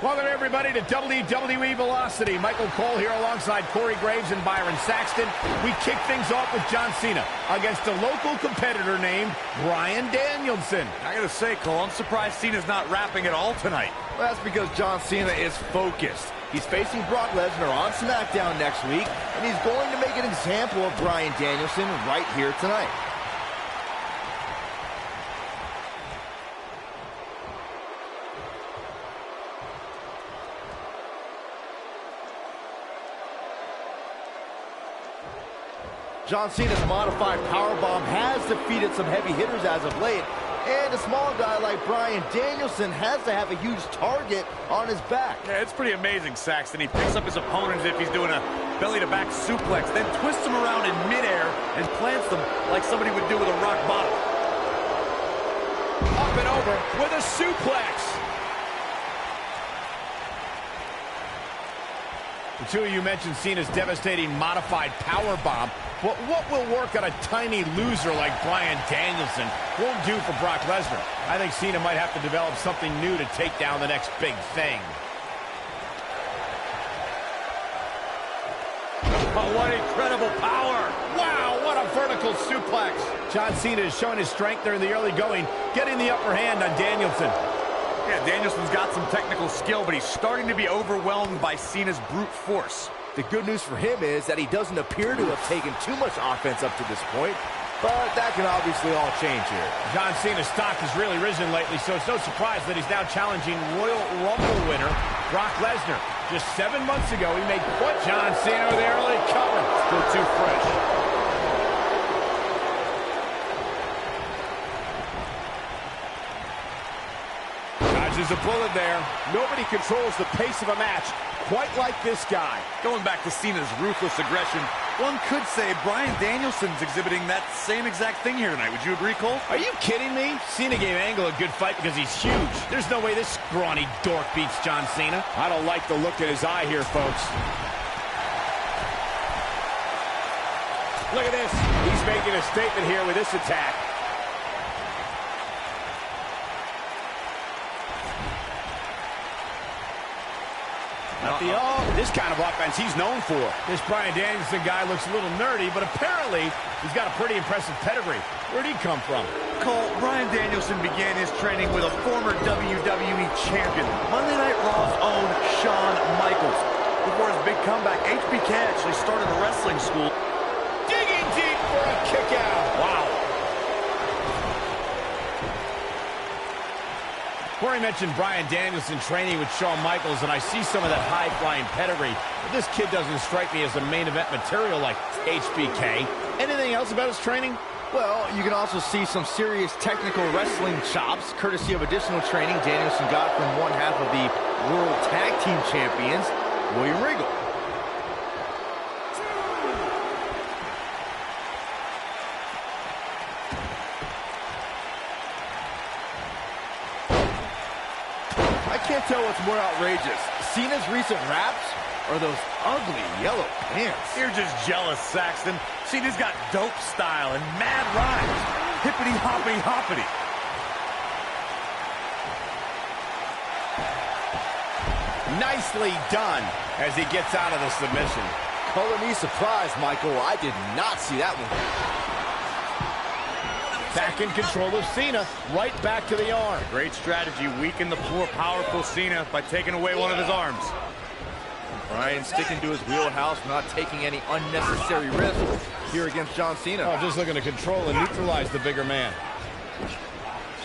Welcome everybody to WWE Velocity. Michael Cole here alongside Corey Graves and Byron Saxton. We kick things off with John Cena against a local competitor named Bryan Danielson. I gotta say, Cole, I'm surprised Cena's not rapping at all tonight. Well, that's because John Cena is focused. He's facing Brock Lesnar on SmackDown next week, and he's going to make an example of Bryan Danielson right here tonight. John Cena's modified powerbomb has defeated some heavy hitters as of late, and a small guy like Bryan Danielson has to have a huge target on his back. Yeah, it's pretty amazing, Saxton. He picks up his opponent as if he's doing a belly-to-back suplex, then twists him around in midair and plants them like somebody would do with a rock bottom. Up and over with a suplex. The two of you mentioned Cena's devastating modified powerbomb. But what will work on a tiny loser like Bryan Danielson won't do for Brock Lesnar. I think Cena might have to develop something new to take down the next big thing. Oh, what incredible power! Wow, what a vertical suplex. John Cena is showing his strength there in the early going, getting the upper hand on Danielson. Yeah, Danielson's got some technical skill, but he's starting to be overwhelmed by Cena's brute force. The good news for him is that he doesn't appear to have taken too much offense up to this point, but that can obviously all change here. John Cena's stock has really risen lately, so it's no surprise that he's now challenging Royal Rumble winner Brock Lesnar. Just 7 months ago, he made quite John Cena with the early cover. Still too fresh. Dodges a bullet there. Nobody controls the pace of a match quite like this guy. Going back to Cena's ruthless aggression, one could say Bryan Danielson's exhibiting that same exact thing here tonight. Would you agree, Cole? Are you kidding me? Cena gave Angle a good fight because he's huge. There's no way this scrawny dork beats John Cena. I don't like the look in his eye here, folks. Look at this. He's making a statement here with this attack. This kind of offense he's known for. This Bryan Danielson guy looks a little nerdy, but apparently he's got a pretty impressive pedigree. Where'd he come from? Cole, Bryan Danielson began his training with a former WWE champion, Monday Night Raw's own Shawn Michaels. Before his big comeback, HBK actually started a wrestling school. Digging deep for a kick out. Wow. Corey mentioned Bryan Danielson training with Shawn Michaels, and I see some of that high-flying pedigree. But this kid doesn't strike me as a main event material like HBK. Anything else about his training? Well, you can also see some serious technical wrestling chops, courtesy of additional training Danielson got from one half of the World Tag Team Champions, William Regal. I can't tell what's more outrageous, Cena's recent raps or those ugly yellow pants. You're just jealous, Saxton. Cena's got dope style and mad rhymes. Hippity hoppity hoppity. Nicely done as he gets out of the submission. Color me surprised, Michael. I did not see that one. Back in control of Cena, right back to the arm. Great strategy, weaken the more powerful Cena by taking away one of his arms. Bryan sticking to his wheelhouse, not taking any unnecessary risks here against John Cena. Oh, just looking to control and neutralize the bigger man.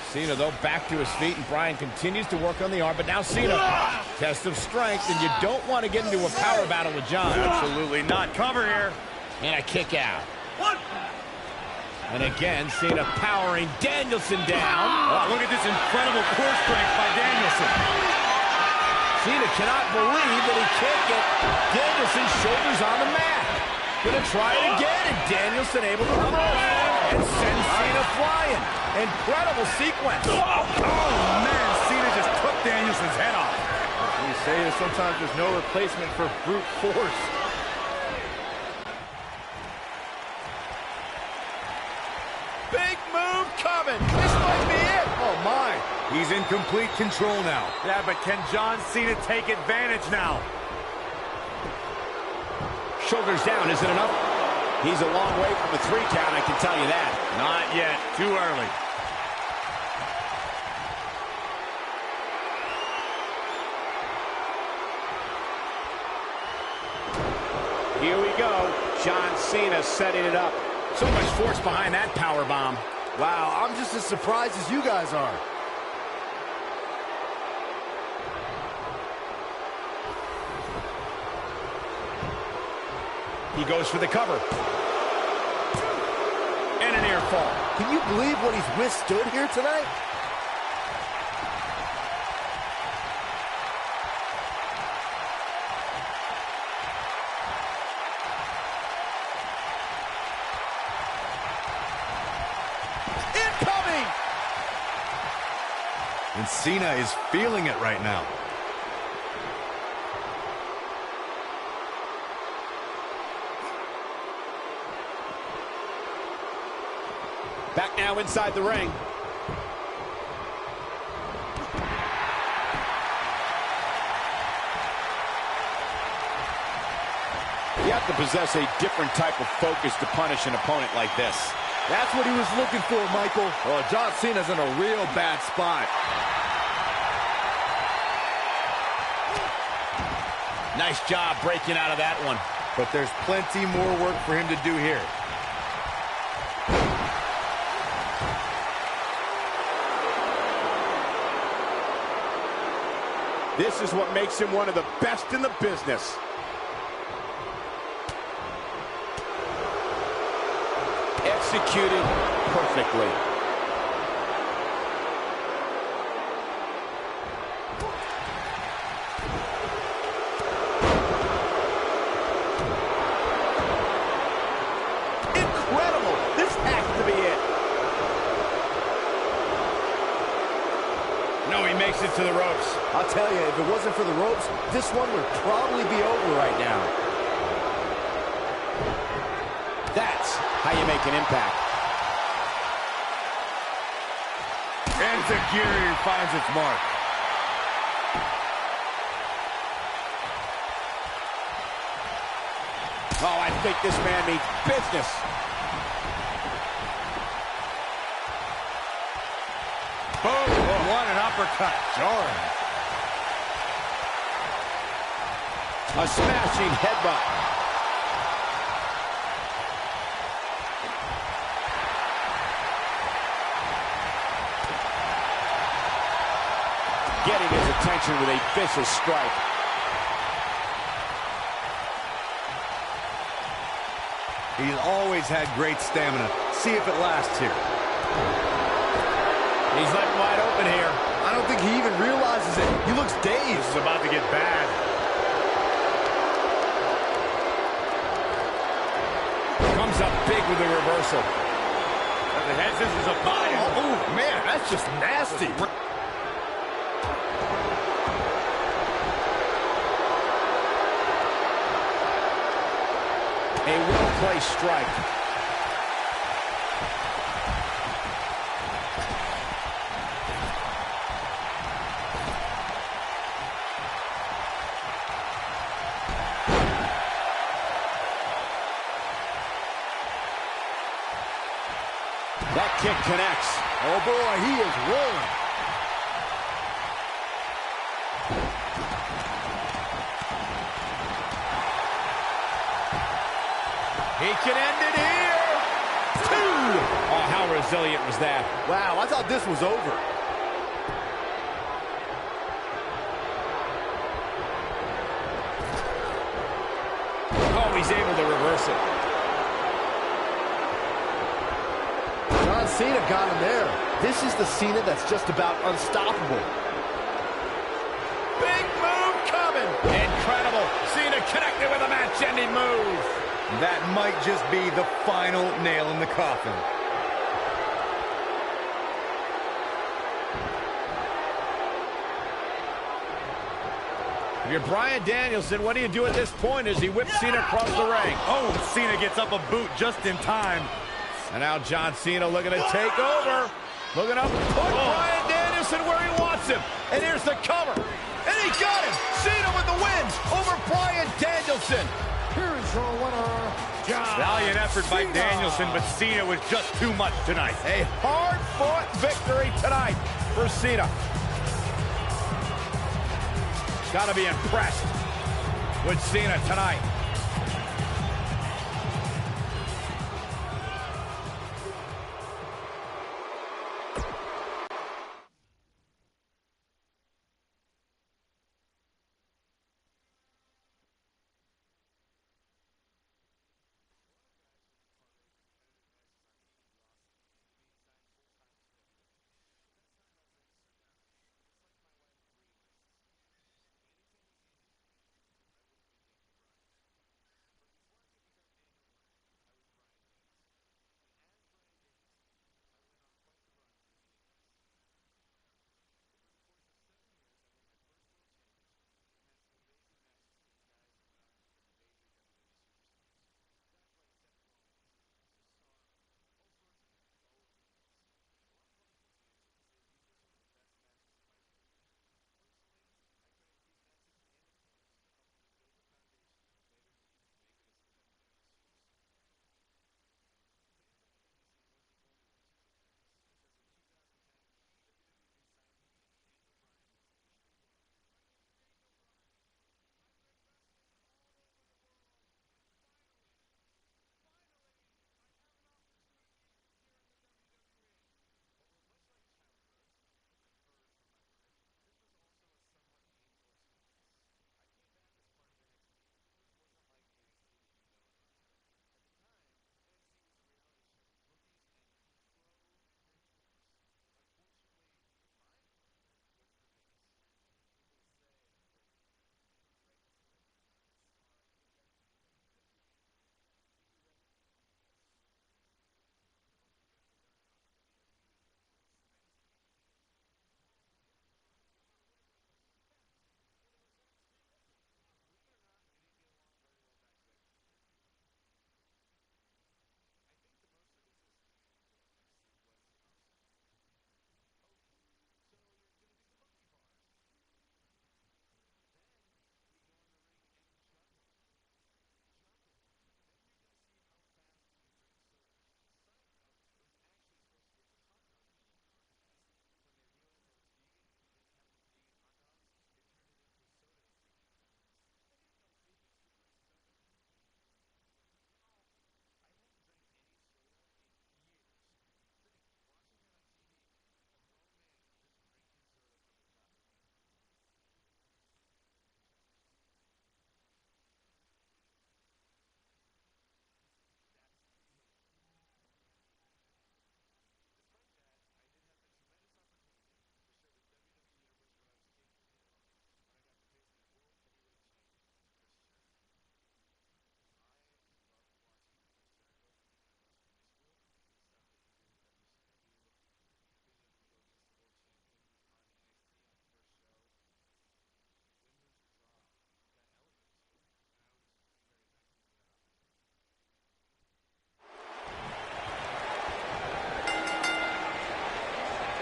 Cena, though, back to his feet, and Bryan continues to work on the arm, but now Cena, test of strength, and you don't want to get into a power battle with John. Absolutely not. Cover here. And a kick out. And again, Cena powering Danielson down. Oh, look at this incredible core strength by Danielson. Cena cannot believe that he can't get Danielson's shoulders on the mat. Gonna try it again, and Danielson able to reverse and send Cena flying. Incredible sequence. Oh, man, Cena just took Danielson's head off. We say that sometimes there's no replacement for brute force. Big move coming. This might be it. Oh, my. He's in complete control now. Yeah, but can John Cena take advantage now? Shoulders down, is it enough? He's a long way from a 3 count, I can tell you that. Not yet, too early. Here we go. John Cena setting it up. So much force behind that power bomb. Wow, I'm just as surprised as you guys are. He goes for the cover. And a near fall. Can you believe what he's withstood here tonight? Incoming! And Cena is feeling it right now. Back now inside the ring. You have to possess a different type of focus to punish an opponent like this. That's what he was looking for, Michael. Oh, John Cena's in a real bad spot. Nice job breaking out of that one. But there's plenty more work for him to do here. This is what makes him one of the best in the business. Executed perfectly. Incredible! This has to be it. No, he makes it to the ropes. I'll tell you, if it wasn't for the ropes, this one would probably be over right now. That's how you make an impact. And Zagiri finds its mark. Oh, I think this man means business. Boom! What an uppercut. Jarring. A smashing headbutt. Getting his attention with a vicious strike. He's always had great stamina. See if it lasts here. He's left wide open here. I don't think he even realizes it. He looks dazed. This is about to get bad. Comes up big with the reversal. The head scissors are fire. Oh, man, that's just nasty. A well-placed strike. That kick connects. Oh, boy, he is rolling. He can end it here. 2. Oh, how resilient was that? Wow, I thought this was over. Oh, he's able to reverse it. John Cena got him there. This is the Cena that's just about unstoppable. Big move coming. Incredible. Cena connected with a match-ending move. That might just be the final nail in the coffin. If you're Bryan Danielson, what do you do at this point as he whips Cena across the ring? Oh, Cena gets up a boot just in time. And now John Cena looking to take over. Looking up, put Bryan Danielson Danielson where he wants him. And here's the cover. And he got him. Cena with the win over Bryan Danielson. Here is your winner, John Valiant effort by Cena. Danielson, but Cena was just too much tonight. A hard-fought victory tonight for Cena. Got to be impressed with Cena tonight.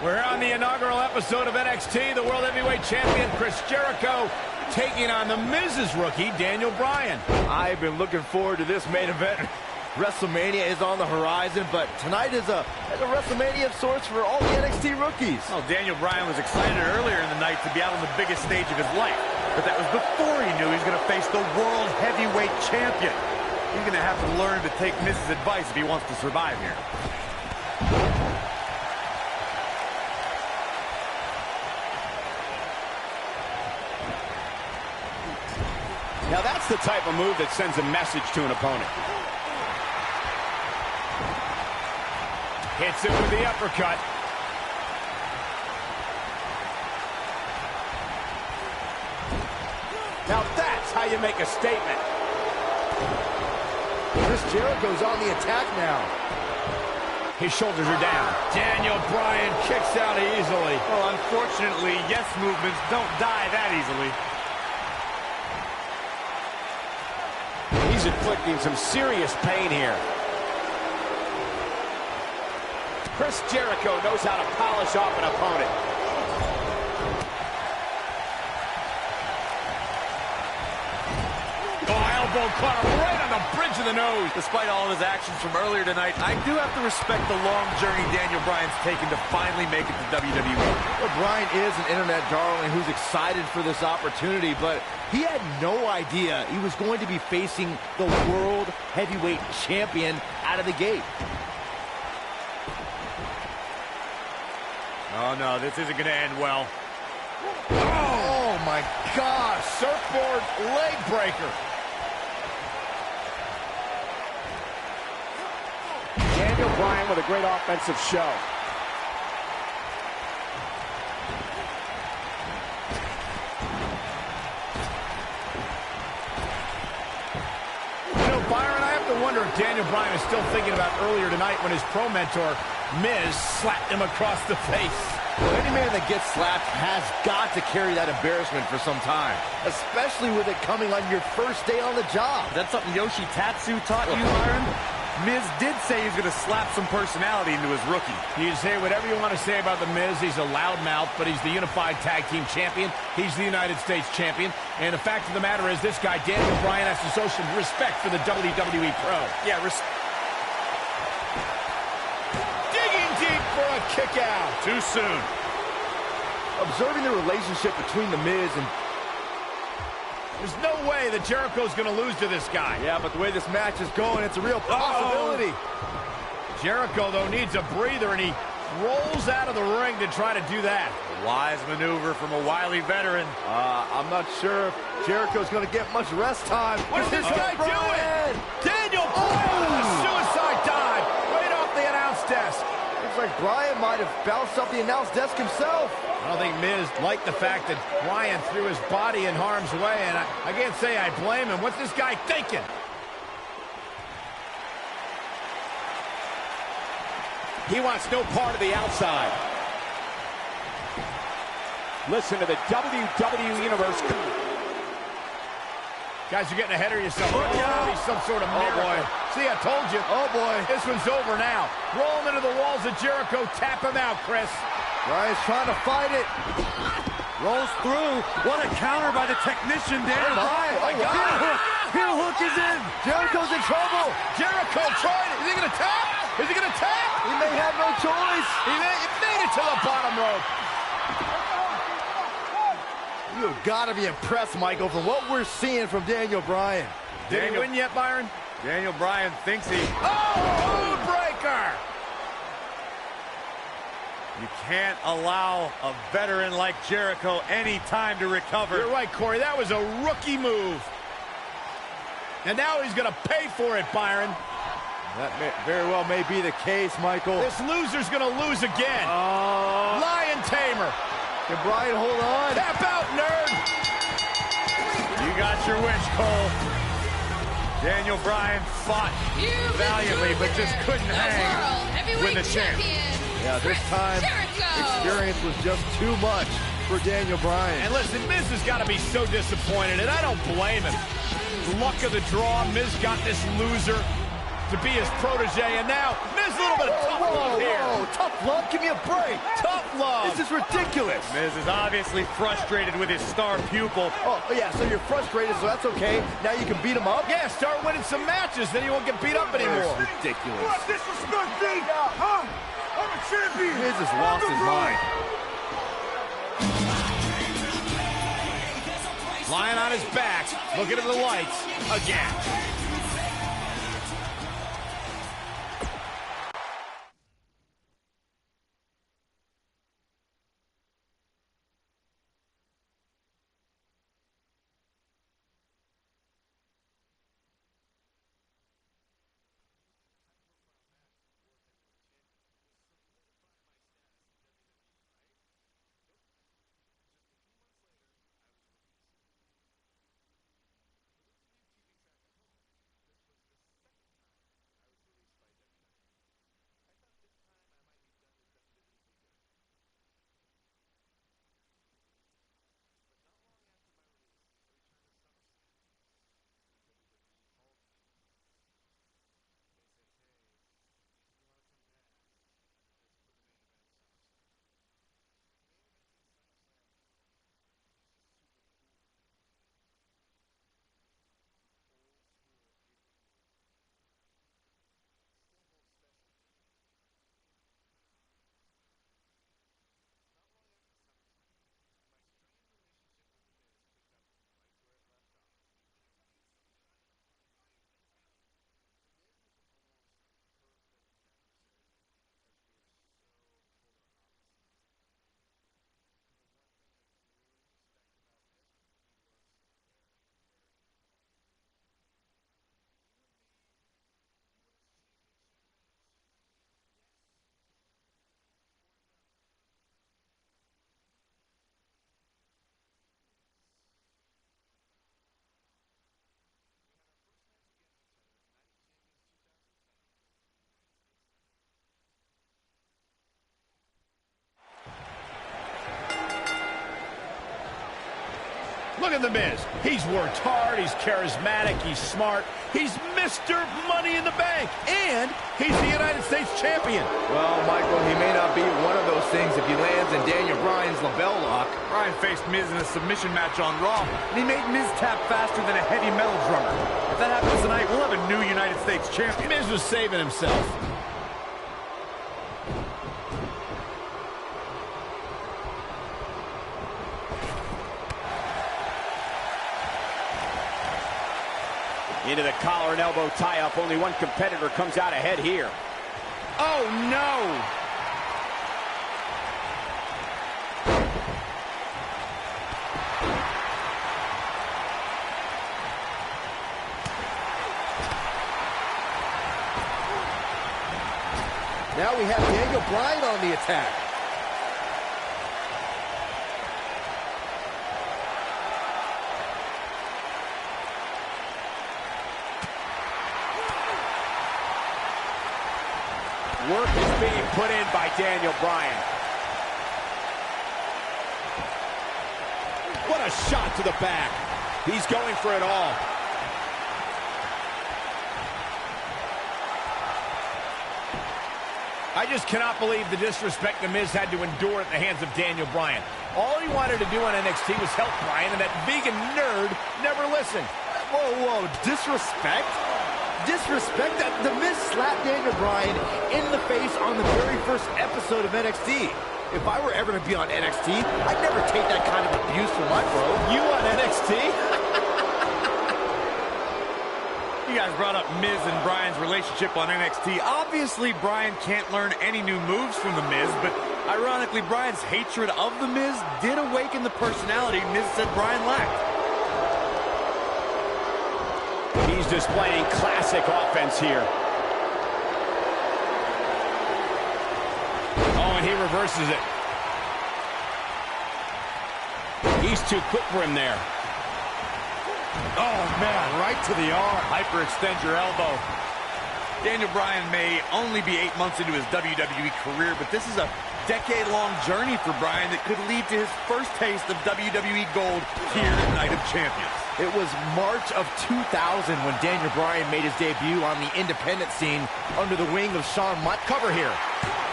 We're on the inaugural episode of NXT. The World Heavyweight Champion Chris Jericho taking on the Miz's rookie, Daniel Bryan. I've been looking forward to this main event. WrestleMania is on the horizon, but tonight is a WrestleMania of sorts for all the NXT rookies. Well, Daniel Bryan was excited earlier in the night to be out on the biggest stage of his life, but that was before he knew he was going to face the World Heavyweight Champion. He's going to have to learn to take Miz's advice if he wants to survive here. Now that's the type of move that sends a message to an opponent. Hits it with the uppercut. Now that's how you make a statement. Chris Jericho's on the attack now. His shoulders are down. Daniel Bryan kicks out easily. Well, unfortunately, yes movements don't die that easily. He's inflicting some serious pain here. Chris Jericho knows how to polish off an opponent. elbow caught him right on the bridge of the nose. Despite all of his actions from earlier tonight, I do have to respect the long journey Daniel Bryan's taken to finally make it to WWE. Well, Bryan is an internet darling who's excited for this opportunity, but he had no idea he was going to be facing the World Heavyweight Champion out of the gate. Oh, no, this isn't going to end well. Oh, my gosh. Surfboard leg breaker. Daniel Bryan with a great offensive show. You know, Byron, I have to wonder if Daniel Bryan is still thinking about earlier tonight when his pro mentor, Miz, slapped him across the face. Well, any man that gets slapped has got to carry that embarrassment for some time, especially with it coming on your first day on the job. That's something Yoshi Tatsu taught you, Byron? Miz did say he's going to slap some personality into his rookie. You can say whatever you want to say about The Miz. He's a loudmouth, but he's the Unified Tag Team Champion. He's the United States Champion. And the fact of the matter is, this guy, Daniel Bryan, has to show some respect for the WWE Pro. Yeah, Digging deep for a kick out. too soon. Observing the relationship between The Miz and... There's no way that Jericho's going to lose to this guy. Yeah, but the way this match is going, it's a real possibility. Jericho, though, needs a breather, and he rolls out of the ring to try to do that. A wise maneuver from a wily veteran. I'm not sure if Jericho's going to get much rest time. What is this guy doing? Daniel Bryan with a suicide dive right off the announce desk. Looks like Bryan might have bounced off the announce desk himself. I don't think Miz liked the fact that Bryan threw his body in harm's way, and I can't say I blame him. What's this guy thinking? He wants no part of the outside. Listen to the WWE Universe. Guys, you're getting ahead of yourself. It's going to be some sort of miracle. boy. See, I told you. Oh, boy. This one's over now. Roll him into the walls of Jericho. Tap him out, Chris. Bryan's trying to fight it. Rolls through. What a counter by the technician, Daniel Bryan. Oh, my God. Heel hook is in. Jericho's in trouble. Jericho tried it. Is he going to tap? Is he going to tap? He may have no choice. He made it to the bottom rope. You've got to be impressed, Michael, from what we're seeing from Daniel Bryan. Did he win yet, Byron? Daniel Bryan thinks he... Oh, breaker! You can't allow a veteran like Jericho any time to recover. You're right, Corey. That was a rookie move. And now he's going to pay for it, Byron. That very well may be the case, Michael. This loser's going to lose again. Lion Tamer. Can Bryan hold on? Tap out, nerd. You got your wish, Cole. Daniel Bryan fought valiantly, but just couldn't hang with the champ. Yeah, this time, experience was just too much for Daniel Bryan. And listen, Miz has got to be so disappointed, and I don't blame him. Luck of the draw, Miz got this loser to be his protege, and now Miz a little bit of tough love here. Whoa, tough love? Give me a break. Tough love. This is ridiculous. Miz is obviously frustrated with his star pupil. Oh, yeah, so you're frustrated, so that's okay. Now you can beat him up? Yeah, start winning some matches, then you won't get beat up anymore. That's ridiculous. Disrespect me, huh? I'm a champion. Miz has lost his mind. Lying on his back, looking at the lights again. Look at The Miz. He's worked hard, he's charismatic, he's smart. He's Mr. Money in the Bank, and he's the United States Champion. Well, Michael, he may not be one of those things if he lands in Daniel Bryan's label lock. Bryan faced Miz in a submission match on Raw, and he made Miz tap faster than a heavy metal drummer. If that happens tonight, we'll have a new United States Champion. Miz was saving himself. Into the collar and elbow tie-up. Only one competitor comes out ahead here. Oh, no! Now we have Daniel Bryan on the attack. Work is being put in by Daniel Bryan. What a shot to the back. He's going for it all. I just cannot believe the disrespect The Miz had to endure at the hands of Daniel Bryan. All he wanted to do on NXT was help Bryan, and that vegan nerd never listened. Whoa, disrespect? Disrespect? The Miz slapped Daniel Bryan in the face on the very first episode of NXT. If I were ever to be on NXT, I'd never take that kind of abuse from my bro. You on NXT? You guys brought up Miz and Bryan's relationship on NXT. Obviously, Bryan can't learn any new moves from The Miz, but ironically, Bryan's hatred of The Miz did awaken the personality Miz said Bryan lacked. He's displaying classic offense here. Oh, and he reverses it. He's too quick for him there. Oh, man, right to the arm. Hyperextend your elbow. Daniel Bryan may only be 8 months into his WWE career, but this is a decade-long journey for Bryan that could lead to his first taste of WWE Gold here at Night of Champions. It was March of 2000 when Daniel Bryan made his debut on the independent scene under the wing of Shawn Michaels. Cover here.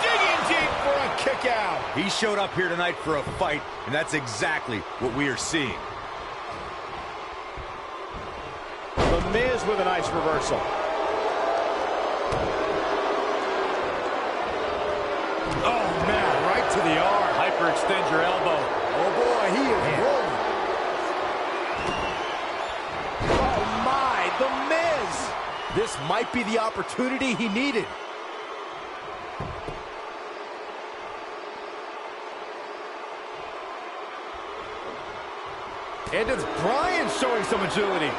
Digging deep for a kick out. He showed up here tonight for a fight, and that's exactly what we are seeing. The Miz with a nice reversal. Oh, man, right to the arm. Hyperextend your elbow. Oh, boy, he is rolling. Oh, my, The Miz. This might be the opportunity he needed. And it's Bryan showing some agility.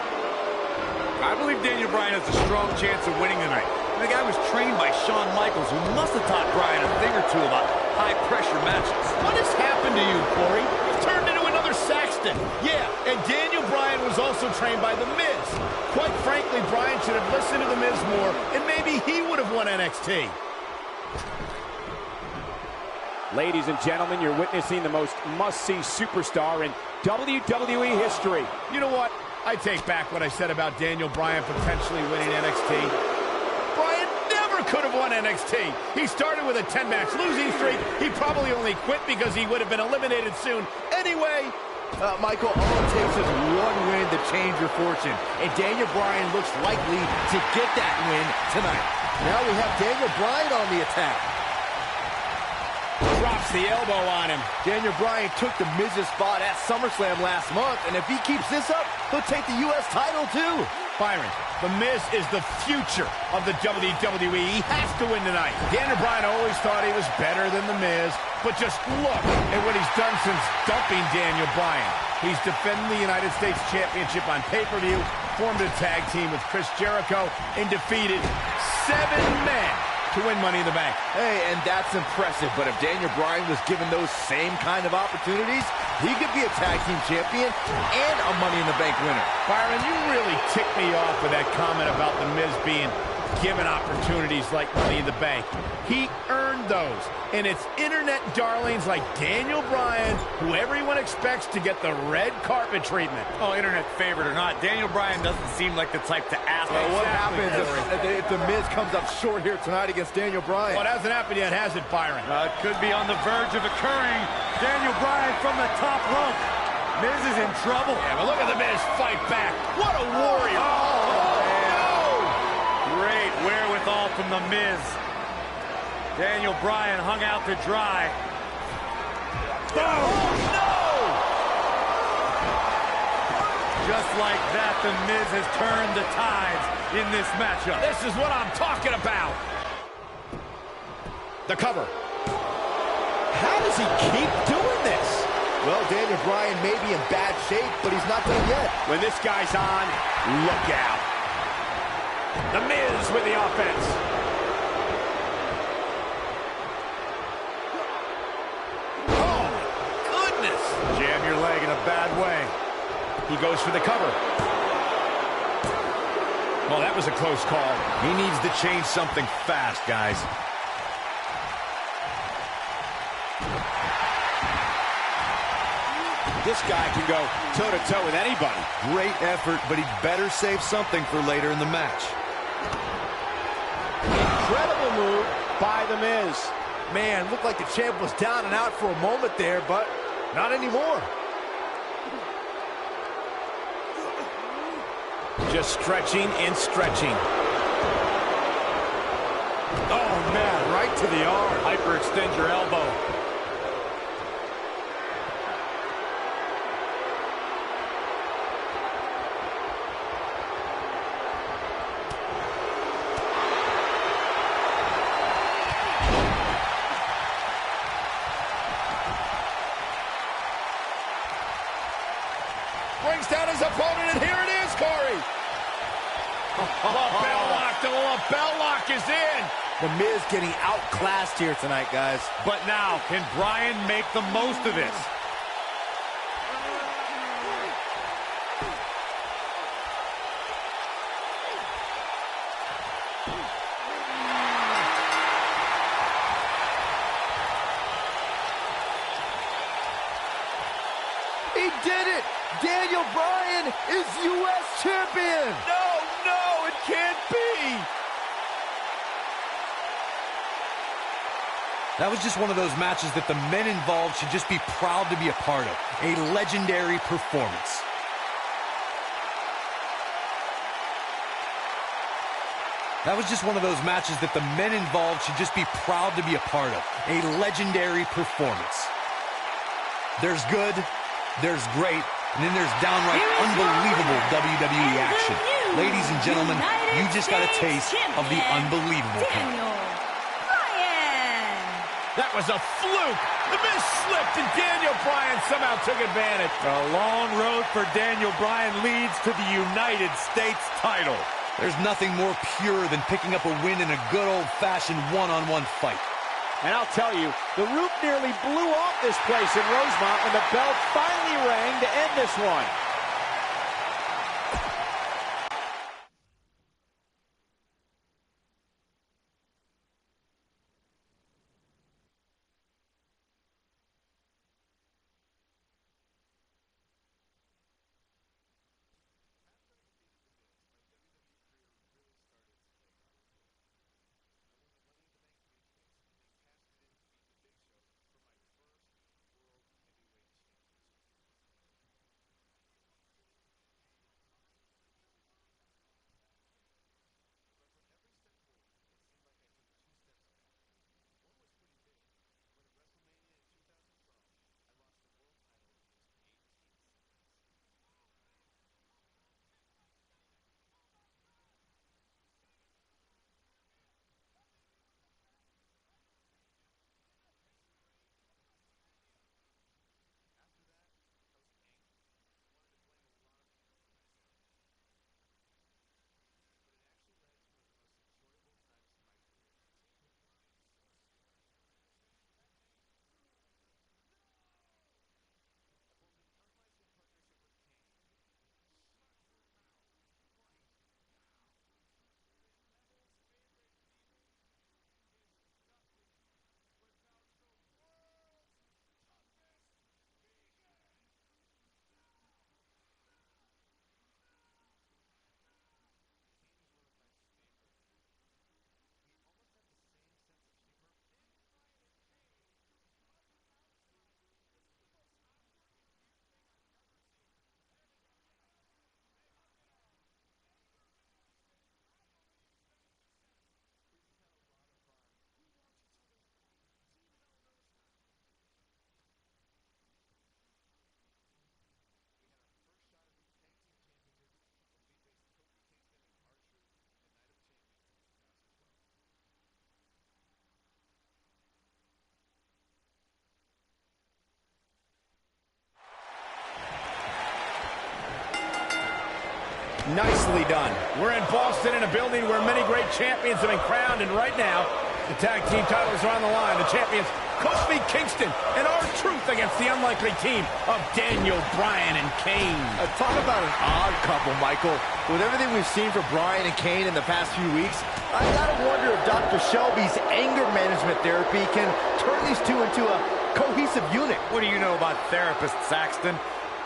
I believe Daniel Bryan has a strong chance of winning tonight. The guy was trained by Shawn Michaels, who must have taught Bryan a thing or two about high-pressure matches. What has happened to you, Corey? You've turned into another Saxton. Yeah, and Daniel Bryan was also trained by The Miz. Quite frankly, Bryan should have listened to The Miz more, and maybe he would have won NXT. Ladies and gentlemen, you're witnessing the most must-see superstar in WWE history. You know what? I take back what I said about Daniel Bryan potentially winning NXT. Bryan never could have won NXT. He started with a 10-match losing streak. He probably only quit because he would have been eliminated soon. Anyway, Michael, all it takes is one win to change your fortune. And Daniel Bryan looks likely to get that win tonight. Now we have Daniel Bryan on the attack. drops the elbow on him. Daniel Bryan took the Miz's spot at SummerSlam last month, and if he keeps this up, he'll take the U.S. title too. Byron, The Miz is the future of the WWE. He has to win tonight. Daniel Bryan always thought he was better than The Miz, but just look at what he's done since dumping Daniel Bryan. He's defending the United States Championship on pay-per-view, formed a tag team with Chris Jericho, and defeated 7 men to win Money in the Bank. Hey, and that's impressive, but if Daniel Bryan was given those same kind of opportunities, he could be a tag team champion and a Money in the Bank winner. Byron, you really ticked me off with that comment about The Miz being given opportunities like Money in the Bank. He earned those, and it's internet darlings like Daniel Bryan who everyone expects to get the red carpet treatment. Oh, internet favorite or not, Daniel Bryan doesn't seem like the type to ask. What happens if The Miz comes up short here tonight against Daniel Bryan? Well, it hasn't happened yet, has it, Byron? It could be on the verge of occurring. Daniel Bryan from the top rope. Miz is in trouble. Yeah, but look at The Miz fight back. What a warrior. Great wherewithal from The Miz. Daniel Bryan hung out to dry. Boom! Oh, no! Just like that, The Miz has turned the tides in this matchup. This is what I'm talking about. The cover. How does he keep doing this? Well, Daniel Bryan may be in bad shape, but he's not done yet. When this guy's on, look out. The Miz with the offense. Oh, my goodness. Jam your leg in a bad way. He goes for the cover. Well, that was a close call. He needs to change something fast, guys. This guy can go toe-to-toe with anybody. Great effort, but he better save something for later in the match. Incredible move by The Miz. Man, looked like the champ was down and out for a moment there, but not anymore. Just stretching and stretching. Oh, man, right to the arm. Hyperextend your elbow. Brings down his opponent, and here it is, Corey. The bell lock is in. The Miz getting outclassed here tonight, guys. But now, can Bryan make the most of this? He did it! Daniel Bryan is U.S. champion! No, it can't be. That was just one of those matches that the men involved should just be proud to be a part of. A legendary performance. That was just one of those matches that the men involved should just be proud to be a part of. A legendary performance. There's good, there's great, and then there's downright unbelievable WWE action. Ladies and gentlemen, you just got a taste of the unbelievable kind. That was a fluke. The Miz slipped, and Daniel Bryan somehow took advantage. The long road for Daniel Bryan leads to the United States title. There's nothing more pure than picking up a win in a good old-fashioned one-on-one fight. And I'll tell you, the roof nearly blew off this place in Rosemont when the bell finally rang to end this one. Nicely done. We're in Boston, in a building where many great champions have been crowned, and right now, the tag team titles are on the line. The champions, Kofi Kingston and R-Truth against the unlikely team of Daniel Bryan and Kane. Talk about an odd couple, Michael. With everything we've seen from Bryan and Kane in the past few weeks, I gotta wonder if Dr. Shelby's anger management therapy can turn these two into a cohesive unit. What do you know about therapists, Saxton?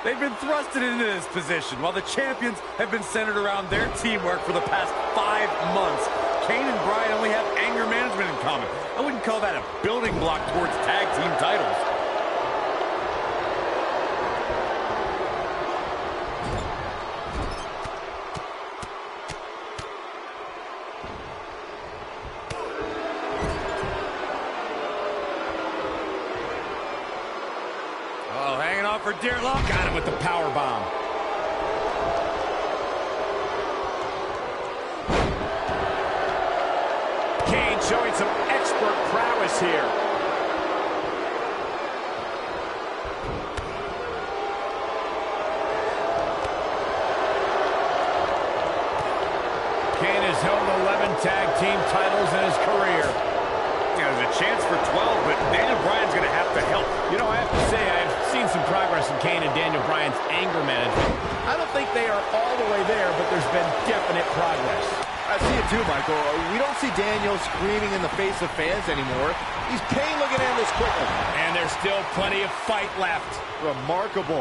They've been thrusted into this position while the champions have been centered around their teamwork for the past 5 months. Kane and Bryan only have anger management in common. I wouldn't call that a building block towards tag team titles. Oh, hanging on for dear life. Got him with the power bomb. Kane showing some expert prowess here. Kane has held 11 tag team titles in his career. Yeah, there's a chance for 12, but Daniel Bryan's going to have to help. You know, I have to say, I've seen some progress in Kane and Daniel Bryan's anger management. I don't think they are all the way there, but there's been definite progress. I see it too, Michael. We don't see Daniel screaming in the face of fans anymore. He's Kane looking at this quickly. And there's still plenty of fight left. Remarkable.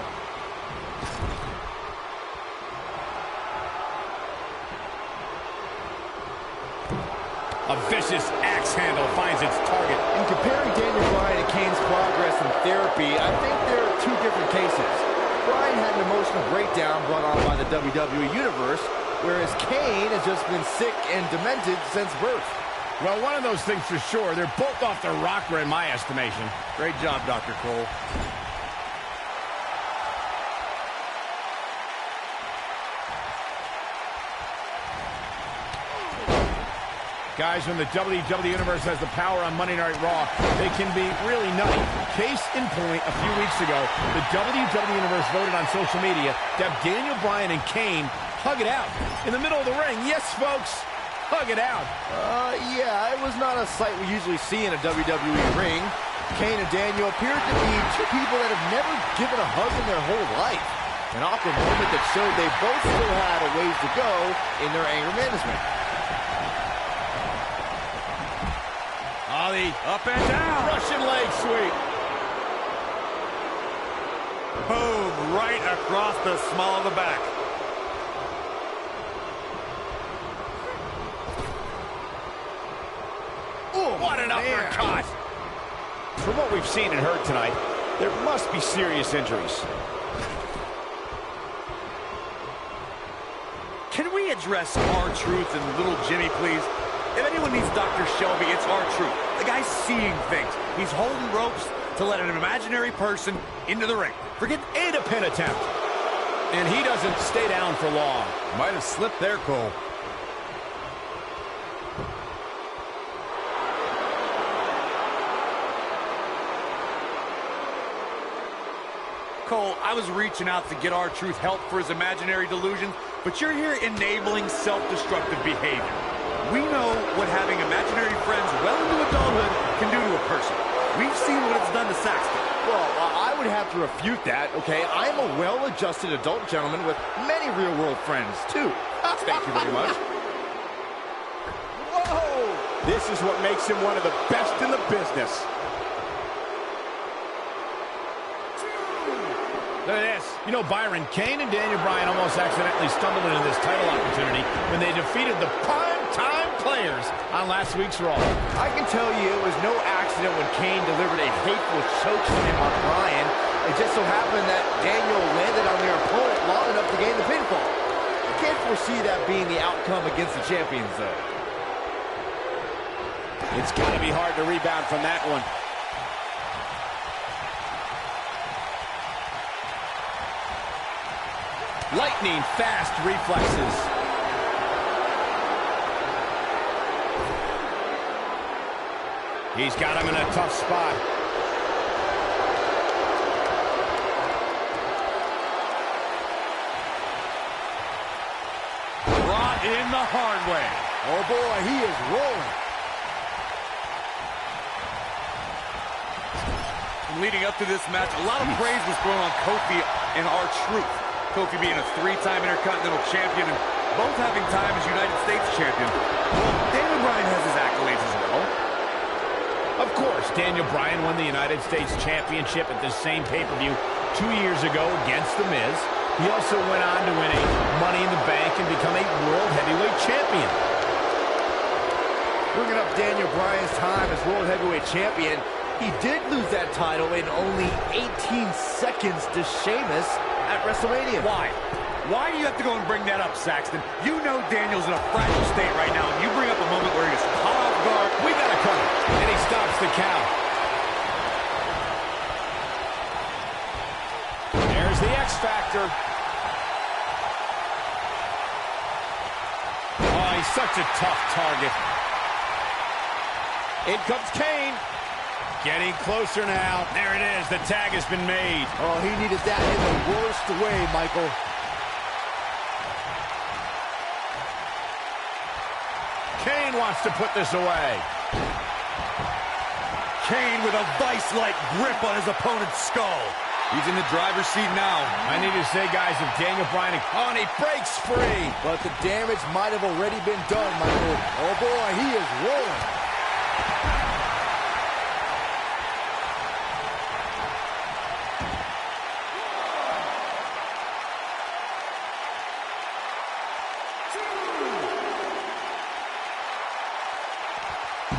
A vicious axe handle finds its target. In comparing Daniel Bryan and Kane's progress in therapy, I think there are two different cases. Bryan had an emotional breakdown brought on by the WWE Universe, whereas Kane has just been sick and demented since birth. Well, one of those things for sure. They're both off their rocker in my estimation. Great job, Dr. Cole. Guys, when the WWE Universe has the power on Monday Night Raw, they can be really nutty. Case in point, a few weeks ago, the WWE Universe voted on social media to have Daniel Bryan and Kane hug it out in the middle of the ring. Yes, folks, hug it out. Yeah, it was not a sight we usually see in a WWE ring. Kane and Daniel appeared to be two people that have never given a hug in their whole life. An awkward moment that showed they both still had a ways to go in their anger management. Ollie, Up and down. Russian leg sweep. Boom, right across the small of the back. Ooh, what an uppercut. From what we've seen and heard tonight, there must be serious injuries. Can we address R-Truth and Little Jimmy, please? If anyone needs Dr. Shelby, it's R-Truth. The guy's seeing things. He's holding ropes to let an imaginary person into the ring. Forget a pin attempt. And he doesn't stay down for long. Might have slipped there, Cole. Cole, I was reaching out to get R-Truth help for his imaginary delusions, but you're here enabling self-destructive behavior. We know what having imaginary friends well into adulthood can do to a person. We've seen what it's done to Saxton. Well, I would have to refute that, okay? I'm a well-adjusted adult gentleman with many real-world friends, too. Thank you very much. Whoa! This is what makes him one of the best in the business. Look at this. You know, Byron, Kane and Daniel Bryan almost accidentally stumbled into this title opportunity when they defeated the prime-time players on last week's Raw. I can tell you it was no accident when Kane delivered a hateful chokeslam on Bryan. It just so happened that Daniel landed on their opponent long enough to gain the pinfall. I can't foresee that being the outcome against the champions, though. It's got to be hard to rebound from that one. Lightning fast reflexes. He's got him in a tough spot. hard way. Oh boy, he is rolling. Leading up to this match, a lot of praise was thrown on Kofi and R-Truth. Kofi being a 3-time Intercontinental Champion and both having time as United States Champion. Well, Daniel Bryan has his accolades as well. Of course, Daniel Bryan won the United States Championship at this same pay-per-view 2 years ago against The Miz. He also went on to win a Money in the Bank and become a World Heavyweight Champion. Bringing up Daniel Bryan's time as World Heavyweight Champion, he did lose that title in only 18 seconds to Sheamus at WrestleMania. Why? Why do you have to go and bring that up, Saxton? You know Daniel's in a fragile state right now, and you bring up a moment where he is caught off guard. We got a cover, and he stops the count. There's the X Factor. Oh, he's such a tough target. In comes Kane. Getting closer now. There it is. The tag has been made. Oh, he needed that in the worst way, Michael. Kane wants to put this away. Kane with a vice-like grip on his opponent's skull. He's in the driver's seat now. I need to say, guys, if Daniel Bryan... Oh, and he breaks free. But the damage might have already been done, Michael. Oh, boy, he is rolling.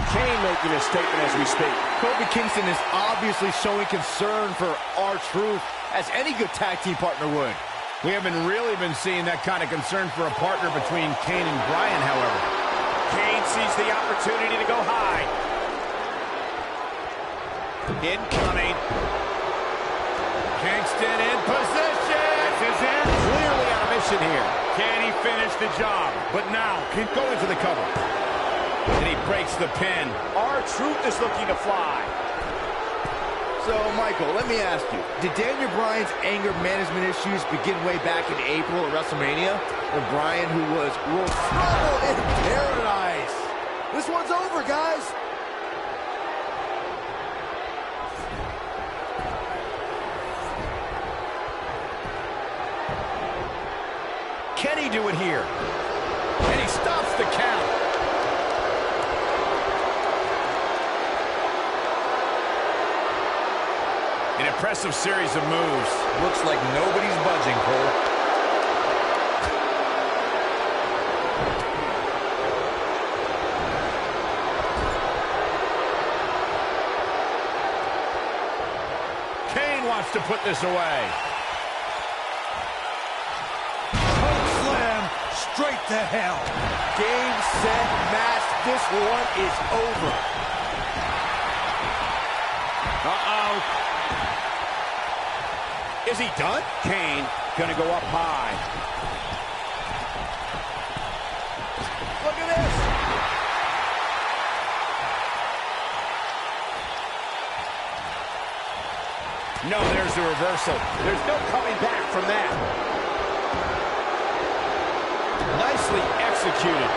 Kane making a statement as we speak. Kofi Kingston is obviously showing concern for R-Truth, as any good tag team partner would. We haven't really been seeing that kind of concern for a partner between Kane and Bryan, however. Kane sees the opportunity to go high. Incoming. Kingston in position. This is it. Clearly on a mission here. Can he finish the job? But now, Can go into the cover. And he breaks the pin. R-Truth is looking to fly. So, Michael, let me ask you, did Daniel Bryan's anger management issues begin way back in April at WrestleMania? When Bryan, who was World Trouble in Paradise. This one's over, guys. Can he do it here? And he stops the count. An impressive series of moves. Looks like nobody's budging, Cole. Kane wants to put this away. slam straight to hell. Game, set, match. This one is over. Uh-oh. Is he done? Kane gonna go up high. Look at this. No, there's the reversal. There's no coming back from that. Nicely executed.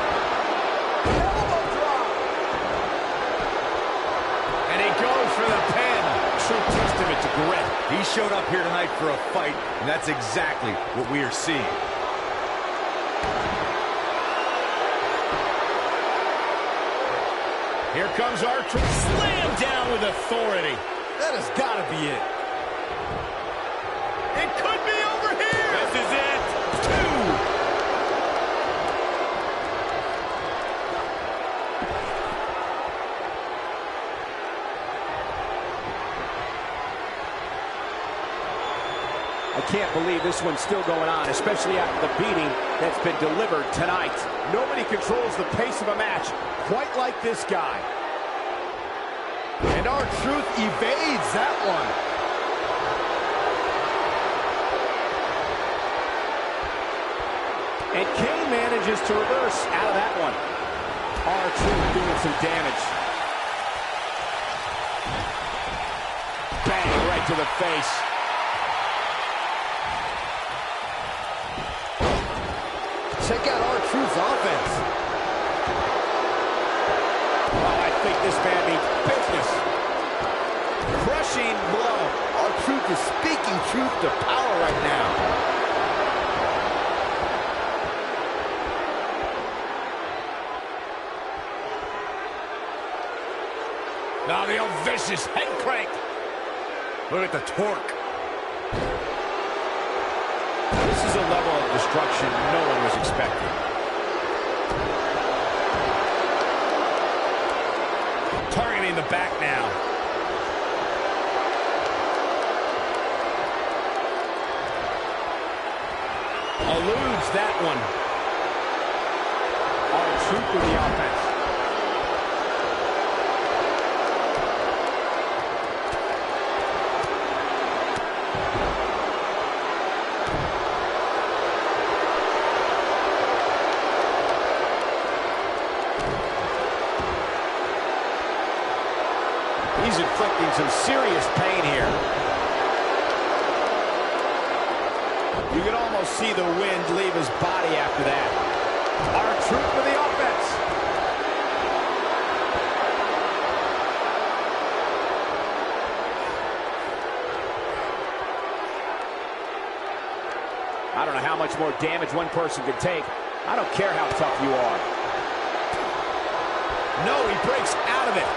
Elbow drop. And he goes for the pin. True testament to grit. He showed up here tonight for a fight, and that's exactly what we are seeing. Here comes R-Truth. Slam down with authority. That has got to be it. It could be over here. This is it. 2. I can't believe this one's still going on, especially after the beating that's been delivered tonight. Nobody controls the pace of a match quite like this guy. And R-Truth evades that one. And Kane manages to reverse out of that one. R-Truth doing some damage. Bang, right to the face. Check out R-Truth's offense. is speaking truth to power right now. Now the old vicious head crank. Look at the torque. This is a level of destruction no one was expecting. Targeting the back now. Eludes that one. R-Truth with the offense. He's inflicting some serious pain here. You can almost see the wind leave his body after that. R-Truth with the offense. I don't know how much more damage one person can take. I don't care how tough you are. No, he breaks out of it.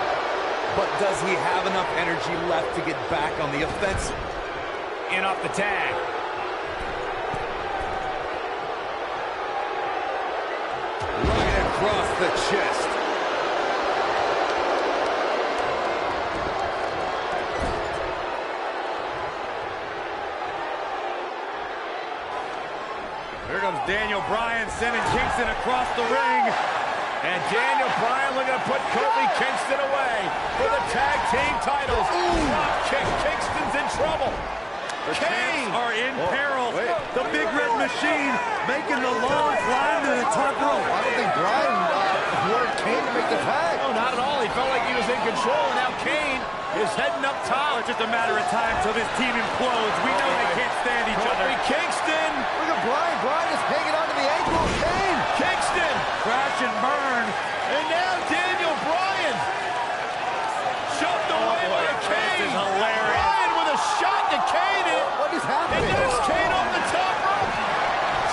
But does he have enough energy left to get back on the offensive? In off the tag. Right across the chest. Here comes Daniel Bryan sending Kingston across the ring. And Daniel Bryan looking to put Kofi Kingston away for the tag team titles. Drop kick. Kingston's in trouble. The Kane champs are in peril. wait. The Big Red Machine making the long climb to the top rope. I don't think Bryan wanted Kane to make the tag. No, not at all. He felt like he was in control, and now Kane is heading up top. It's just a matter of time till this team implodes. We know they can't stand each other. Kofi Kingston. Look at Bryan. Bryan is hanging on to the ankle of Kane. Kingston. Crash and burn. And now Daniel Bryan. Shoved away by Kane. This is hilarious. Bryan with a shot to Kane. What is And happening? there's Kane off the top rope.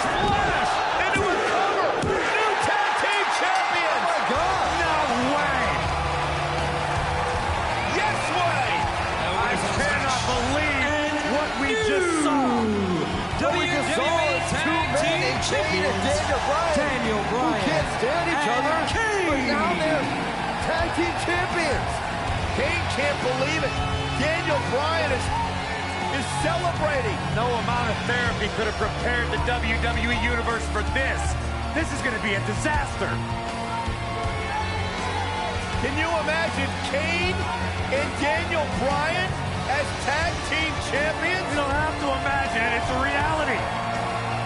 Splash into a cover. New tag team champions. Oh my God. No way. Yes way. I cannot believe what we just saw. WWE Tag Team Champions Daniel Bryan, who can't stand each other, but now they're Tag Team Champions. Kane can't believe it. Daniel Bryan is celebrating. No amount of therapy could have prepared the WWE Universe for this. This is going to be a disaster. Can you imagine Kane and Daniel Bryan as tag team champions? You don't have to imagine it. It's a reality.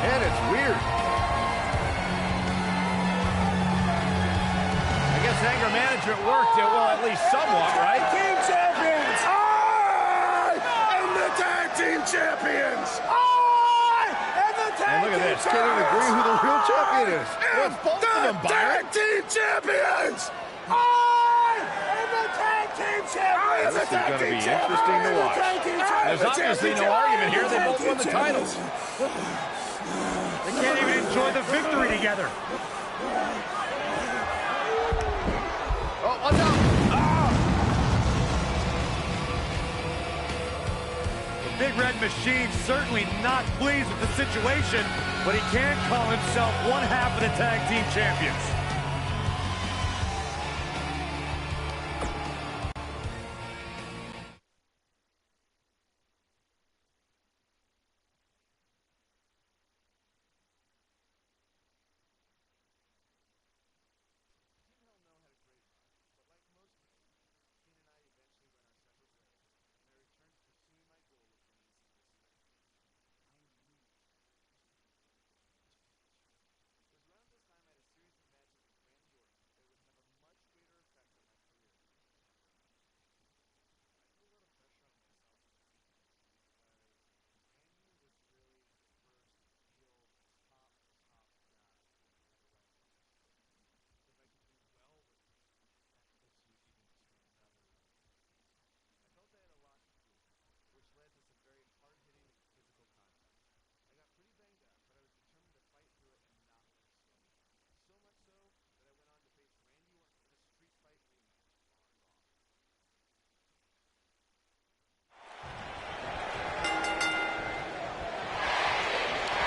And it's weird. I guess anger management worked, well, at least somewhat, right? Team champions! I am the tag team champions! I am the tag And look at team this. Can't even agree who the real champion is. Well, it's both of them, Byron. Tag team champions! I am the tag team champions! This is going to be interesting to watch. There's obviously no argument here. They both won the titles. They can't even enjoy the victory together. Oh, watch out. The Big Red Machine certainly not pleased with the situation, but he can call himself one half of the tag team champions.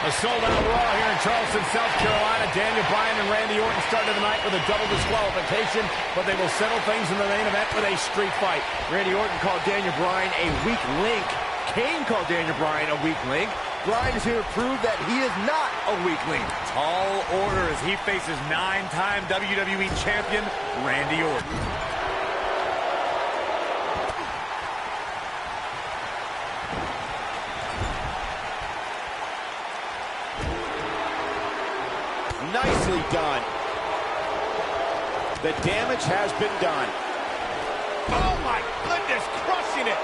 A sold-out Raw here in Charleston, South Carolina. Daniel Bryan and Randy Orton started the night with a double disqualification, but they will settle things in the main event with a street fight. Randy Orton called Daniel Bryan a weak link. Kane called Daniel Bryan a weak link. Bryan is here to prove that he is not a weak link. Tall order as he faces 9-time WWE Champion Randy Orton. Nicely done. The damage has been done. Oh my goodness, crushing it.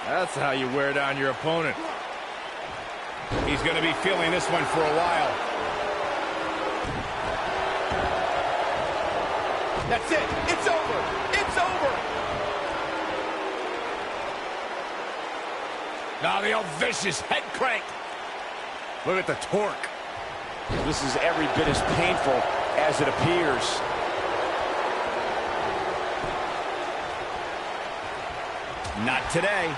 That's how you wear down your opponent. He's going to be feeling this one for a while. That's it. It's over. It's over. Now the old vicious head crank. Look at the torque. This is every bit as painful as it appears. Not today.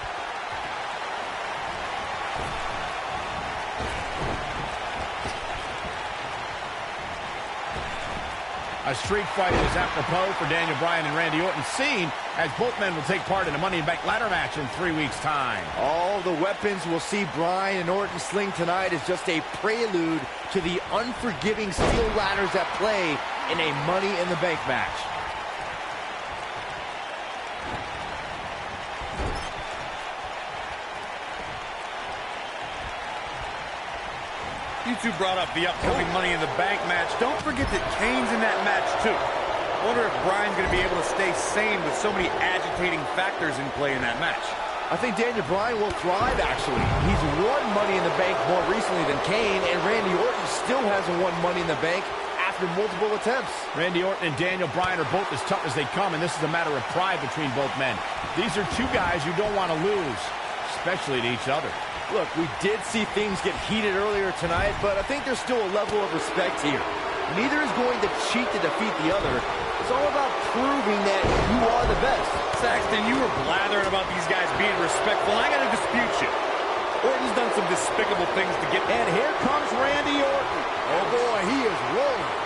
A street fight is apropos for Daniel Bryan and Randy Orton, seen as both men will take part in a Money in the Bank ladder match in 3 weeks' time. All the weapons we'll see Bryan and Orton sling tonight is just a prelude to the unforgiving steel ladders at play in a Money in the Bank match. You two brought up the upcoming Money in the Bank match. Don't forget that Kane's in that match, too. I wonder if Bryan's going to be able to stay sane with so many agitating factors in play in that match. I think Daniel Bryan will thrive, actually. He's won Money in the Bank more recently than Kane, and Randy Orton still hasn't won Money in the Bank after multiple attempts. Randy Orton and Daniel Bryan are both as tough as they come, and this is a matter of pride between both men. These are two guys you don't want to lose, especially to each other. Look, we did see things get heated earlier tonight, but I think there's still a level of respect here. Neither is going to cheat to defeat the other. It's all about proving that you are the best. Saxton, you were blathering about these guys being respectful, and I got to dispute you. Orton's done some despicable things to get... And here comes Randy Orton. Oh boy, he is rolling.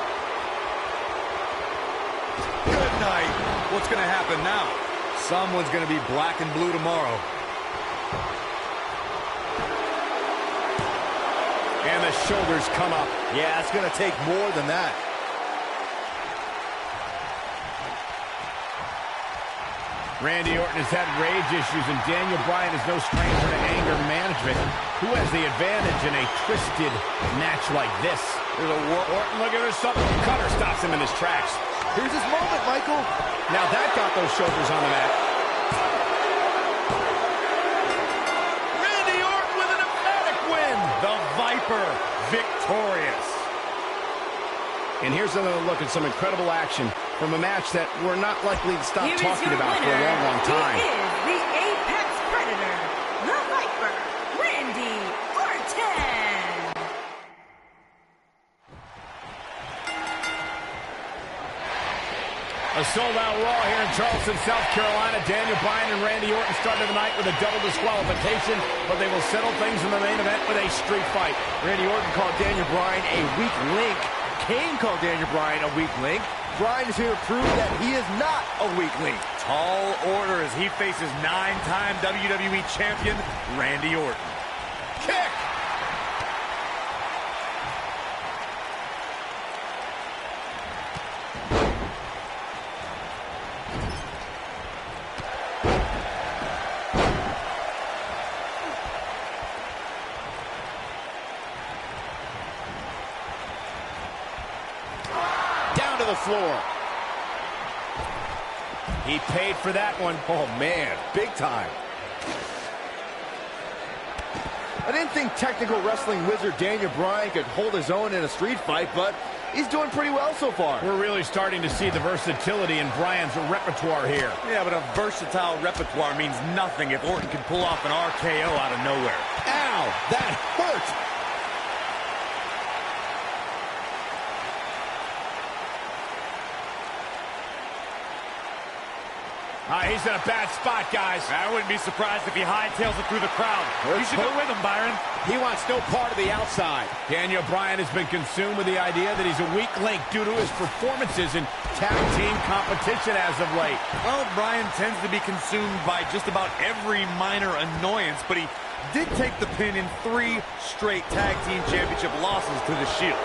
Good night. What's going to happen now? Someone's going to be black and blue tomorrow. And the shoulders come up. Yeah, it's going to take more than that. Randy Orton has had rage issues, and Daniel Bryan is no stranger to anger management. Who has the advantage in a twisted match like this? There's a Orton, look at there's something. Cutter stops him in his tracks. Here's his moment, Michael. Now that got those shoulders on the mat. Randy Orton with an emphatic win. The Viper victorious. And here's another look at some incredible action from a match that we're not likely to stop Here talking is your about for a winner. long, long time. He is the Apex Predator, the Viper, Randy Orton. A sold-out Raw here in Charleston, South Carolina. Daniel Bryan and Randy Orton started the night with a double disqualification, but they will settle things in the main event with a street fight. Randy Orton called Daniel Bryan a weak link. Kane called Daniel Bryan a weak link. Bryan is here to prove that he is not a weak link. Tall order as he faces 9-time WWE Champion Randy Orton. Kick! Down to the floor. He paid for that one. Oh, man, big time. I didn't think technical wrestling wizard Daniel Bryan could hold his own in a street fight, but he's doing pretty well so far. We're really starting to see the versatility in Bryan's repertoire here. Yeah, but a versatile repertoire means nothing if Orton can pull off an RKO out of nowhere. Ow, that hurt! He's in a bad spot, guys. I wouldn't be surprised if he hightails it through the crowd. You should go with him, Byron. He wants no part of the outside. Daniel Bryan has been consumed with the idea that he's a weak link due to his performances in tag team competition as of late. Well, Bryan tends to be consumed by just about every minor annoyance, but he did take the pin in 3 straight tag team championship losses to the Shield.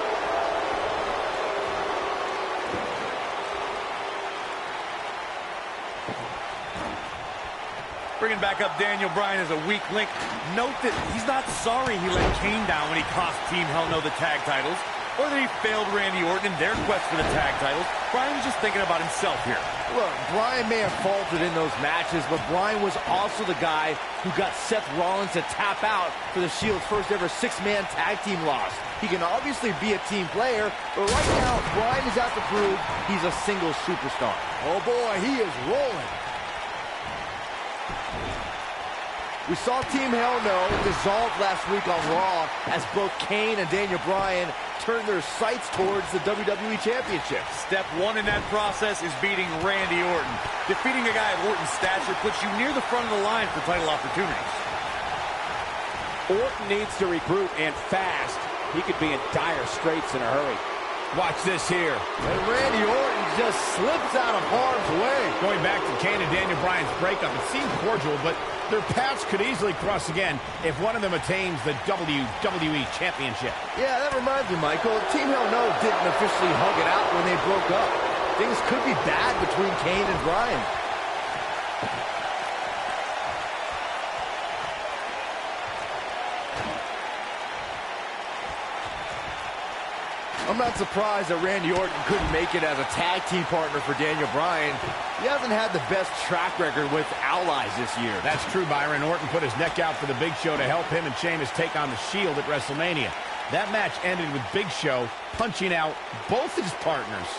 Bringing back up Daniel Bryan as a weak link. Note that he's not sorry he let Kane down when he cost Team Hell No the tag titles, or that he failed Randy Orton in their quest for the tag titles. Bryan was just thinking about himself here. Look, Bryan may have faltered in those matches, but Bryan was also the guy who got Seth Rollins to tap out for the Shield's first ever 6-man tag team loss. He can obviously be a team player, but right now, Bryan is out to prove he's a single superstar. Oh boy, he is rolling. We saw Team Hell No dissolve last week on Raw as both Kane and Daniel Bryan turned their sights towards the WWE Championship. Step 1 in that process is beating Randy Orton. Defeating a guy of Orton's stature puts you near the front of the line for title opportunities. Orton needs to regroup, and fast. He could be in dire straits in a hurry. Watch this here. And Randy Orton just slips out of harm's way. Going back to Kane and Daniel Bryan's breakup, it seemed cordial, but their paths could easily cross again if one of them attains the WWE Championship. Yeah, that reminds me, Michael. Team Hell No didn't officially hug it out when they broke up. Things could be bad between Kane and Bryan. I'm not surprised that Randy Orton couldn't make it as a tag team partner for Daniel Bryan. He hasn't had the best track record with allies this year. That's true, Byron. Orton put his neck out for the Big Show to help him and Sheamus take on the Shield at WrestleMania. That match ended with Big Show punching out both his partners.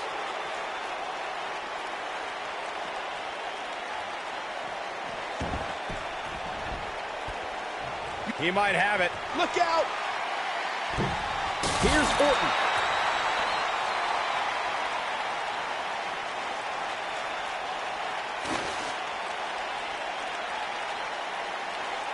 He might have it. Look out! Here's Orton.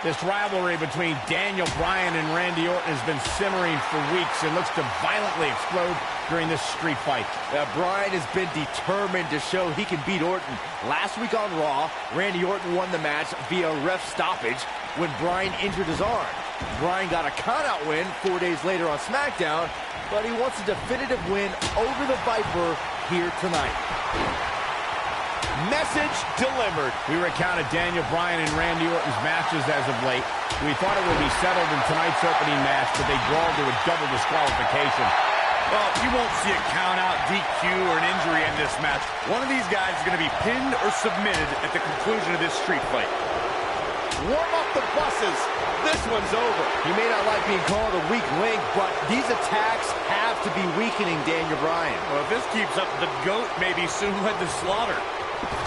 This rivalry between Daniel Bryan and Randy Orton has been simmering for weeks and looks to violently explode during this street fight. Bryan has been determined to show he can beat Orton. Last week on Raw, Randy Orton won the match via ref stoppage when Bryan injured his arm. Bryan got a countout win 4 days later on SmackDown, but he wants a definitive win over the Viper here tonight. Message delivered. We recounted Daniel Bryan and Randy Orton's matches as of late. We thought it would be settled in tonight's opening match, but they brawled to a double disqualification. Well, you won't see a count-out, DQ, or an injury in this match. One of these guys is going to be pinned or submitted at the conclusion of this street fight. Warm up the buses. This one's over. He may not like being called a weak link, but these attacks have to be weakening Daniel Bryan. Well, if this keeps up, the GOAT may be soon led to slaughter.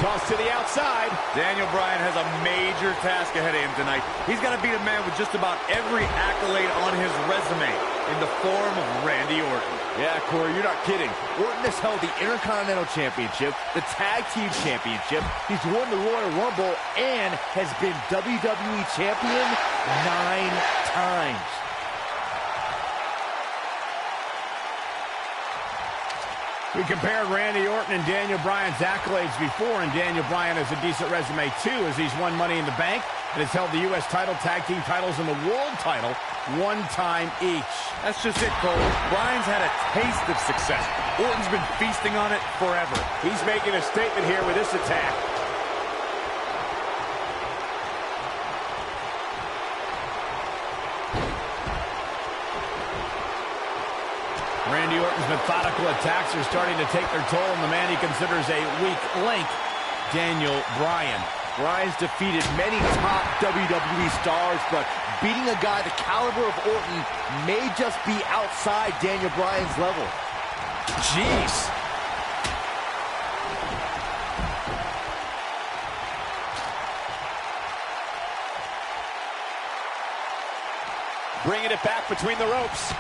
Toss to the outside. Daniel Bryan has a major task ahead of him tonight. He's got to beat a man with just about every accolade on his resume in the form of Randy Orton. Yeah, Corey, you're not kidding. Orton has held the Intercontinental Championship, the Tag Team Championship. He's won the Royal Rumble and has been WWE Champion 9 times. We compared Randy Orton and Daniel Bryan's accolades before, and Daniel Bryan has a decent resume too, as he's won Money in the Bank and has held the U.S. title, tag team titles, and the world title 1 time each. That's just it, Cole. Bryan's had a taste of success. Orton's been feasting on it forever. He's making a statement here with this attack. Randy Orton's methodical attacks are starting to take their toll on the man he considers a weak link, Daniel Bryan. Bryan's defeated many top WWE stars, but beating a guy the caliber of Orton may just be outside Daniel Bryan's level. Jeez. Bringing it back between the ropes.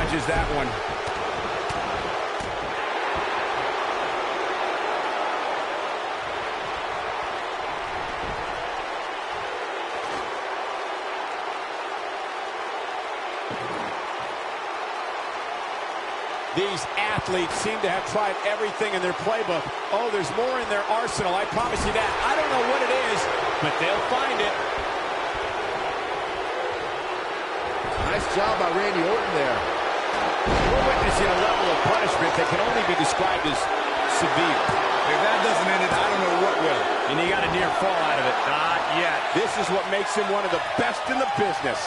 dodges that one. These athletes seem to have tried everything in their playbook. Oh, there's more in their arsenal, I promise you that. I don't know what it is, but they'll find it. Nice job by Randy Orton there. We're witnessing a level of punishment that can only be described as severe. If that doesn't end it, I don't know what will. And he got a near fall out of it. Not yet. This is what makes him one of the best in the business.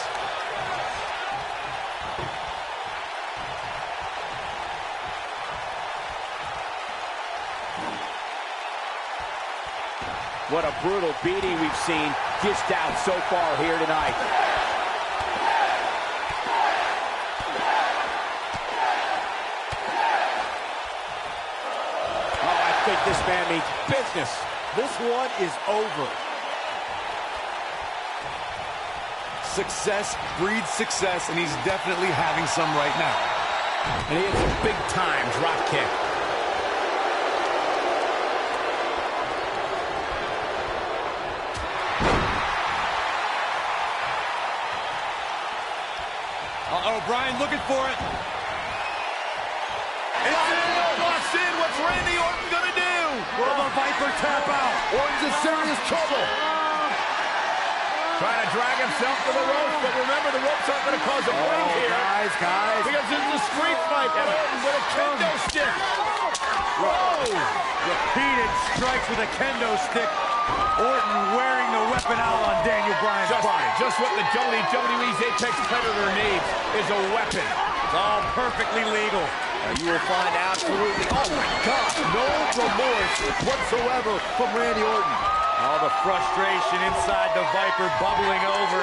What a brutal beating we've seen dished out so far here tonight. Oh, I think this man means business. This one is over. Success breeds success, and he's definitely having some right now. And he hits a big-time drop kick. Uh-oh, Bryan looking for it. Walks in. What's Randy Orton going to do? Will the Viper tap out? Orton's in serious trouble. Trying to drag himself to the ropes, but remember, the ropes aren't going to cause a break here. Guys. Because this is a street fight, and Orton with a kendo stick. Whoa! Repeated strikes with a kendo stick. Orton wearing the weapon out on Daniel Bryan's body. Just what the WWE's Apex Predator needs is a weapon. It's all perfectly legal. You will find absolutely, oh my God, no remorse whatsoever from Randy Orton. All the frustration inside the Viper bubbling over.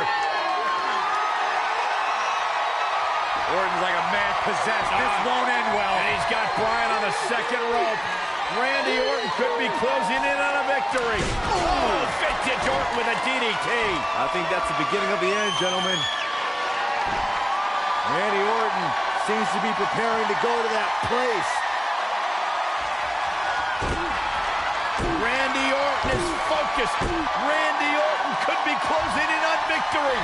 Orton's like a man possessed. This won't end well. And he's got Bryan on the second rope. Randy Orton could be closing in on a victory. Oh, vintage Orton with a DDT. I think that's the beginning of the end, gentlemen. Randy Orton seems to be preparing to go to that place. Randy Orton is focused. Randy Orton could be closing in on victory.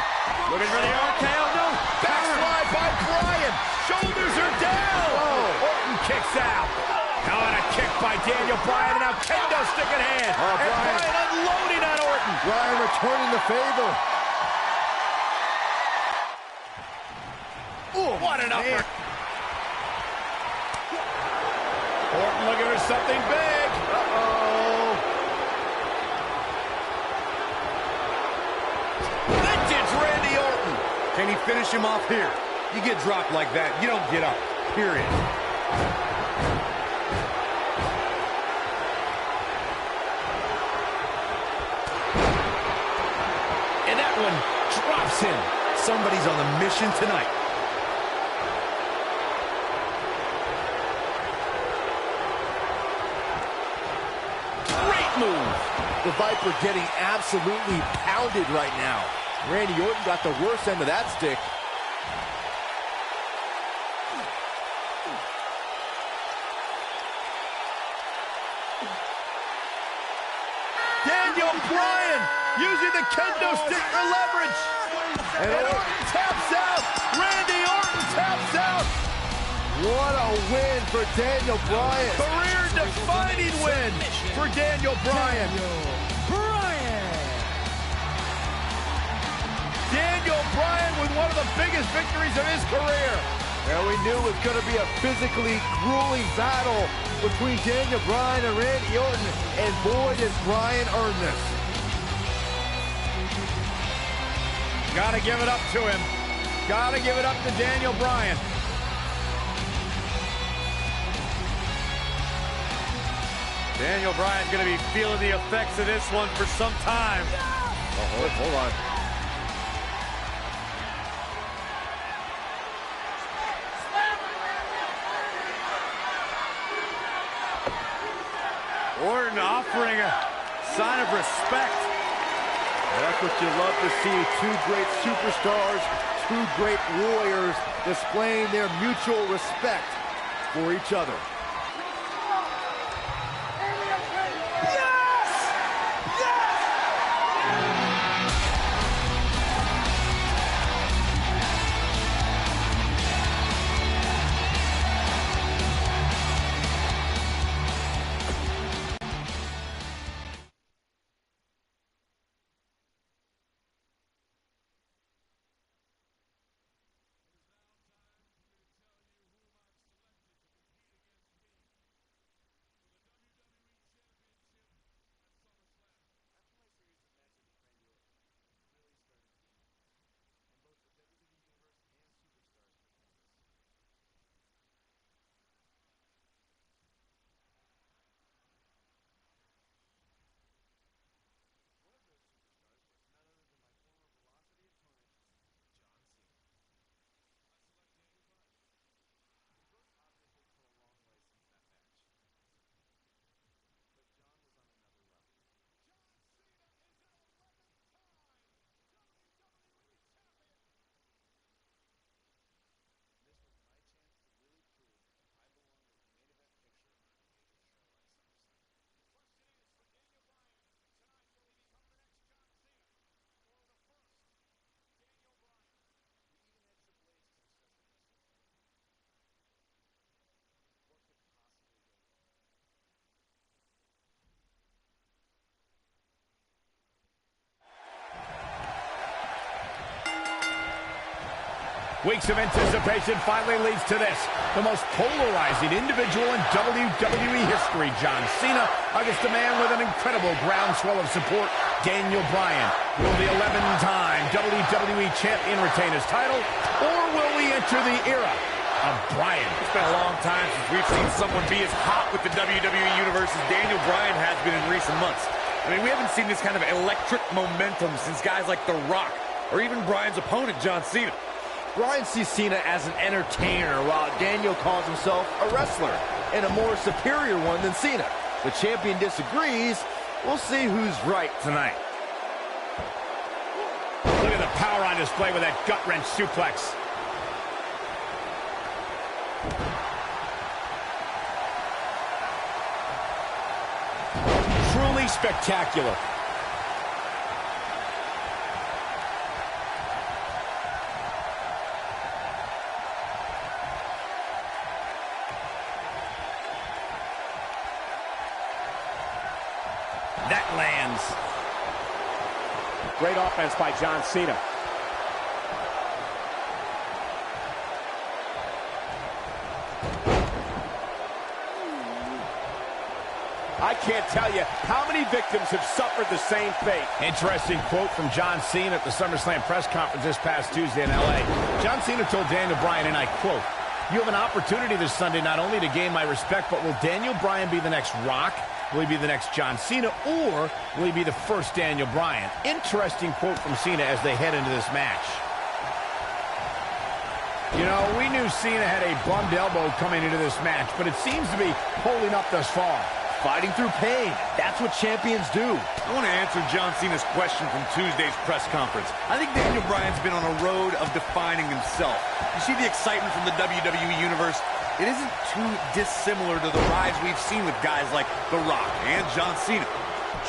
Looking for the RKO. No. Backslide by Bryan. Shoulders are down. Oh. Orton kicks out. Now on a kick by Daniel Bryan, and now kendo stick in hand. And Bryan unloading on Orton. Bryan returning the favor. Ooh, what an upper. Orton looking for something big. Uh-oh. Vintage Randy Orton. Can he finish him off here? You get dropped like that, you don't get up, period. And that one drops him. Somebody's on a mission tonight. Great move. The Viper getting absolutely pounded right now. Randy Orton got the worst end of that stick. Daniel Bryan using the kendo stick for leverage. And Orton taps out. Randy Orton taps out. What a win for Daniel Bryan. Career-defining win for Daniel Bryan. Daniel Bryan with one of the biggest victories of his career. And we knew it was going to be a physically grueling battle between Daniel Bryan and Randy Orton. And boy, did Bryan earn this. Gotta give it up to him. Gotta give it up to Daniel Bryan. Daniel Bryan's going to be feeling the effects of this one for some time. Oh, hold on. Orton offering a sign of respect. That's what you love to see. Two great superstars, two great warriors displaying their mutual respect for each other. Weeks of anticipation finally leads to this. The most polarizing individual in WWE history, John Cena, against a man with an incredible groundswell of support, Daniel Bryan. Will the 11-time WWE Champion retain his title, or will we enter the era of Bryan? It's been a long time since we've seen someone be as hot with the WWE Universe as Daniel Bryan has been in recent months. I mean, we haven't seen this kind of electric momentum since guys like The Rock, or even Bryan's opponent, John Cena. Bryan sees Cena as an entertainer, while Daniel calls himself a wrestler, and a more superior one than Cena. The champion disagrees. We'll see who's right tonight. Look at the power on display with that gut-wrench suplex. Truly spectacular. That lands. Great offense by John Cena. I can't tell you how many victims have suffered the same fate. Interesting quote from John Cena at the SummerSlam press conference this past Tuesday in L.A. John Cena told Daniel Bryan, and I quote, "You have an opportunity this Sunday not only to gain my respect, but will Daniel Bryan be the next Rock? Will he be the next John Cena, or will he be the first Daniel Bryan?" Interesting quote from Cena as they head into this match. You know, we knew Cena had a bummed elbow coming into this match, but it seems to be holding up thus far. Fighting through pain. That's what champions do. I want to answer John Cena's question from Tuesday's press conference. I think Daniel Bryan's been on a road of defining himself. You see the excitement from the WWE Universe? It isn't too dissimilar to the rise we've seen with guys like The Rock and John Cena.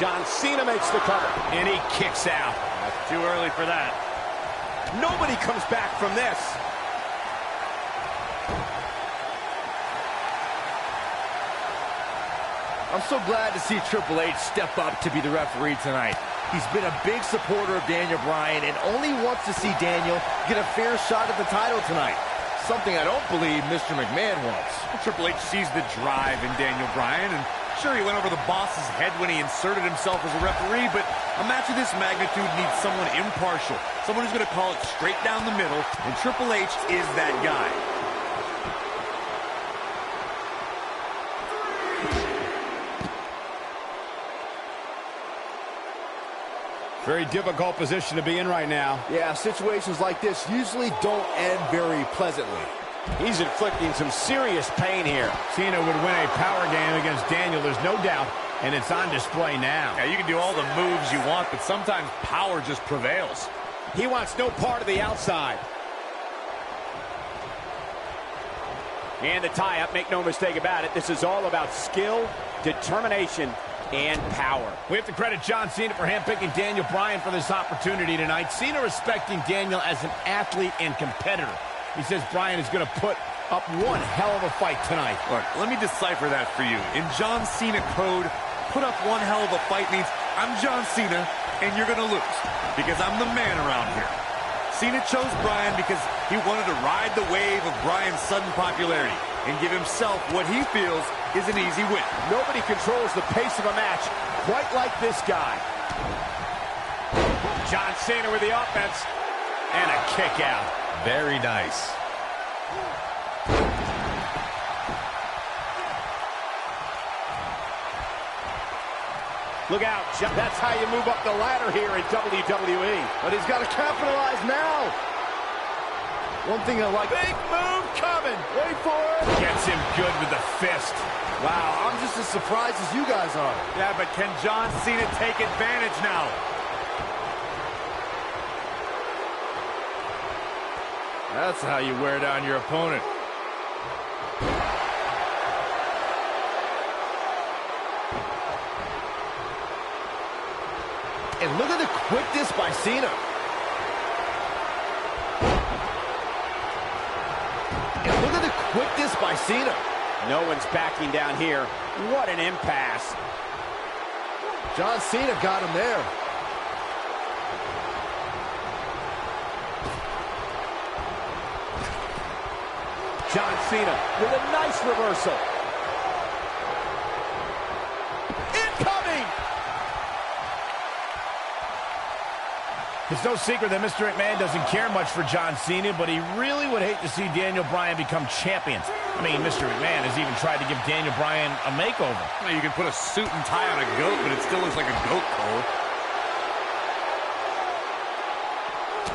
John Cena makes the cover. And he kicks out. Too early for that. Nobody comes back from this. I'm so glad to see Triple H step up to be the referee tonight. He's been a big supporter of Daniel Bryan and only wants to see Daniel get a fair shot at the title tonight. Something I don't believe Mr. McMahon wants. Well, Triple H sees the drive in Daniel Bryan, and sure, he went over the boss's head when he inserted himself as a referee, but a match of this magnitude needs someone impartial, someone who's going to call it straight down the middle, and Triple H is that guy. Very difficult position to be in right now. Yeah, situations like this usually don't end very pleasantly. He's inflicting some serious pain here. Cena would win a power game against Daniel, there's no doubt, and it's on display now. Yeah, you can do all the moves you want, but sometimes power just prevails. He wants no part of the outside. And the tie-up, make no mistake about it, this is all about skill, determination, and power. We have to credit John Cena for handpicking Daniel Bryan for this opportunity tonight. Cena respecting Daniel as an athlete and competitor. He says Bryan is going to put up one hell of a fight tonight. Look, let me decipher that for you. In John Cena code, put up one hell of a fight means I'm John Cena and you're going to lose because I'm the man around here. Cena chose Bryan because he wanted to ride the wave of Bryan's sudden popularity and give himself what he feels is an easy win. Nobody controls the pace of a match quite like this guy. John Cena with the offense and a kick out. Very nice. Look out, that's how you move up the ladder here in WWE. But he's got to capitalize now. One thing I like. Big move coming. Wait for it. Gets him good with the fist. Wow, I'm just as surprised as you guys are. Yeah, but can John Cena take advantage now? That's how you wear down your opponent. And look at the quickness by Cena. And look at the quickness by Cena. No one's backing down here. What an impasse. John Cena got him there. John Cena with a nice reversal. Incoming! It's no secret that Mr. McMahon doesn't care much for John Cena, but he really would hate to see Daniel Bryan become champion. I mean, Mr. McMahon has even tried to give Daniel Bryan a makeover. Well, you can put a suit and tie on a goat, but it still looks like a goat, Cole.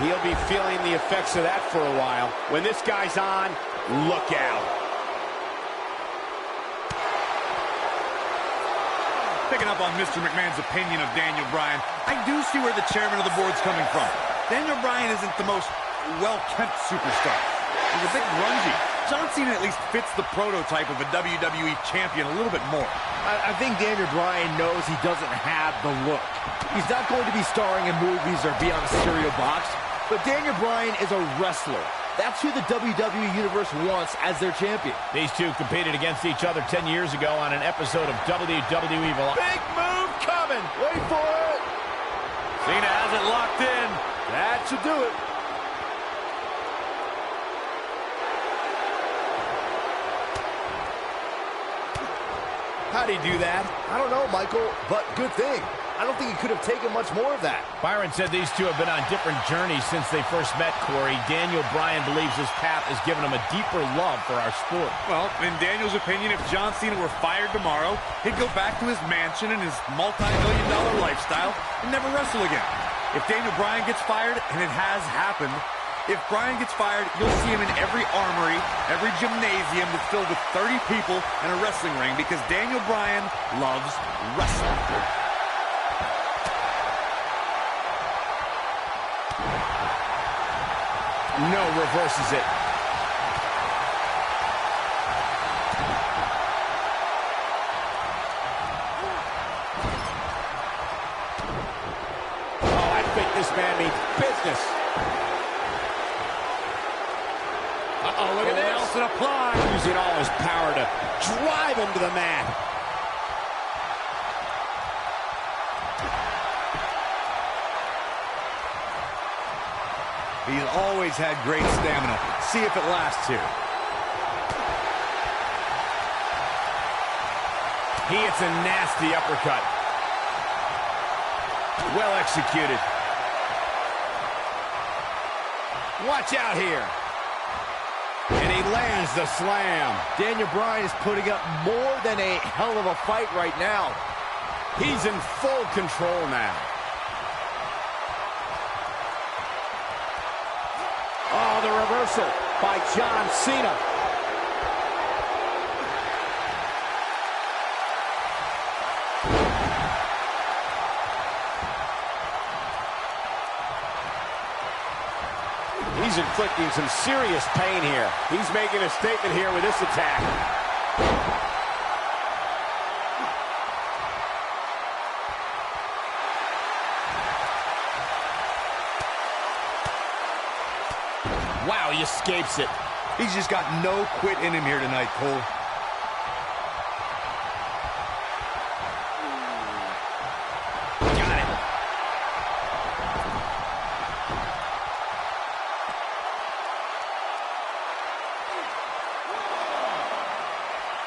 He'll be feeling the effects of that for a while. When this guy's on, look out. Picking up on Mr. McMahon's opinion of Daniel Bryan, I do see where the chairman of the board's coming from. Daniel Bryan isn't the most well-kept superstar. He's a bit grungy. John Cena at least fits the prototype of a WWE champion a little bit more. I think Daniel Bryan knows he doesn't have the look. He's not going to be starring in movies or be on a cereal box, but Daniel Bryan is a wrestler. That's who the WWE Universe wants as their champion. These two competed against each other 10 years ago on an episode of WWE. Big move coming. Wait for it. Cena has it locked in. That should do it. How'd he do that? I don't know, Michael, but good thing. I don't think he could have taken much more of that. Byron said these two have been on different journeys since they first met, Corey. Daniel Bryan believes this path has given him a deeper love for our sport. Well, in Daniel's opinion, if John Cena were fired tomorrow, he'd go back to his mansion and his multi-million-dollar lifestyle and never wrestle again. If Daniel Bryan gets fired, and it has happened, if Bryan gets fired, you'll see him in every armory, every gymnasium that's filled with 30 people and a wrestling ring because Daniel Bryan loves wrestling. No, reverses it. Oh, I think this man means business. Uh-oh, look at this. Nelson applied. Using all his power to drive him to the mat. He's always had great stamina. See if it lasts here. He hits a nasty uppercut. Well executed. Watch out here. And he lands the slam. Daniel Bryan is putting up more than a hell of a fight right now. He's in full control now. Oh, the reversal by John Cena. He's He's inflicting some serious pain here. He's making a statement here with this attack. Wow, he escapes it. He's just got no quit in him here tonight, Cole. Got it.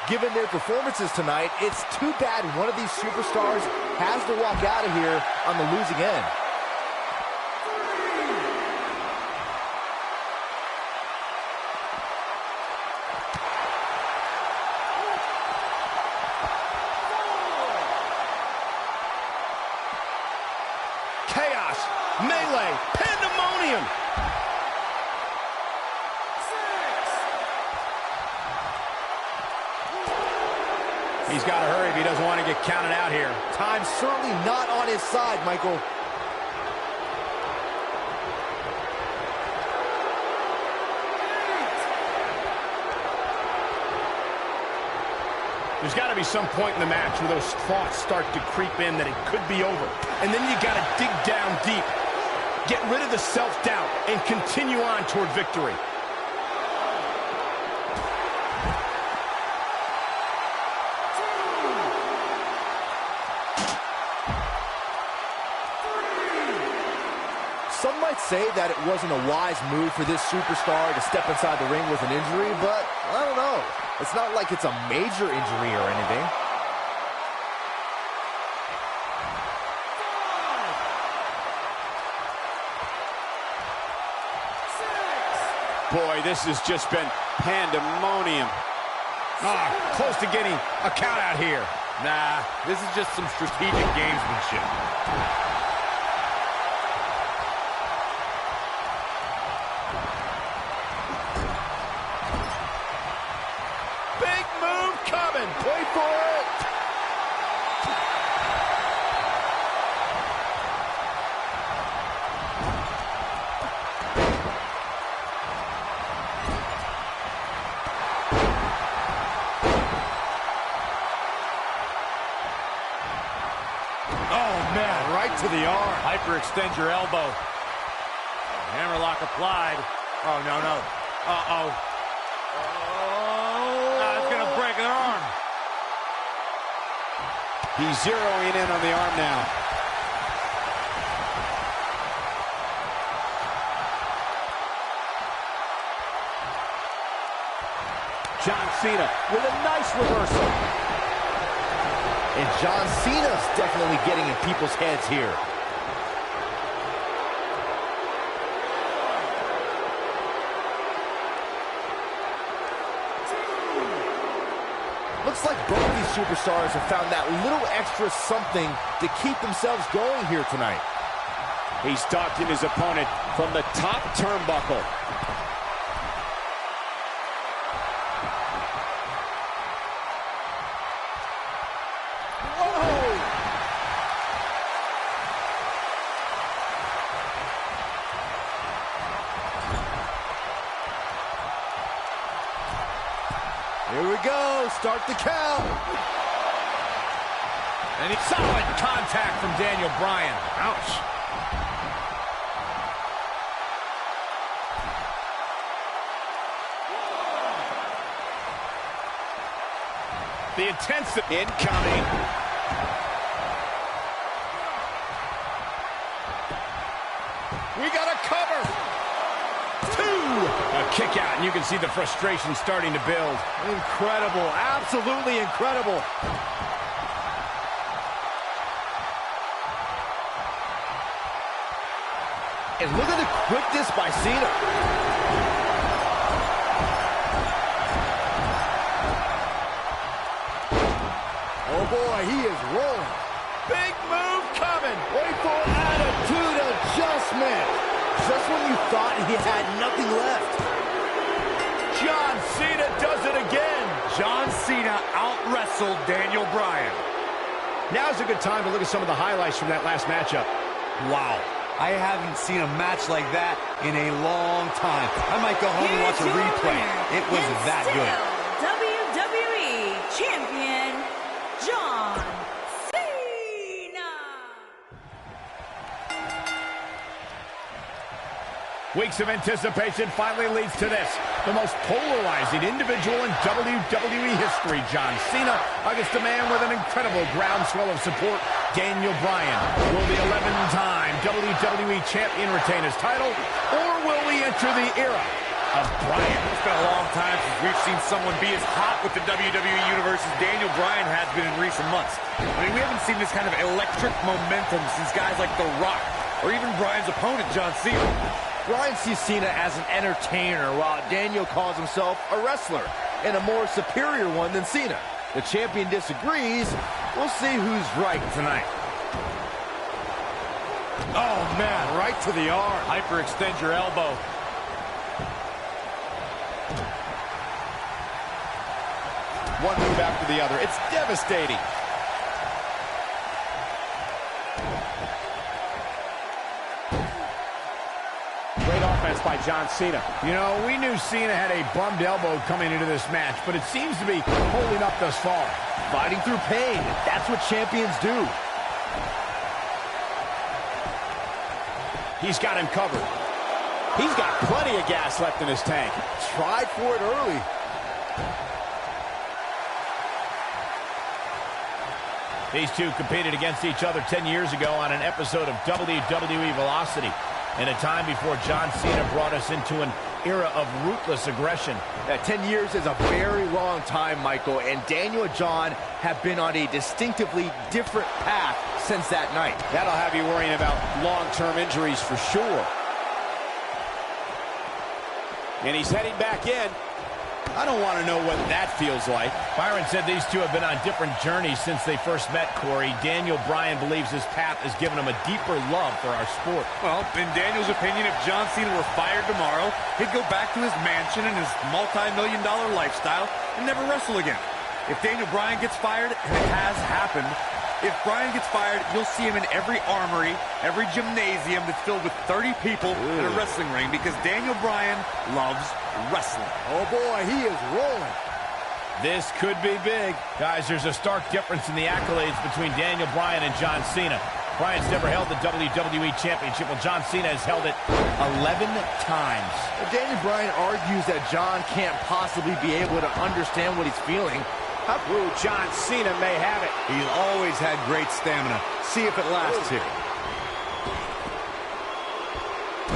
Given their performances tonight, it's too bad one of these superstars has to walk out of here on the losing end. Chaos, melee, pandemonium. He's got to hurry if he doesn't want to get counted out here. Time's certainly not on his side, Michael. There's got to be some point in the match where those thoughts start to creep in that it could be over. And then you got to dig down deep. Get rid of the self-doubt and continue on toward victory. Some might say that it wasn't a wise move for this superstar to step inside the ring with an injury, but I don't know. It's not like it's a major injury or anything. Boy, this has just been pandemonium. Close to getting a count out here. Nah, this is just some strategic gamesmanship. Big move coming. Wait for it. Oh, man, right to the arm. Hyperextend your elbow. Hammerlock applied. Oh, no, no. Uh-oh. It's going to break an arm. He's zeroing in on the arm now. John Cena with a nice reversal. And John Cena's definitely getting in people's heads here. Looks like both these superstars have found that little extra something to keep themselves going here tonight. He's stalking his opponent from the top turnbuckle. Here we go, start the count. And solid contact from Daniel Bryan. Ouch. The intensity Incoming. We got a cover. A kick out, and you can see the frustration starting to build. Incredible, absolutely incredible. And look at the quickness by Cena. Oh boy, he is rolling. Big move coming. Wait for attitude adjustment. Just when you thought he had nothing left. John Cena does it again. John Cena out-wrestled Daniel Bryan. Now's a good time to look at some of the highlights from that last matchup. Wow. I haven't seen a match like that in a long time. I might go home and watch a replay. It was that good. WWE Champion, John Cena. Weeks of anticipation finally leads to this. The most polarizing individual in WWE history, John Cena, against a man with an incredible groundswell of support, Daniel Bryan. Will the 11-time WWE Champion retain his title, or will we enter the era of Bryan? It's been a long time since we've seen someone be as hot with the WWE Universe as Daniel Bryan has been in recent months. I mean, we haven't seen this kind of electric momentum since guys like The Rock, or even Bryan's opponent, John Cena. Bryan sees Cena as an entertainer, while Daniel calls himself a wrestler, and a more superior one than Cena. The champion disagrees. We'll see who's right tonight. Oh, man, right to the arm. Hyperextend your elbow. One move after the other. It's devastating. Great offense by John Cena. You know, we knew Cena had a bummed elbow coming into this match, but it seems to be holding up thus far. Fighting through pain. That's what champions do. He's got him covered. He's got plenty of gas left in his tank. Tried for it early. These two competed against each other 10 years ago on an episode of WWE Velocity, in a time before John Cena brought us into an era of ruthless aggression. 10 years is a very long time, Michael, and Daniel and John have been on a distinctively different path since that night. That'll have you worrying about long-term injuries for sure. And he's heading back in. I don't want to know what that feels like. Byron said these two have been on different journeys since they first met, Corey. Daniel Bryan believes his path has given him a deeper love for our sport. Well, in Daniel's opinion, if John Cena were fired tomorrow, he'd go back to his mansion and his multi-million-dollar lifestyle and never wrestle again. If Daniel Bryan gets fired, and it has happened, if Bryan gets fired, you'll see him in every armory, every gymnasium that's filled with 30 people in a wrestling ring, because Daniel Bryan loves wrestling. Oh boy, he is rolling. This could be big. Guys, there's a stark difference in the accolades between Daniel Bryan and John Cena. Bryan's never held the WWE Championship, while John Cena has held it 11 times. Daniel Bryan argues that John can't possibly be able to understand what he's feeling. Ooh, John Cena may have it. He's always had great stamina. See if it lasts here.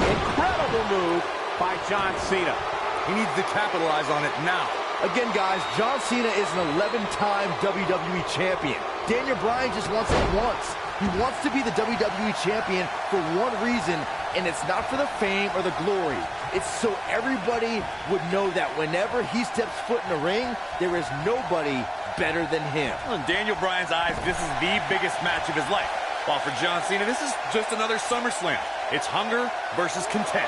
Incredible move by John Cena. He needs to capitalize on it now. Again, guys, John Cena is an 11-time WWE champion. Daniel Bryan just wants it once. He wants to be the WWE champion for one reason, and it's not for the fame or the glory. It's so everybody would know that whenever he steps foot in the ring, there is nobody better than him. Well, in Daniel Bryan's eyes, this is the biggest match of his life. While for John Cena, this is just another SummerSlam. It's hunger versus content.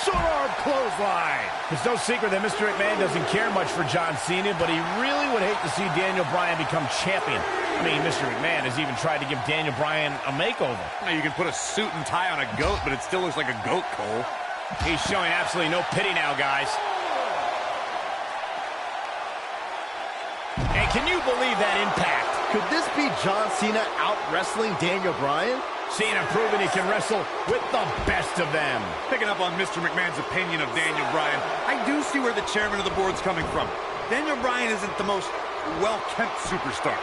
Short arm clothesline. It's no secret that Mr. McMahon doesn't care much for John Cena, but he really would hate to see Daniel Bryan become champion. I mean, Mr. McMahon has even tried to give Daniel Bryan a makeover. Now, you can put a suit and tie on a goat, but it still looks like a goat, Cole. He's showing absolutely no pity now, guys. And can you believe that impact? Could this be John Cena out-wrestling Daniel Bryan? Cena proving he can wrestle with the best of them. Picking up on Mr. McMahon's opinion of Daniel Bryan, I do see where the chairman of the board's coming from. Daniel Bryan isn't the most well-kept superstar.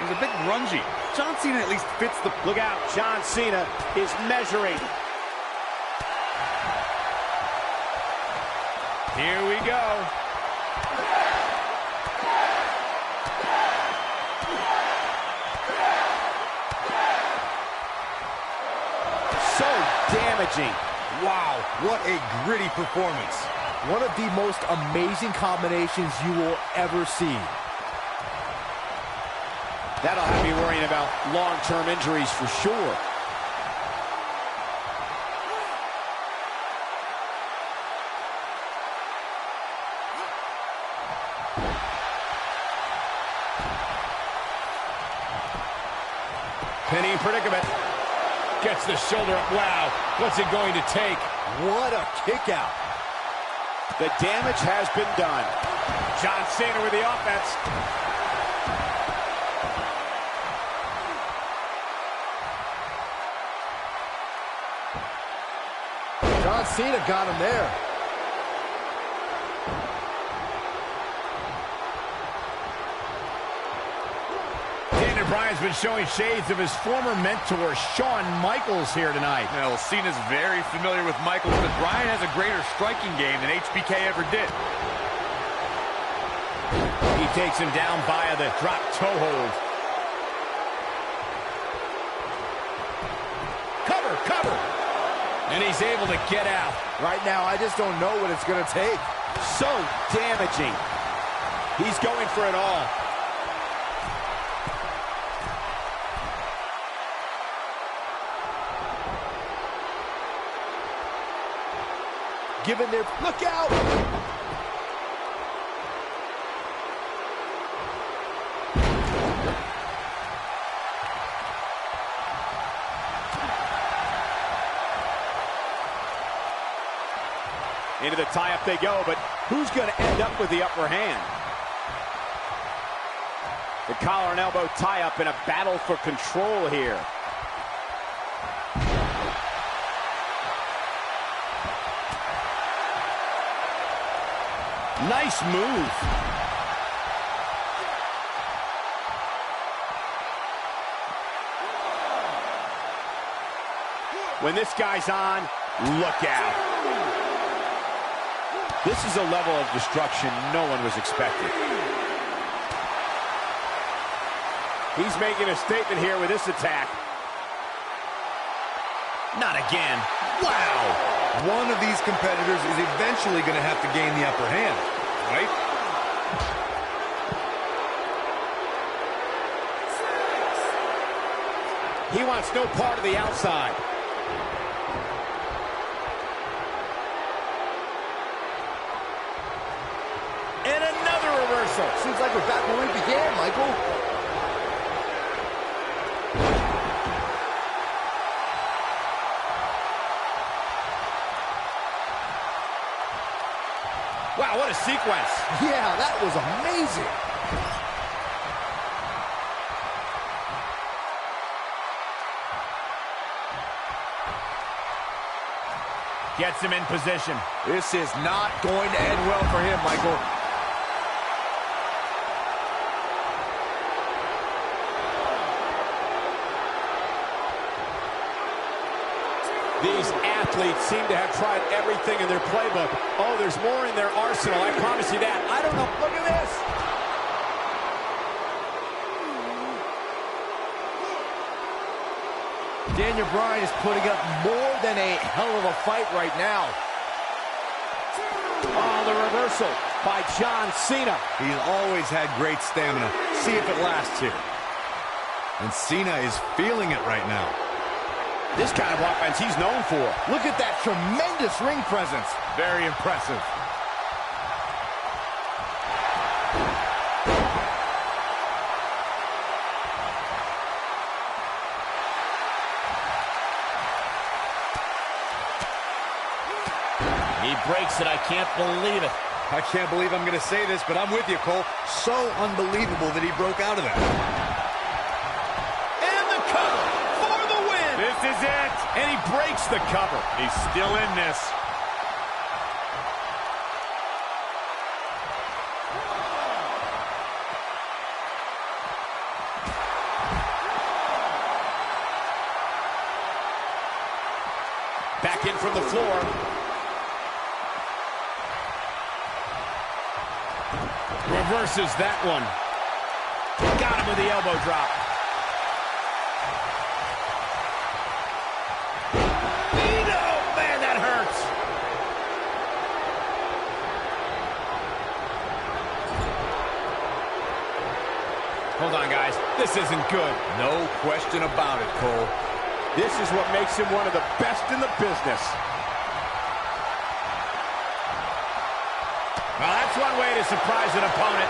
He's a bit grungy. John Cena at least fits the... Look out, John Cena is measuring. Here we go. So damaging. Wow, what a gritty performance. One of the most amazing combinations you will ever see. That'll have you worrying about long-term injuries for sure. Pinning predicament. Gets the shoulder up. Wow, what's it going to take? What a kick out. The damage has been done. John Cena with the offense. John Cena got him there. Bryan's been showing shades of his former mentor, Shawn Michaels, here tonight. Well, Cena's very familiar with Michaels, but Bryan has a greater striking game than HBK ever did. He takes him down via the drop toe hold. Cover, cover! And he's able to get out. Right now, I just don't know what it's going to take. So damaging. He's going for it all. Given their look out. Into the tie-up they go, but who's going to end up with the upper hand? The collar and elbow tie-up in a battle for control here. Nice move. When this guy's on, look out. This is a level of destruction no one was expecting. He's making a statement here with this attack. Not again. Wow. One of these competitors is eventually going to have to gain the upper hand, right? He wants no part of the outside. And another reversal. Seems like we're back where we began, Michael. Wow, what a sequence. Yeah, that was amazing. Gets him in position. This is not going to end well for him, Michael. These athletes seem to have tried everything in their playbook. Oh, there's more in their arsenal, I promise you that. I don't know. Look at this. Daniel Bryan is putting up more than a hell of a fight right now. Oh, the reversal by John Cena. He's always had great stamina. See if it lasts here. And Cena is feeling it right now. This kind of offense he's known for. Look at that tremendous ring presence. Very impressive. He breaks it. I can't believe it. I can't believe I'm going to say this, but I'm with you, Cole. So unbelievable that he broke out of that. And the cover for the win. This is it. And he breaks the cover. He's still in this. Back in from the floor. Reverses that one. Got him with the elbow drop. Oh, man, that hurts. Hold on, guys. This isn't good. No question about it, Cole. This is what makes him one of the best in the business. Well, that's one way to surprise an opponent.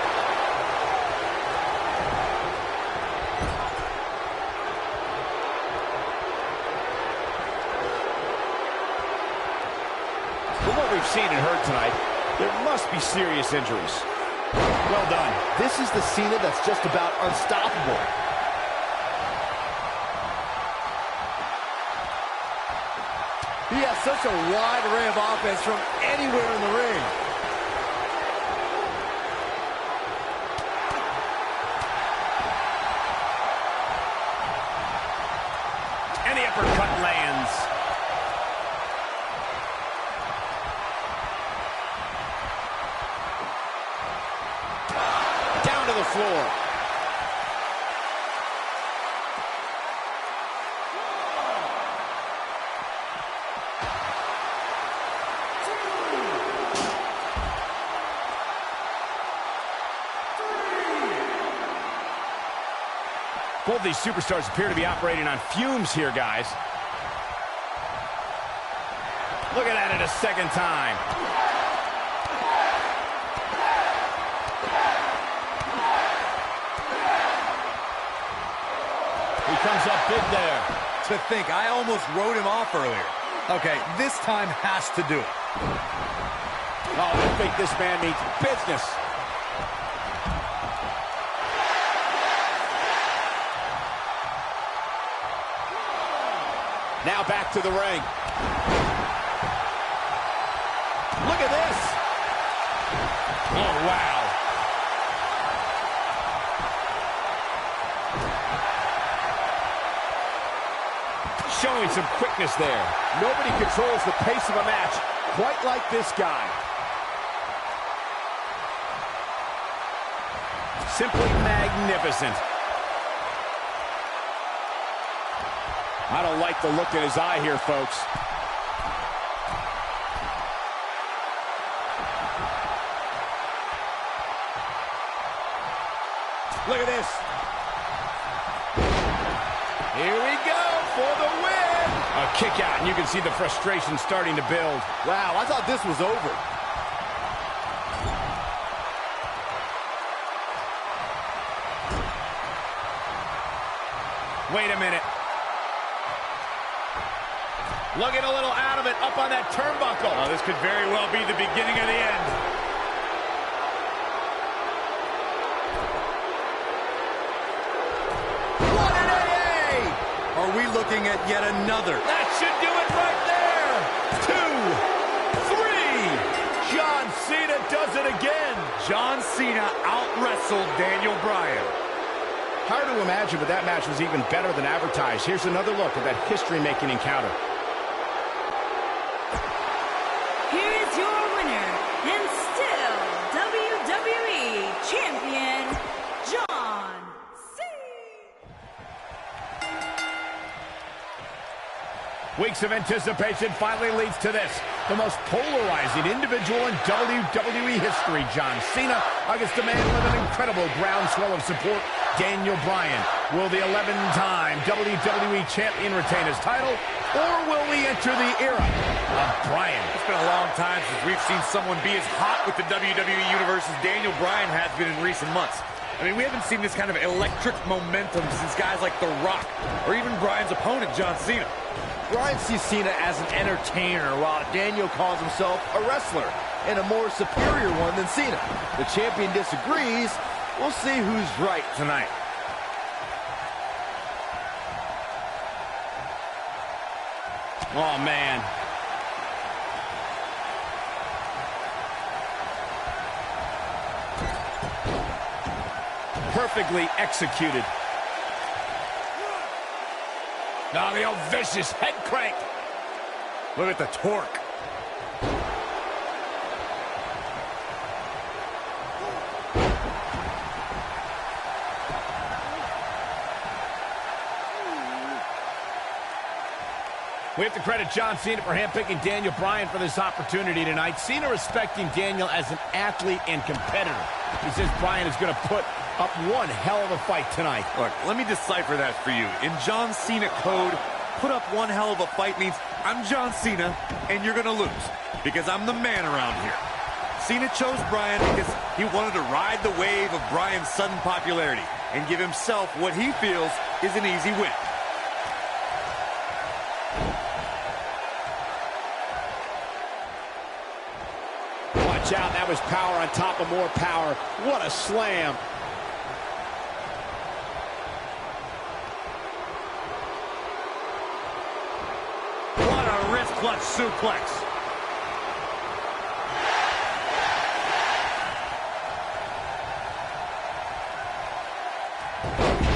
be serious injuries. Well done. This is the Cena that's just about unstoppable. He has such a wide array of offense from anywhere in the ring. And the uppercut lands. Down to the floor. Both these superstars appear to be operating on fumes here, guys. Look at that a second time. He comes up big there. To think, I almost wrote him off earlier. Okay, this time has to do it. Oh, I think this man means business. Now back to the ring. Look at this. Oh, wow. Showing some quickness there. Nobody controls the pace of a match quite like this guy. Simply magnificent. I don't like the look in his eye here, folks. Look at this. Here we go for the win. A kick out, and you can see the frustration starting to build. Wow, I thought this was over. Wait a minute. Looking a little out of it, up on that turnbuckle. Oh, this could very well be the beginning of the end. What an AA! Are we looking at yet another? That should do it right there. 2, 3. John Cena does it again. John Cena out-wrestled Daniel Bryan. Hard to imagine, but that match was even better than advertised. Here's another look at that history-making encounter. Here is your winner, and still WWE Champion, John Cena. Weeks of anticipation finally leads to this. The most polarizing individual in WWE history, John Cena, against a man with an incredible groundswell of support, Daniel Bryan. Will the 11-time WWE Champion retain his title, or will we enter the era of Bryan? It's been a long time since we've seen someone be as hot with the WWE Universe as Daniel Bryan has been in recent months. I mean, we haven't seen this kind of electric momentum since guys like The Rock, or even Bryan's opponent, John Cena. Bryan sees Cena as an entertainer, while Daniel calls himself a wrestler, and a more superior one than Cena. The champion disagrees. We'll see who's right tonight. Oh, man. Perfectly executed. Now the old vicious head crank. Look at the torque. We have to credit John Cena for handpicking Daniel Bryan for this opportunity tonight. Cena respecting Daniel as an athlete and competitor. He says Bryan is going to put up one hell of a fight tonight. Look, let me decipher that for you. In John Cena code, put up one hell of a fight means I'm John Cena, and you're going to lose, because I'm the man around here. Cena chose Bryan because he wanted to ride the wave of Bryan's sudden popularity and give himself what he feels is an easy win. Watch out, that was power on top of more power. What a slam. What a wrist clutch suplex.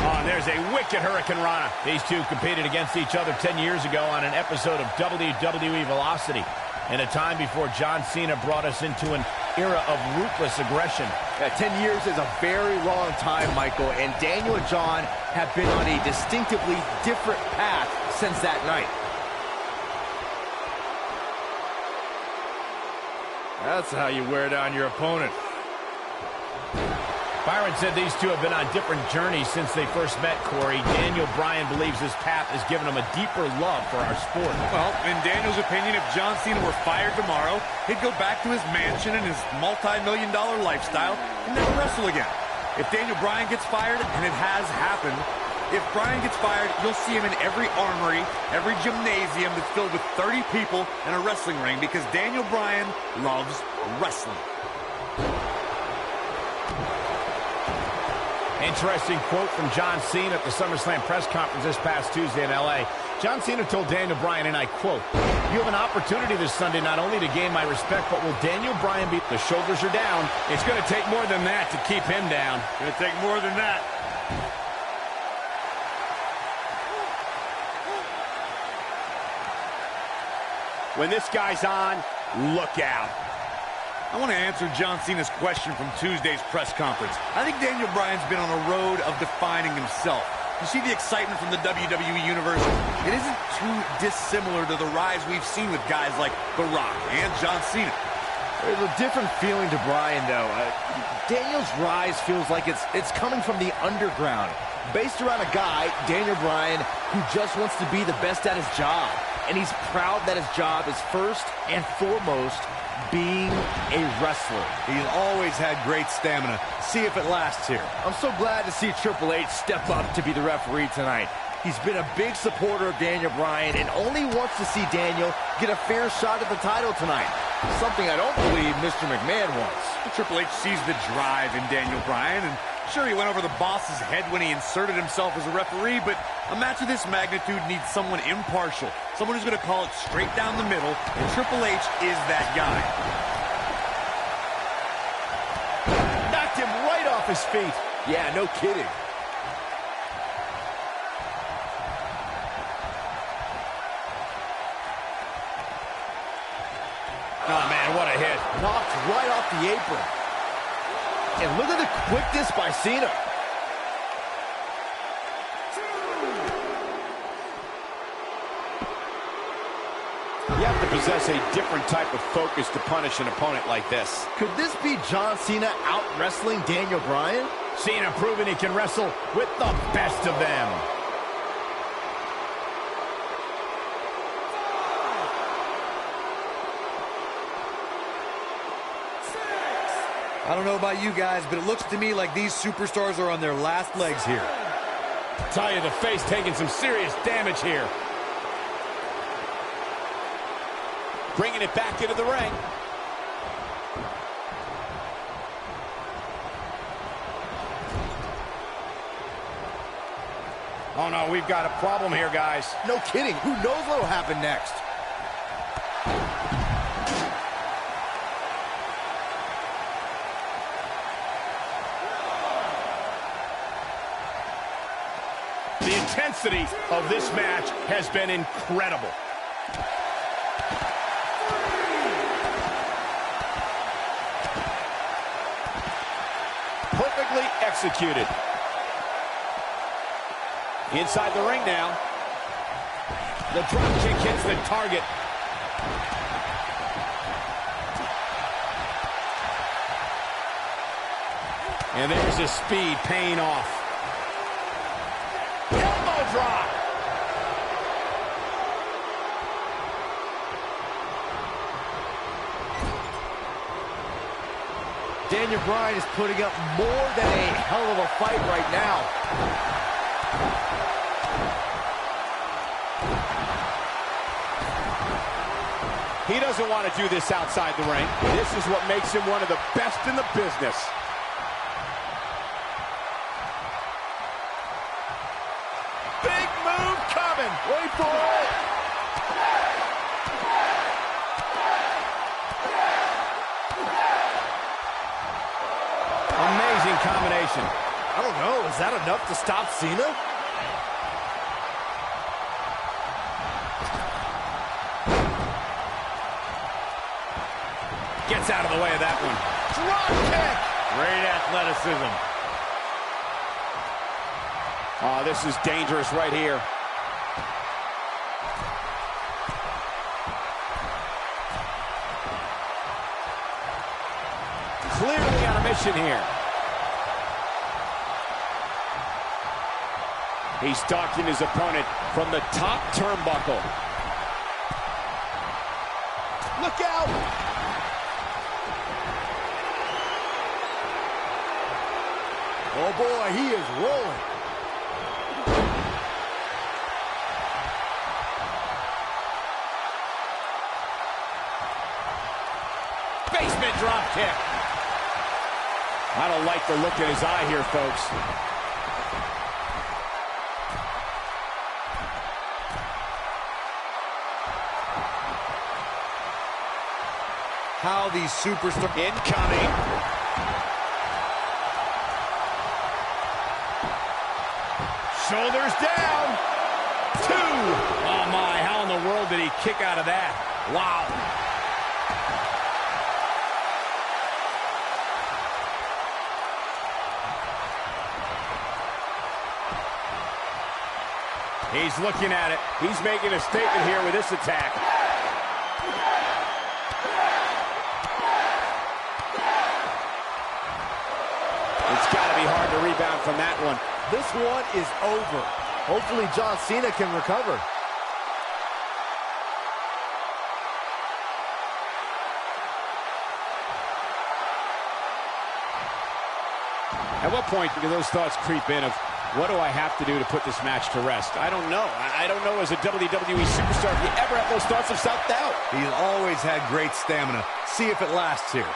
Oh, there's a wicked Hurricane Rana. These two competed against each other 10 years ago on an episode of WWE Velocity, in a time before John Cena brought us into an era of ruthless aggression. Yeah, 10 years is a very long time, Michael, and Daniel and John have been on a distinctively different path since that night. That's how you wear down your opponent. Byron said these two have been on different journeys since they first met, Corey. Daniel Bryan believes this path has given him a deeper love for our sport. Well, in Daniel's opinion, if John Cena were fired tomorrow, he'd go back to his mansion and his multi-million-dollar lifestyle and never wrestle again. If Daniel Bryan gets fired, and it has happened, if Bryan gets fired, you'll see him in every armory, every gymnasium that's filled with 30 people in a wrestling ring, because Daniel Bryan loves wrestling. Interesting quote from John Cena at the SummerSlam press conference this past Tuesday in L.A. John Cena told Daniel Bryan, and I quote, "You have an opportunity this Sunday not only to gain my respect, but will Daniel Bryan be..." The shoulders are down. It's going to take more than that to keep him down. Going to take more than that. When this guy's on, look out. I want to answer John Cena's question from Tuesday's press conference. I think Daniel Bryan's been on a road of defining himself. You see the excitement from the WWE Universe? It isn't too dissimilar to the rise we've seen with guys like The Rock and John Cena. There's a different feeling to Bryan, though. Daniel's rise feels like it's coming from the underground, based around a guy, Daniel Bryan, who just wants to be the best at his job. And he's proud that his job is first and foremost being a wrestler. He's always had great stamina. See if it lasts here. I'm so glad to see Triple H step up to be the referee tonight. He's been a big supporter of Daniel Bryan and only wants to see Daniel get a fair shot at the title tonight. Something I don't believe Mr. McMahon wants. Triple H sees the drive in Daniel Bryan, and sure, he went over the boss's head when he inserted himself as a referee, but a match of this magnitude needs someone impartial, someone who's going to call it straight down the middle, and Triple H is that guy. Knocked him right off his feet. Yeah, no kidding. Oh, man, what a hit. Knocked right off the apron. And look at the quickness by Cena. You have to possess a different type of focus to punish an opponent like this. Could this be John Cena out-wrestling Daniel Bryan? Cena proving he can wrestle with the best of them. I don't know about you guys, but it looks to me like these superstars are on their last legs here. Tell you, the face taking some serious damage here. Bringing it back into the ring. Oh no, we've got a problem here, guys. No kidding. Who knows what will happen next? The intensity of this match has been incredible. Perfectly executed. Inside the ring now. The drop kick hits the target. And there's his speed paying off. Elbow drop. Daniel Bryan is putting up more than a hell of a fight right now. He doesn't want to do this outside the ring. This is what makes him one of the best in the business. Big move coming. Wait for it. Amazing combination. I don't know, is that enough to stop Cena? Gets out of the way of that one. Drop kick. Great athleticism. Oh, this is dangerous right here. Clearly on a mission here. He's stalking his opponent from the top turnbuckle. Look out! Oh boy, he is rolling. Basement drop kick. I don't like the look in his eye here, folks. How these superstars... Incoming. Shoulders down. 2. Oh my, how in the world did he kick out of that? Wow. He's looking at it. He's making a statement here with this attack. It's got to be hard to rebound from that one. This one is over. Hopefully John Cena can recover. At what point do those thoughts creep in of, what do I have to do to put this match to rest? I don't know. I don't know as a WWE superstar if you ever have those thoughts of self-doubt. He's always had great stamina. See if it lasts here.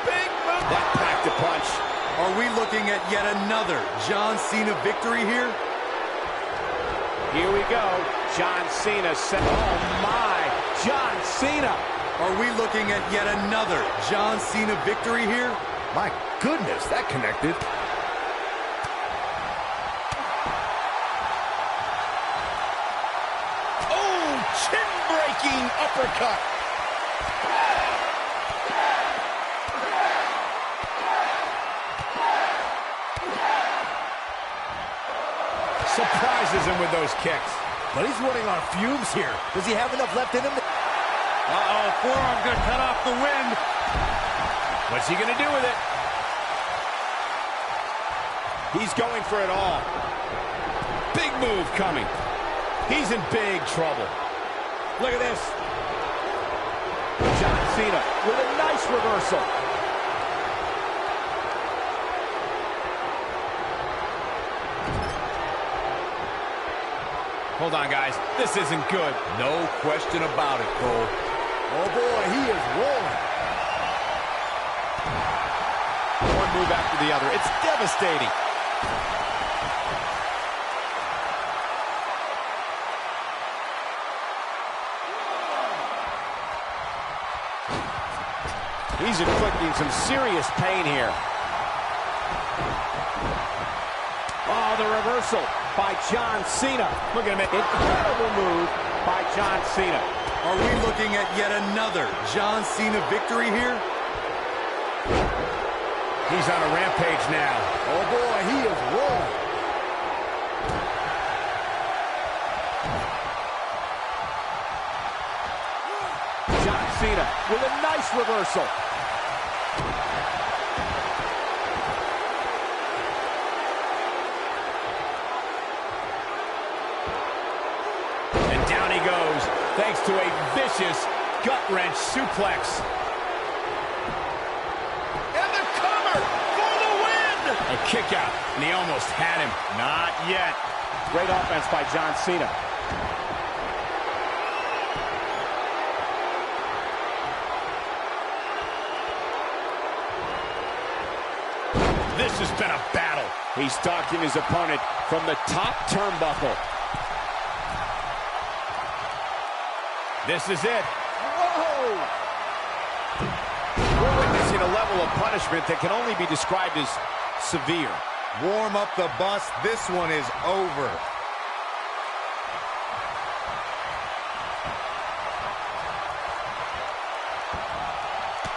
Big move. That packed a punch. Are we looking at yet another John Cena victory here? Here we go. John Cena set. Oh my! John Cena! Are we looking at yet another John Cena victory here? My goodness, that connected. Oh, chin-breaking uppercut. Surprises him with those kicks. But he's running on fumes here. Does he have enough left in him? Uh-oh, forearm gonna cut off the wind. What's he gonna do with it? He's going for it all. Big move coming. He's in big trouble. Look at this. John Cena with a nice reversal. Hold on, guys. This isn't good. No question about it, Cole. Oh boy, he is rolling. One move after the other. It's devastating. He's inflicting some serious pain here. Oh, the reversal by John Cena. Look at him. Incredible move by John Cena. Are we looking at yet another John Cena victory here? He's on a rampage now. Oh boy, he is rolling. John Cena with a nice reversal. And down he goes, thanks to a vicious gut-wrench suplex. And the cover for the win! A kick out, and he almost had him. Not yet. Great offense by John Cena. This has been a battle. He's stalking his opponent from the top turnbuckle. This is it. Whoa! We're witnessing a level of punishment that can only be described as severe. Warm up the bus. This one is over.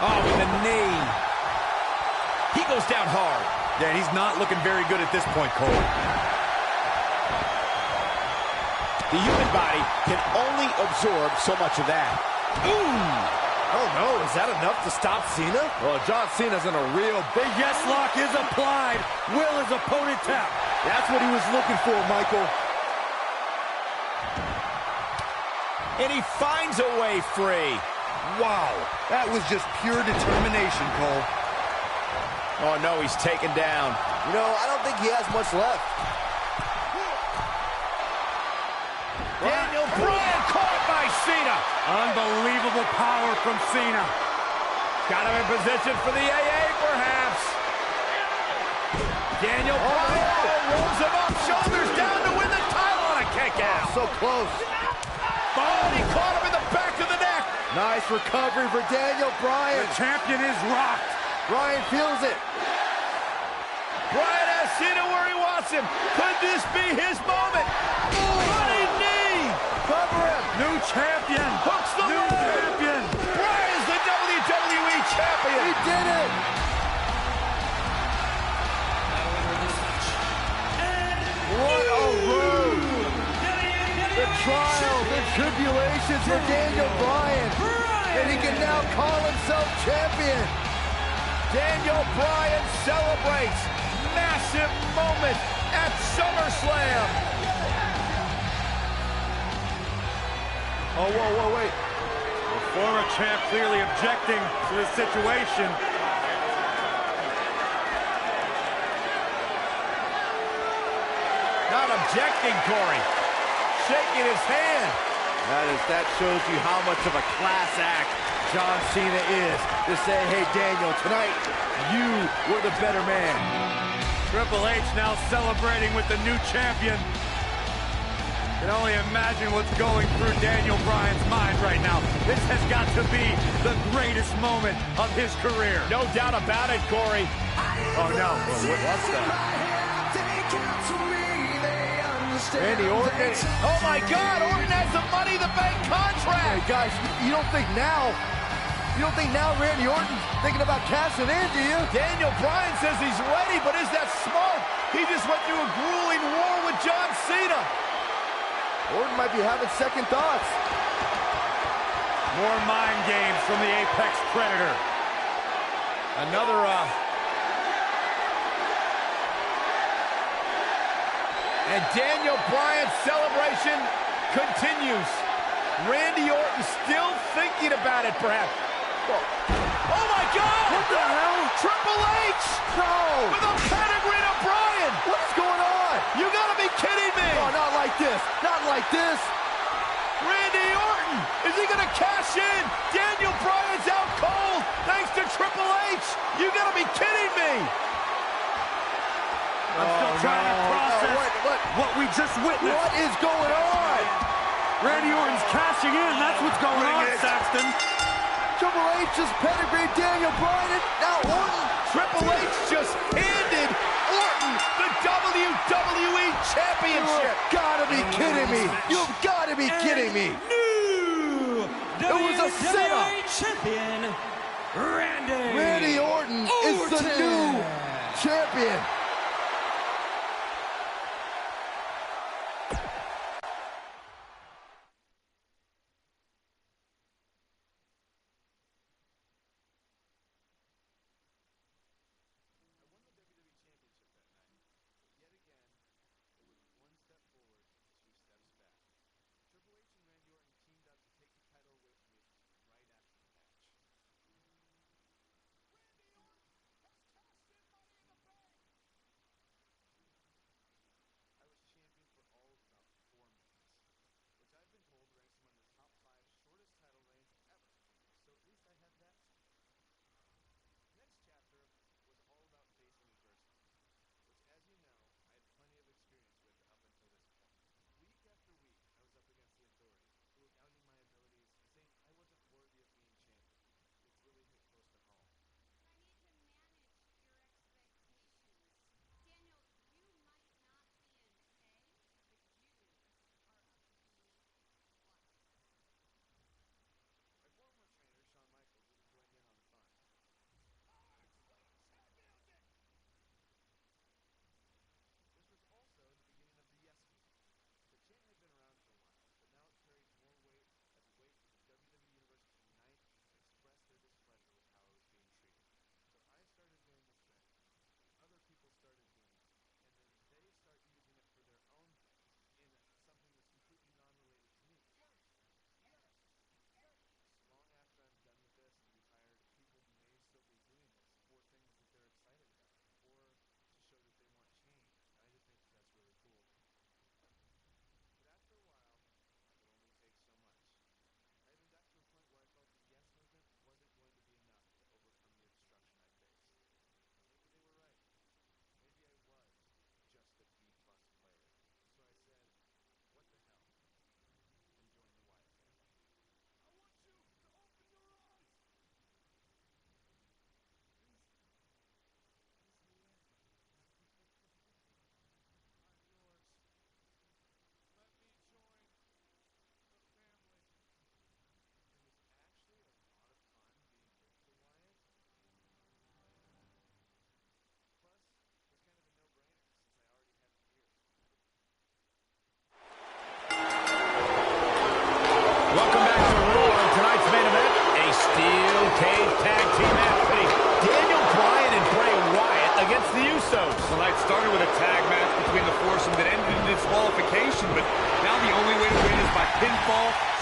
Oh, with a knee. He goes down hard. Yeah, he's not looking very good at this point, Cole. The human body can only absorb so much of that. Oh no, is that enough to stop Cena? Well, John Cena's in a real big... The yes lock is applied. Will his opponent tap? That's what he was looking for, Michael. And he finds a way free. Wow, that was just pure determination, Cole. Oh no, he's taken down. You know, I don't think he has much left. Daniel Bryan caught by Cena. Unbelievable power from Cena. Got him in position for the AA, perhaps. Daniel Bryan rolls him up, shoulders down to win the title on a kick out. So close. Oh, and he caught him in the back of the neck. Nice recovery for Daniel Bryan. The champion is rocked. Bryan feels it. Bryan has Cena where he wants him. Could this be his moment? Running knee. Cover him. New champion. Hooks the New leg. champion. Bryan's the WWE champion. He did it. What a road. The trial, the tribulations for Daniel Bryan. And he can now call himself champion. Daniel Bryan celebrates massive moment at SummerSlam. Oh, whoa, wait. The former champ clearly objecting to the situation. Not objecting, Corey. Shaking his hand. That shows you how much of a class act John Cena is. To say, hey, Daniel, tonight, you were the better man. Triple H now celebrating with the new champion. Can only imagine what's going through Daniel Bryan's mind right now. This has got to be the greatest moment of his career. No doubt about it, Corey. Oh, no. What's that? Randy Orton. Oh, my God. Orton has the Money in the Bank contract. Hey, guys, you don't think now Randy Orton's thinking about cashing in, do you? Daniel Bryan says he's ready, but is that smart? He just went through a grueling war with John Cena. Orton might be having second thoughts. More mind games from the Apex Predator. Another, And Daniel Bryan's celebration continues. Randy Orton still thinking about it, perhaps. Oh, my God! What the hell? Triple H! No! With a pedigree to Bryan! What is going on? You gotta be kidding me! Oh, not like this. Not like this. Randy Orton! Is he gonna cash in? Daniel Bryan's out cold thanks to Triple H! You gotta be kidding me! I'm still trying to process what we just witnessed. What is going on? Randy Orton's cashing in. That's what's going on, Saxton. Triple H just pedigreed Daniel Bryan, and now Orton. Triple H just handed Orton the WWE Championship. You've got to be kidding me. You've got to be kidding me. It was a setup. Champion, Randy Orton is the new champion.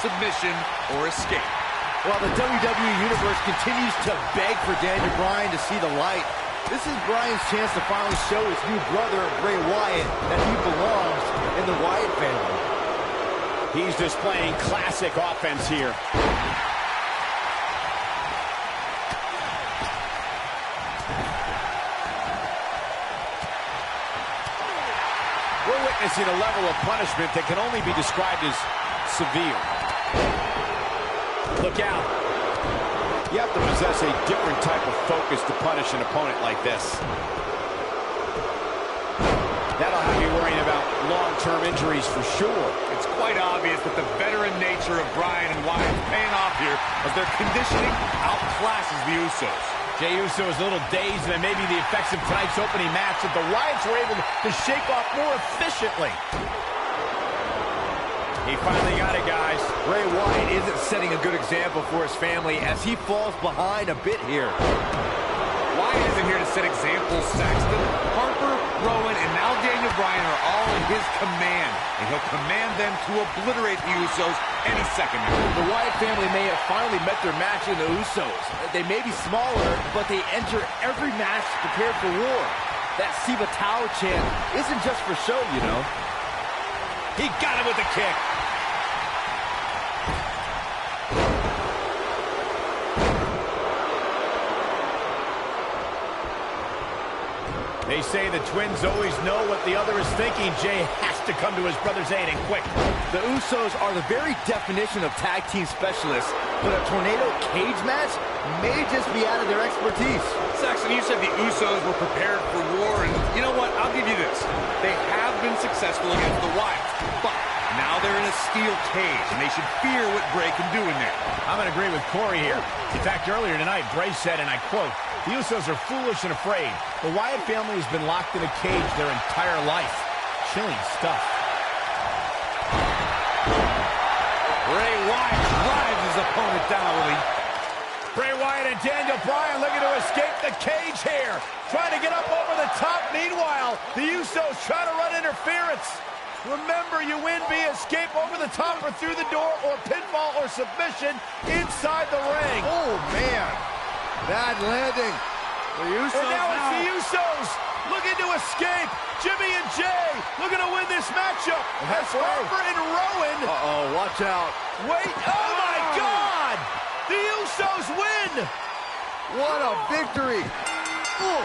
submission or escape. While the WWE Universe continues to beg for Daniel Bryan to see the light, this is Bryan's chance to finally show his new brother, Bray Wyatt, that he belongs in the Wyatt family. He's displaying classic offense here. We're witnessing a level of punishment that can only be described as severe. Look out. You have to possess a different type of focus to punish an opponent like this. That'll have you worrying about long-term injuries for sure. It's quite obvious that the veteran nature of Bryan and Wyatt is paying off here as their conditioning outclasses the Usos. Jey Uso is a little dazed, and it may be the effects of tonight's opening match that the Wyatts were able to shake off more efficiently. He finally got it, guys. Bray Wyatt isn't setting a good example for his family as he falls behind a bit here. Wyatt isn't here to set examples, Saxton. Harper, Rowan, and now Daniel Bryan are all in his command, and he'll command them to obliterate the Usos any second now. The Wyatt family may have finally met their match in the Usos. They may be smaller, but they enter every match prepared for war. That Siva Tau chant isn't just for show, you know. He got him with the kick. They say the twins always know what the other is thinking. Jey has to come to his brother's aid, and quick. The Usos are the very definition of tag team specialists, but a tornado cage match may just be out of their expertise. Saxton, you said the Usos were prepared for war, and you know what? I'll give you this. They have been successful against the Wyatts, but now they're in a steel cage, and they should fear what Bray can do in there. I'm going to agree with Corey here. In fact, earlier tonight, Bray said, and I quote, "The Usos are foolish and afraid. The Wyatt family has been locked in a cage their entire life." Chilling stuff. Bray Wyatt drives his opponent down, Willie. Bray Wyatt and Daniel Bryan looking to escape the cage here. Trying to get up over the top. Meanwhile, the Usos trying to run interference. Remember, you win via escape over the top or through the door, or pinfall or submission inside the ring. Oh, man. Bad landing. The Usos and now it's the Usos looking to escape. Jimmy and Jey looking to win this matchup. As Harper and Rowan. Uh-oh, watch out. Wait, oh my God! The Usos win! What a victory. Ooh.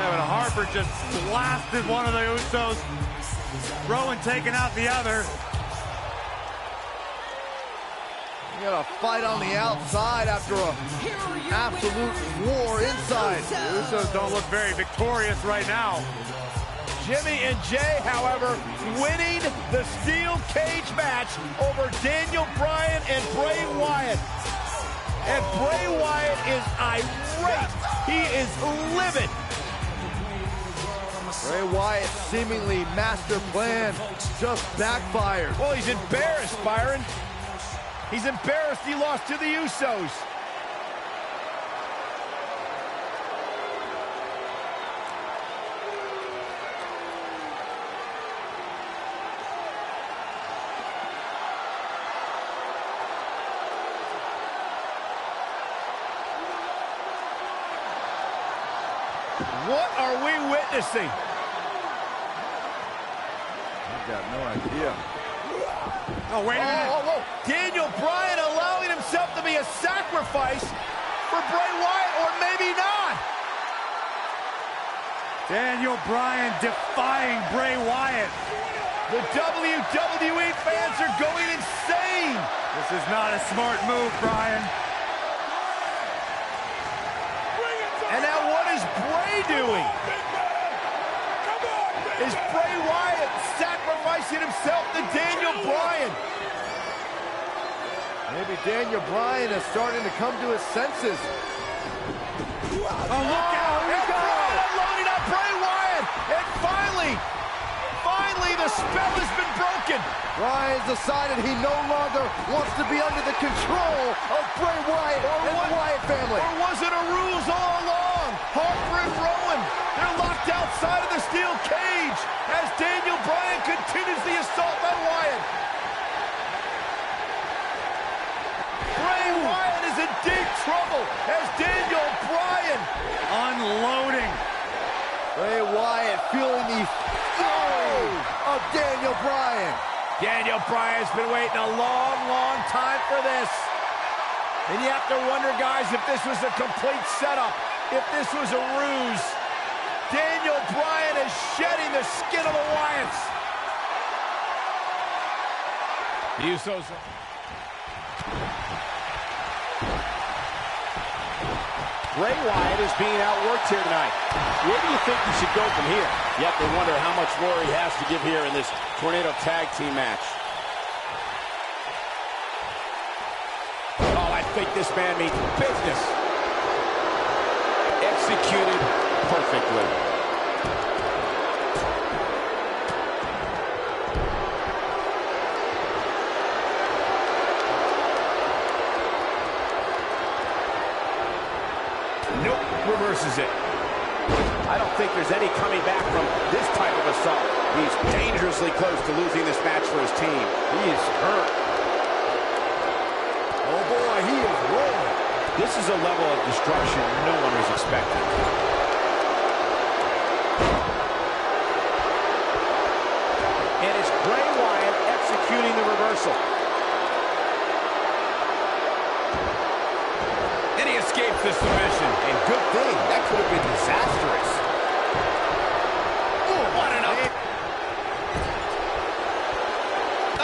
Kevin Harper just blasted one of the Usos. Rowan taking out the other. You got a fight on the outside after a absolute war inside. The Usos don't look very victorious right now. Jimmy and Jey, however, winning the steel cage match over Daniel Bryan and Bray Wyatt. And Bray Wyatt is irate. He is livid. Bray Wyatt's seemingly master plan just backfired. Well, he's embarrassed, Byron. He's embarrassed he lost to the Usos. What are we witnessing? I've got no idea. Oh, wait a minute. Whoa. Daniel Bryan allowing himself to be a sacrifice for Bray Wyatt, or maybe not. Daniel Bryan defying Bray Wyatt. The WWE fans are going insane. This is not a smart move, Bryan. And now what is Bray doing? Is Bray Wyatt sacrificing himself to Daniel Bryan? Maybe Daniel Bryan is starting to come to his senses. Oh, look out! Here we go! Loading up Bray Wyatt! And finally, the spell has been broken. Bryan's decided he no longer wants to be under the control of Bray Wyatt and the Wyatt family. Or was it a ruse all along? Harper and Rowan, they're locked outside of the steel cage as Daniel Bryan continues the assault on Wyatt. Bray Wyatt is in deep trouble as Daniel Bryan unloading. Bray Wyatt feeling the fury of Daniel Bryan. Daniel Bryan's been waiting a long, long time for this. And you have to wonder, guys, if this was a complete setup, if this was a ruse. Daniel Bryan is shedding the skin of the Wyatts. The Usos. Bray Wyatt is being outworked here tonight. Where do you think he should go from here? You have to wonder how much more he has to give here in this Tornado Tag Team match. Oh, I think this man means business. Executed perfectly. Nope, reverses it. I don't think there's any coming back from this type of assault. He's dangerously close to losing this match for his team. He is hurt. Oh boy, he is rolling. This is a level of destruction no one was expecting. And it's Bray Wyatt executing the reversal. And he escapes the submission. And good thing, that could have been disastrous. Oh, what an up.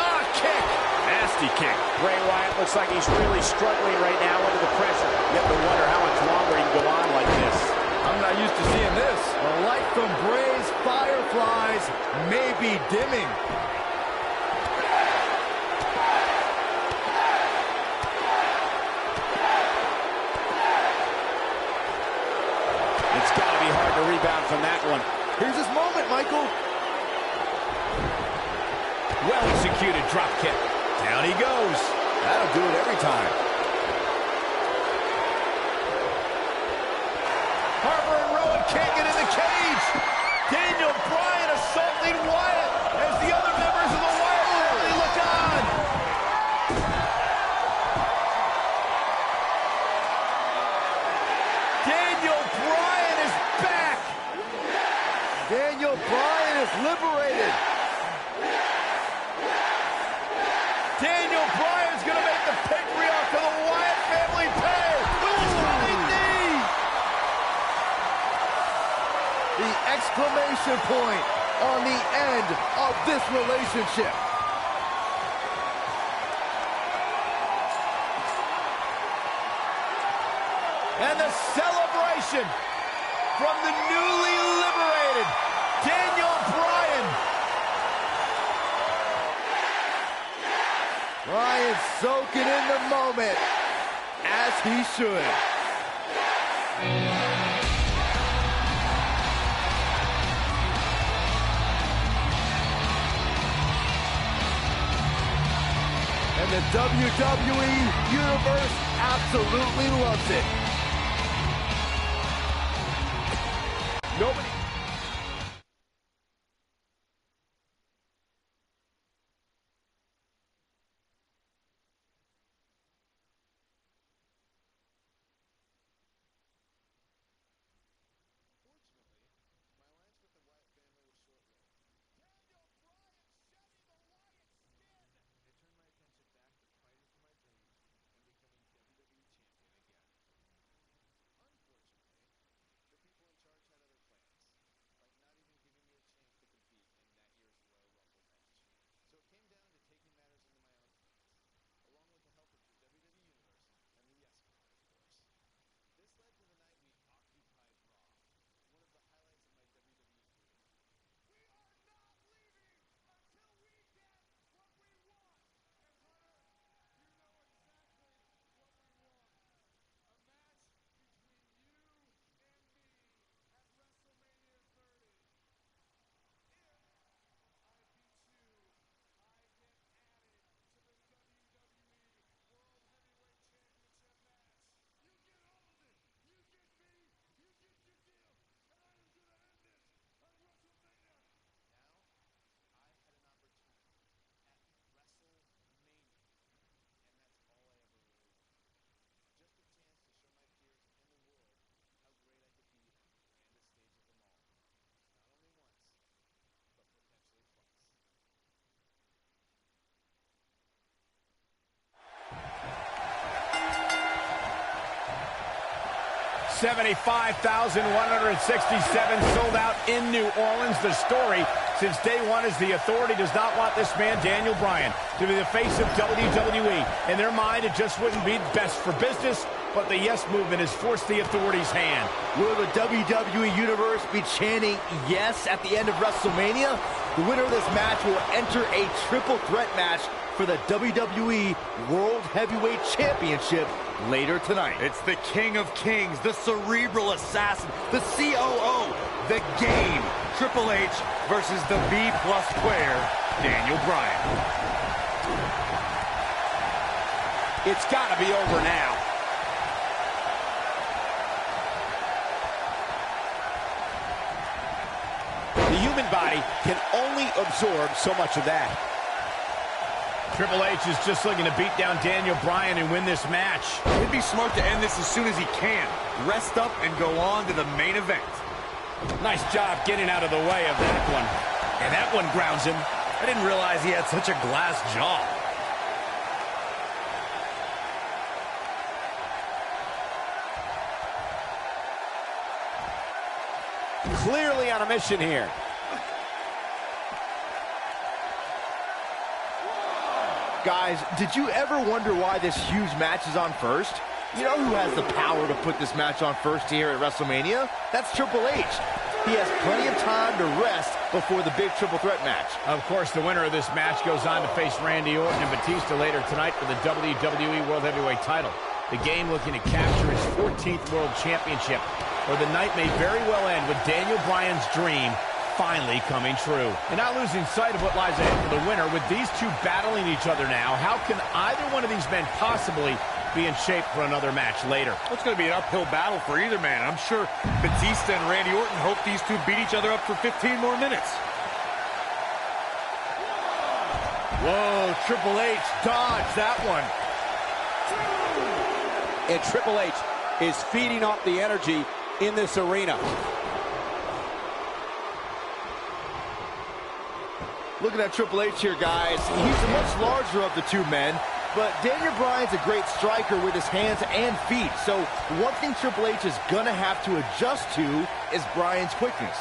Ah, kick. Nasty kick. Bray Wyatt looks like he's really struggling right now under the pressure. You have to wonder how much longer he can go on like this. I'm not used to seeing this. The light from Bray's fireflies may be dimming. It's got to be hard to rebound from that one. Here's his moment, Michael. Well executed drop kick. Down he goes. That'll do it every time. Harper and Rowan can't get in the cage. Daniel Bryan assaulting Wyatt as the other members of the Wyatt family look on. Daniel Bryan is back. Daniel Bryan is liberated. Daniel Bryan's going to make the patriarch of the Wyatt family pay with his running knee. The exclamation point on the end of this relationship. And the celebration from the newly liberated Daniel Bryan. Bryan soaking in the moment, as he should. And the WWE Universe absolutely loves it. Nobody... Unfortunately, the people in charge had other plans. 75,167 sold out in New Orleans. The story since day one is the Authority does not want this man, Daniel Bryan, to be the face of WWE. In their mind, it just wouldn't be best for business, but the Yes Movement has forced the Authority's hand. Will the WWE Universe be chanting yes at the end of WrestleMania? The winner of this match will enter a triple threat match for the WWE World Heavyweight Championship later tonight. It's the King of Kings, the Cerebral Assassin, the COO, the Game. Triple H versus the B-plus player, Daniel Bryan. It's got to be over now. The human body can only absorb so much of that. Triple H is just looking to beat down Daniel Bryan and win this match. It'd be smart to end this as soon as he can. Rest up and go on to the main event. Nice job getting out of the way of that one. And that one grounds him. I didn't realize he had such a glass jaw. Clearly on a mission here. Guys, did you ever wonder why this huge match is on first? You know who has the power to put this match on first here at WrestleMania? That's Triple H. He has plenty of time to rest before the big triple threat match. Of course, the winner of this match goes on to face Randy Orton and Batista later tonight for the WWE World Heavyweight title. The Game looking to capture his 14th World Championship, where the night may very well end with Daniel Bryan's dream finally coming true. And not losing sight of what lies ahead for the winner, with these two battling each other now, how can either one of these men possibly be in shape for another match later? Well, it's going to be an uphill battle for either man. I'm sure Batista and Randy Orton hope these two beat each other up for 15 more minutes. Whoa, Triple H dodged that one. And Triple H is feeding off the energy in this arena. Looking at Triple H here, guys, he's the much larger of the two men, but Daniel Bryan's a great striker with his hands and feet, so one thing Triple H is going to have to adjust to is Bryan's quickness.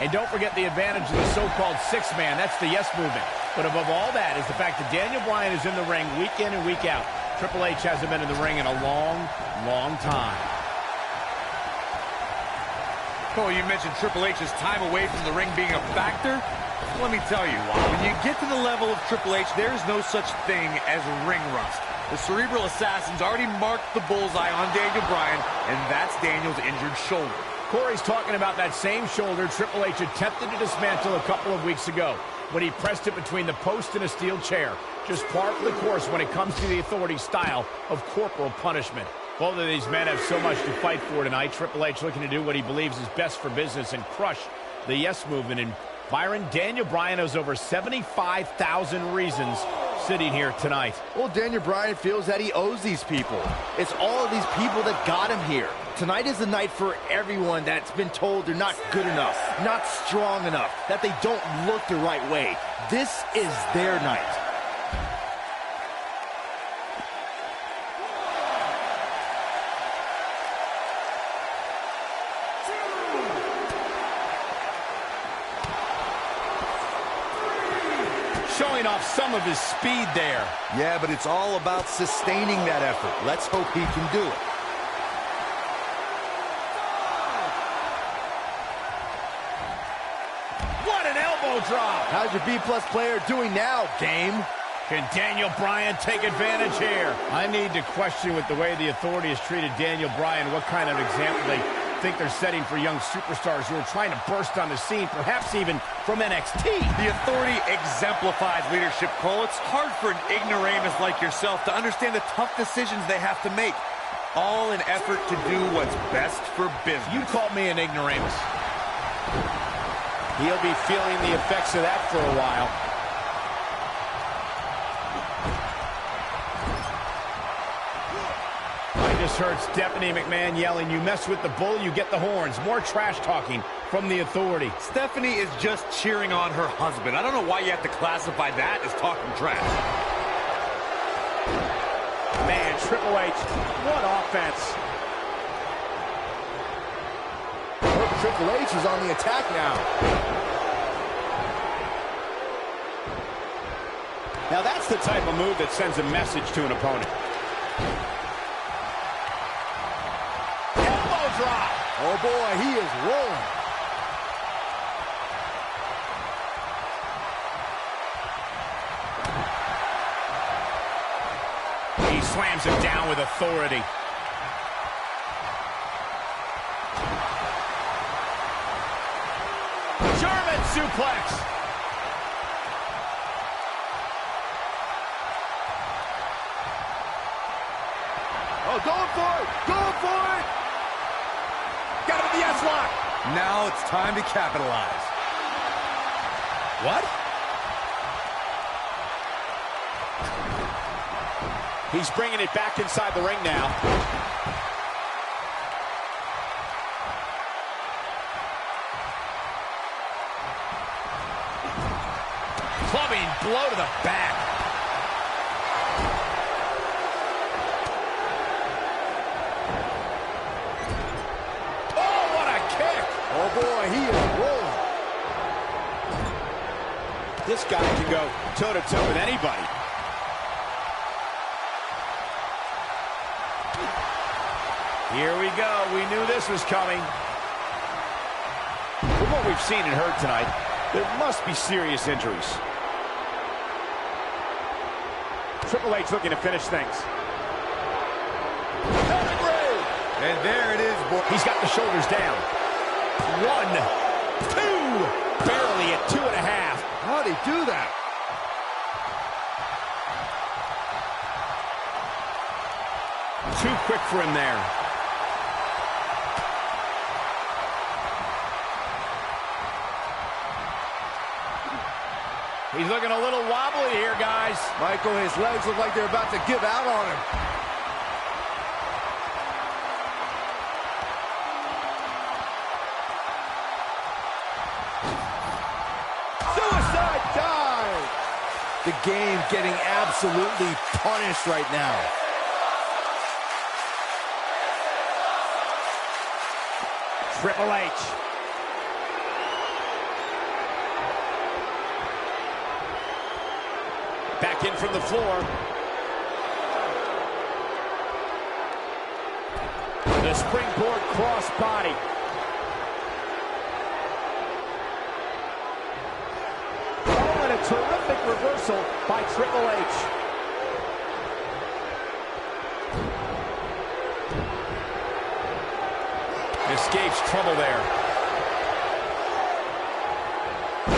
And don't forget the advantage of the so-called six-man. That's the Yes Movement. But above all that is the fact that Daniel Bryan is in the ring week in and week out. Triple H hasn't been in the ring in a long, long time. Cole, you mentioned Triple H's time away from the ring being a factor. Let me tell you, when you get to the level of Triple H, there's no such thing as ring rust. The Cerebral Assassin's already marked the bullseye on Daniel Bryan, and that's Daniel's injured shoulder. Corey's talking about that same shoulder Triple H attempted to dismantle a couple of weeks ago when he pressed it between the post and a steel chair. Just par for the course when it comes to the Authority's style of corporal punishment. Both of these men have so much to fight for tonight. Triple H looking to do what he believes is best for business and crush the Yes Movement. And Byron, Daniel Bryan has over 75,000 reasons sitting here tonight. Well, Daniel Bryan feels that he owes these people. It's all of these people that got him here. Tonight is the night for everyone that's been told they're not good enough, not strong enough, that they don't look the right way. This is their night. Showing off some of his speed there. Yeah, but it's all about sustaining that effort. Let's hope he can do it. What an elbow drop. How's your B-plus player doing now, Game? Can Daniel Bryan take advantage here? I need to question with the way the Authority has treated Daniel Bryan, what kind of example they think they're setting for young superstars who are trying to burst on the scene, perhaps even from NXT. The Authority exemplifies leadership, Cole. It's hard for an ignoramus like yourself to understand the tough decisions they have to make, all in effort to do what's best for business. You called me an ignoramus. He'll be feeling the effects of that for a while. Just heard Stephanie McMahon yelling, "You mess with the bull, you get the horns." More trash talking from the Authority. Stephanie is just cheering on her husband. I don't know why you have to classify that as talking trash. Man, Triple H, what offense. Triple H is on the attack now. Now that's the type of move that sends a message to an opponent. Elbow drop. Oh boy, he is rolling. He slams him down with authority. German suplex. Oh, going for it! Going for it! Got him in the S-lock. Now it's time to capitalize. What? He's bringing it back inside the ring now. Clubbing blow to the back. Oh, what a kick. Oh boy, he is rolling. This guy can go toe-to-toe with anybody. Here we go. We knew this was coming. From what we've seen and heard tonight, there must be serious injuries. Triple H looking to finish things. Pedigree! And there it is, boy. He's got the shoulders down. 1, 2. Barely at 2.5. How'd he do that? Too quick for him there. He's looking a little wobbly here, guys. Michael, his legs look like they're about to give out on him. Suicide dive! The game getting absolutely punished right now. Triple H. Back in from the floor. The springboard crossbody. Oh, and a terrific reversal by Triple H. Escapes trouble there.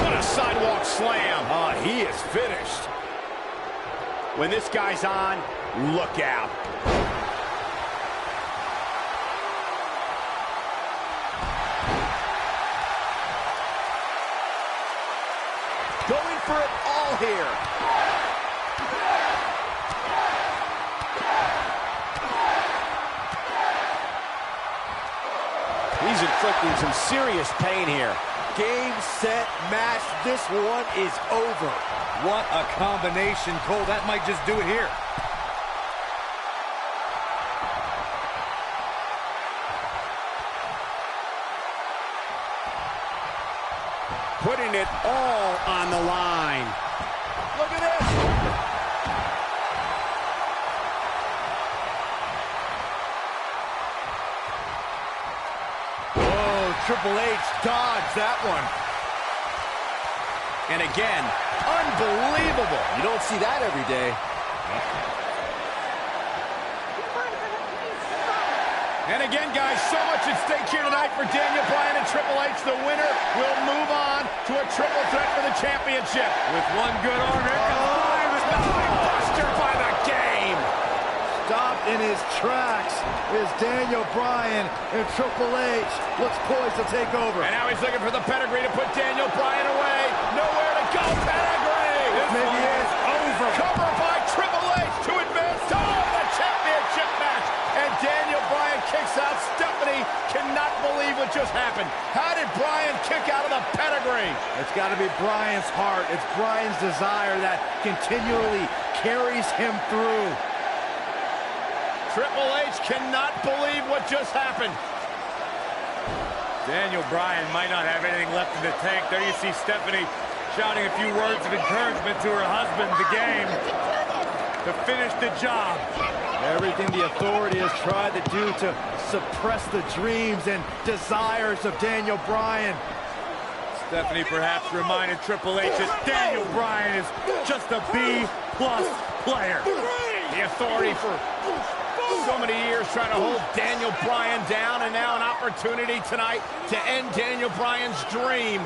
What a sidewalk slam. Oh, he is finished. When this guy's on, look out. Going for it all here. He's inflicting some serious pain here. Game, set, match. This one is over. What a combination, Cole. That might just do it here. Putting it all on the line. Look at this. Oh, Triple H dodged that one. And again, unbelievable. You don't see that every day. And again, guys, so much at stake here tonight for Daniel Bryan and Triple H. The winner will move on to a triple threat for the championship. With one good arm, here comes Bryan. Buster by the game. Stopped in his tracks is Daniel Bryan, and Triple H looks poised to take over. And now he's looking for the pedigree to put Daniel Bryan away. Nowhere to go, pedigree. This maybe is over. Cover by Triple H to advance to the championship match. And Daniel Bryan kicks out. Stephanie cannot believe what just happened. How did Bryan kick out of the pedigree? It's got to be Bryan's heart. It's Bryan's desire that continually carries him through. Triple H cannot believe what just happened. Daniel Bryan might not have anything left in the tank. There you see Stephanie shouting a few words of encouragement to her husband, the game, to finish the job. Everything the Authority has tried to do to suppress the dreams and desires of Daniel Bryan. Stephanie perhaps reminded Triple H that Daniel Bryan is just a B-plus player. The Authority for so many years trying to hold Daniel Bryan down, and now an opportunity tonight to end Daniel Bryan's dream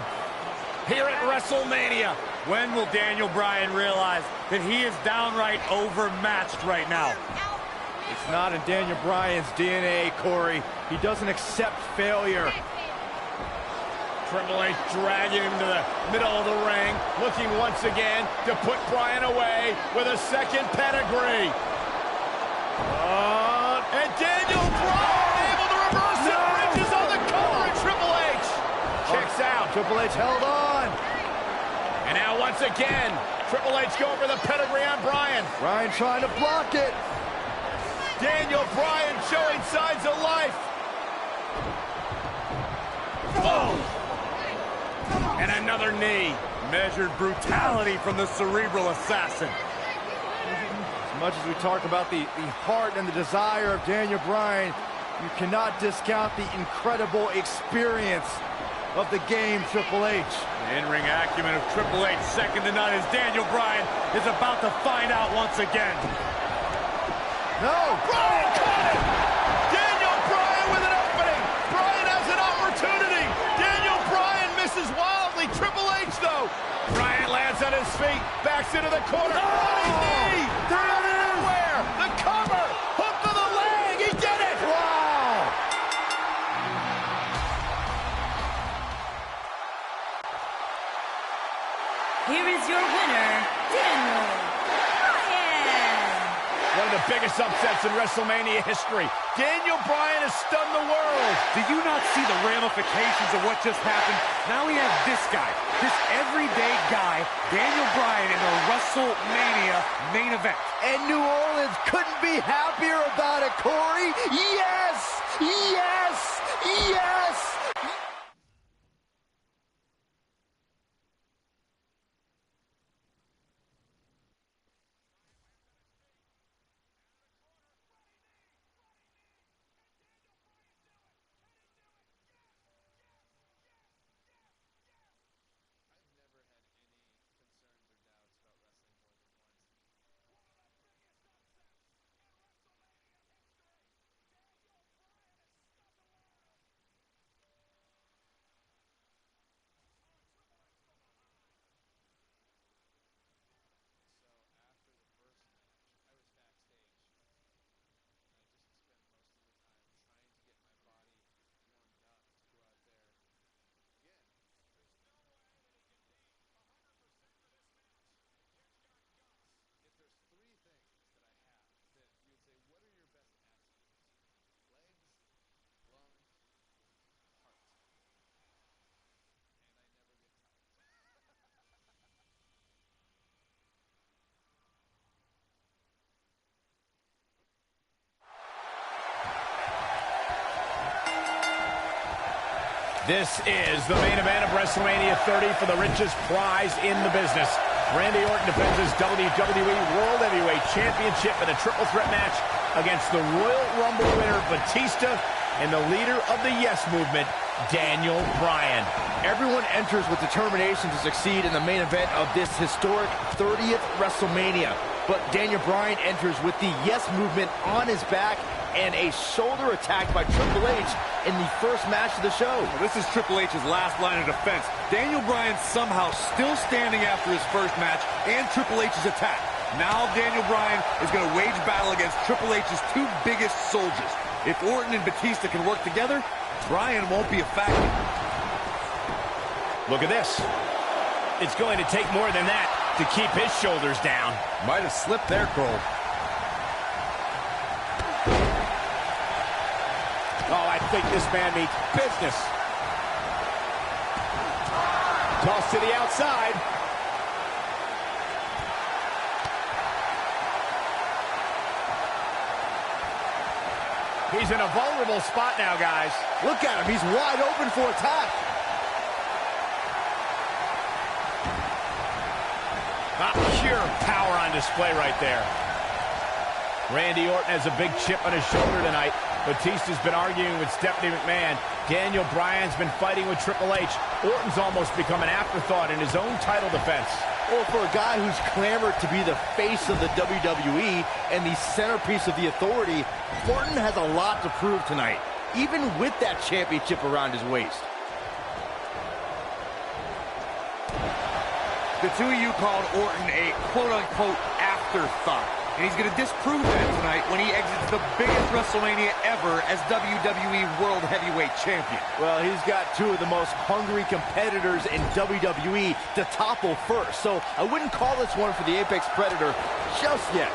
here at WrestleMania. When will Daniel Bryan realize that he is downright overmatched right now? It's not in Daniel Bryan's DNA, Corey. He doesn't accept failure. Triple H dragging him to the middle of the ring, looking once again to put Bryan away with a second pedigree. And Daniel Bryan able to reverse it. Bridges on the cover, and Triple H checks out. Triple H held on. And now once again, Triple H going for the pedigree on Bryan. Bryan trying to block it. Daniel Bryan showing signs of life. Oh! And another knee. Measured brutality from the cerebral assassin. As much as we talk about the heart and the desire of Daniel Bryan, you cannot discount the incredible experience of the game, Triple H. The in-ring acumen of Triple H, second to none, as Daniel Bryan is about to find out once again. No! Bryan caught it! Daniel Bryan with an opening! Bryan has an opportunity! Daniel Bryan misses wildly. Triple H, though. Bryan lands on his feet, backs into the corner. Knee! Out of nowhere! The cover! Hook to the leg! He did it! Wow! Here is your winner, Daniel Bryan. One of the biggest upsets in WrestleMania history. Daniel Bryan has stunned the world. Do you not see the ramifications of what just happened? Now we have this guy, this everyday guy, Daniel Bryan, in a WrestleMania main event. And New Orleans couldn't be happier about it, Corey. Yes! Yes! Yes! This is the main event of WrestleMania 30 for the richest prize in the business. Randy Orton defends his WWE World Heavyweight Championship in a triple threat match against the Royal Rumble winner Batista and the leader of the Yes Movement, Daniel Bryan. Everyone enters with determination to succeed in the main event of this historic 30th WrestleMania. But Daniel Bryan enters with the Yes Movement on his back and a shoulder attack by Triple H in the first match of the show. Well, this is Triple H's last line of defense. Daniel Bryan somehow still standing after his first match and Triple H's attack. Now Daniel Bryan is going to wage battle against Triple H's two biggest soldiers. If Orton and Batista can work together, Bryan won't be a factor. Look at this. It's going to take more than that to keep his shoulders down. Might have slipped there, Cole. Oh, I think this man means business. Toss to the outside. He's in a vulnerable spot now, guys. Look at him. He's wide open for attack. Pure power on display right there. Randy Orton has a big chip on his shoulder tonight. Batista's been arguing with Stephanie McMahon. Daniel Bryan's been fighting with Triple H. Orton's almost become an afterthought in his own title defense. Well, for a guy who's clamored to be the face of the WWE and the centerpiece of the Authority, Orton has a lot to prove tonight, even with that championship around his waist. The two of you called Orton a quote-unquote afterthought. And he's going to disprove that tonight when he exits the biggest WrestleMania ever as WWE World Heavyweight Champion. Well, he's got two of the most hungry competitors in WWE to topple first, so I wouldn't call this one for the Apex Predator just yet.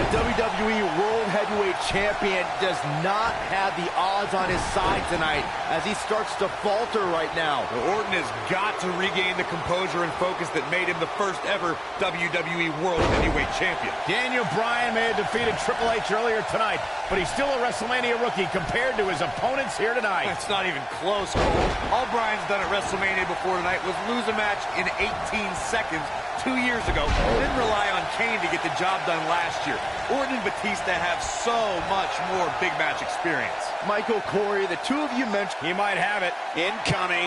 The WWE World Heavyweight Champion does not have the odds on his side tonight as he starts to falter right now. Well, Orton has got to regain the composure and focus that made him the first ever WWE World Heavyweight Champion. Daniel Bryan may have defeated Triple H earlier tonight, but he's still a WrestleMania rookie compared to his opponents here tonight. That's not even close, Cole. All Bryan's done at WrestleMania before tonight was lose a match in 18 seconds 2 years ago, then rely on Kane to get the job done last year. Orton and Batista have so much more big match experience. Michael, Corey, the two of you mentioned... He might have it. Incoming.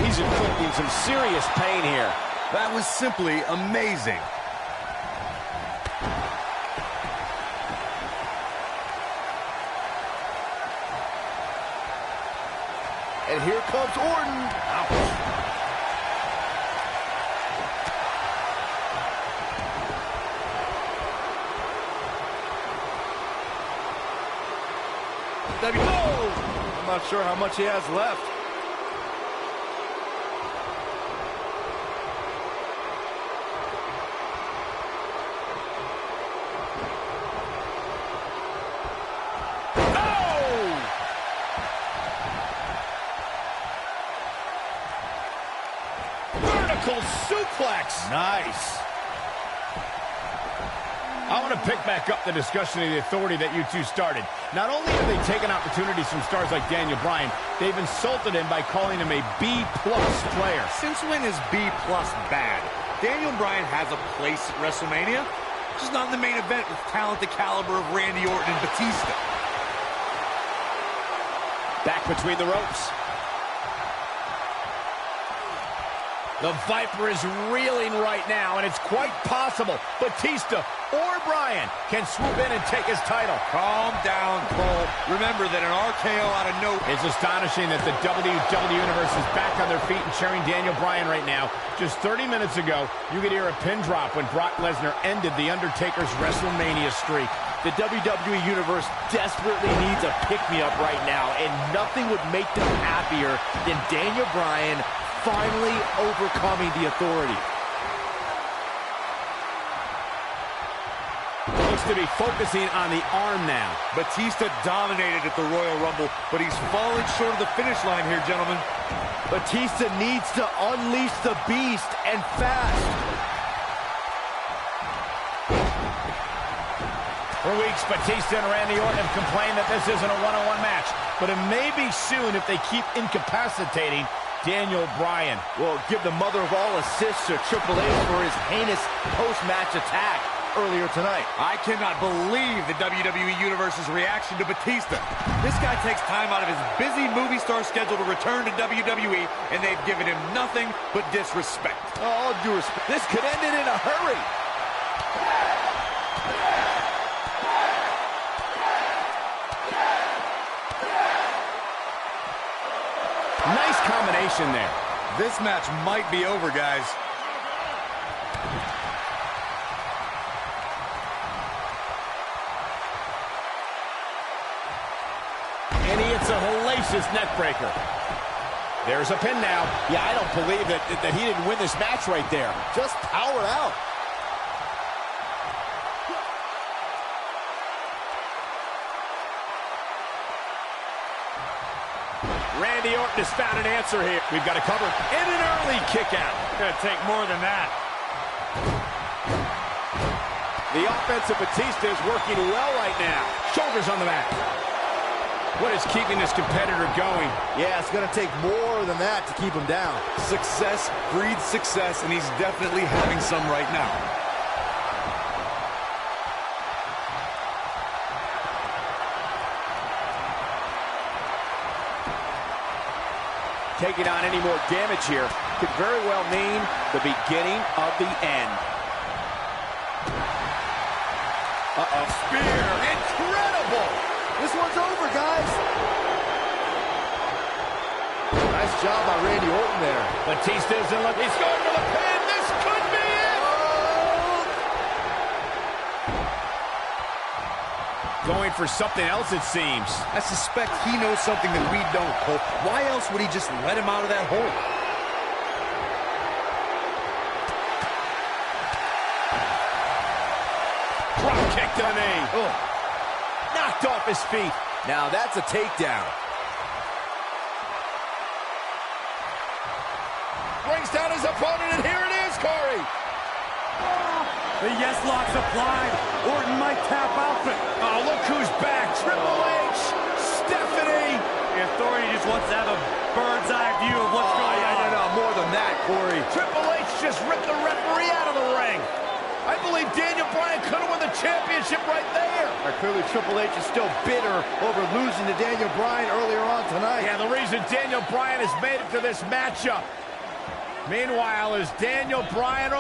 He's inflicting some serious pain here. That was simply amazing. And here comes Orton. Ouch. I'm not sure how much he has left. Vertical suplex. Nice. I want to pick back up the discussion of the Authority that you two started. Not only have they taken opportunities from stars like Daniel Bryan, they've insulted him by calling him a B-plus player. Since when is B-plus bad? Daniel Bryan has a place at WrestleMania, just not in the main event with talent the caliber of Randy Orton and Batista. Back between the ropes. The Viper is reeling right now, and it's quite possible Batista or Bryan can swoop in and take his title. Calm down, Cole. Remember that an RKO out of nowhere. It's astonishing that the WWE Universe is back on their feet and cheering Daniel Bryan right now. Just 30 minutes ago, you could hear a pin drop when Brock Lesnar ended The Undertaker's WrestleMania streak. The WWE Universe desperately needs a pick-me-up right now, and nothing would make them happier than Daniel Bryan finally overcoming the Authority. Looks to be focusing on the arm now. Batista dominated at the Royal Rumble, but he's fallen short of the finish line here, gentlemen. Batista needs to unleash the beast, and fast. For weeks, Batista and Randy Orton have complained that this isn't a one-on-one match, but it may be soon if they keep incapacitating Daniel Bryan. Well, give the mother of all assists to Triple H for his heinous post-match attack earlier tonight. I cannot believe the WWE Universe's reaction to Batista. This guy takes time out of his busy movie star schedule to return to WWE, and they've given him nothing but disrespect. All due respect. This could end it in a hurry. Nice combination there. This match might be over, guys. And he hits a hellacious neckbreaker. There's a pin now. Yeah, I don't believe that he didn't win this match right there. Just powered out. Randy Orton has found an answer here. We've got a cover. And an early kick out. Gonna take more than that. The offense of Batista is working well right now. Shoulders on the mat. What is keeping this competitor going? Yeah, it's going to take more than that to keep him down. Success breeds success, and he's definitely having some right now. Taking on any more damage here could very well mean the beginning of the end. Uh-oh. Spear. Incredible. This one's over, guys. Nice job by Randy Orton there. Batista isn't looking. He's going for the pin. This could be it. Going for something else, it seems. I suspect he knows something that we don't, Cole. Why else would he just let him out of that hole? Drop kick to the knee. Oh. Knocked off his feet. Now that's a takedown. Brings down his opponent, and here it is, Corey. The yes lock's applied. Orton might tap out. Oh, look who's back. Triple H, Stephanie. The Authority just wants to have a bird's eye view of what's going on. No, more than that, Corey. Triple H just ripped the referee out of the ring. I believe Daniel Bryan could have won the championship right there. Clearly, Triple H is still bitter over losing to Daniel Bryan earlier on tonight. Yeah, the reason Daniel Bryan has made it to this matchup. Meanwhile, is Daniel Bryan,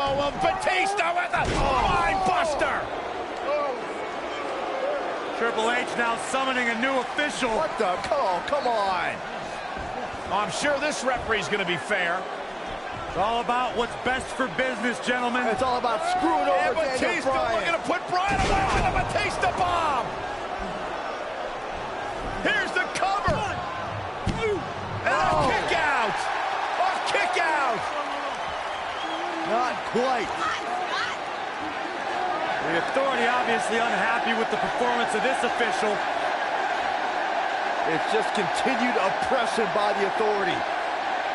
Batista with a line buster. Triple H now summoning a new official. What the? Oh, come on. I'm sure this referee's going to be fair. It's all about what's best for business, gentlemen. It's all about screwing over Daniel Batista Bryan. looking to put Bryan away with a Batista bomb. Here's the cover. And a kick out. A kick out. Not quite. The Authority obviously unhappy with the performance of this official. It's just continued oppression by the Authority.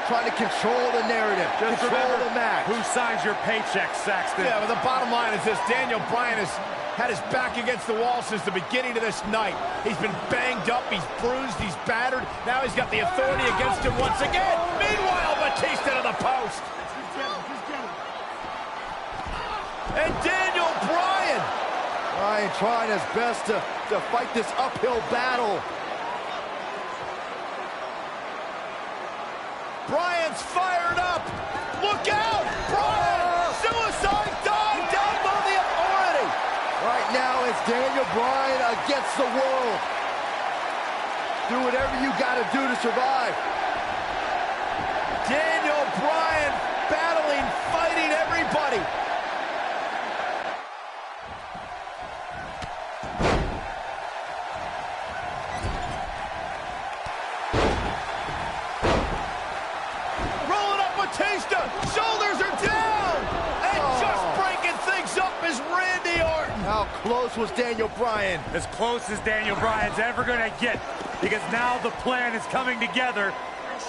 Trying to control the narrative, Just control remember the match. who signs your paycheck, Saxton. Yeah, but the bottom line is this. Daniel Bryan has had his back against the wall since the beginning of this night. He's been banged up, he's bruised, he's battered. Now he's got the Authority against him once again. Meanwhile, Batista to the post. And Daniel Bryan. Bryan trying his best to fight this uphill battle. Bryan's fired up. Look out! Bryan! Suicide dive down by the Authority. Right now, it's Daniel Bryan against the world. Do whatever you got to do to survive. Daniel Bryan battling, fighting everybody. Batista, shoulders are down, and just breaking things up is Randy Orton. How close was Daniel Bryan? As close as Daniel Bryan's ever going to get, because now the plan is coming together,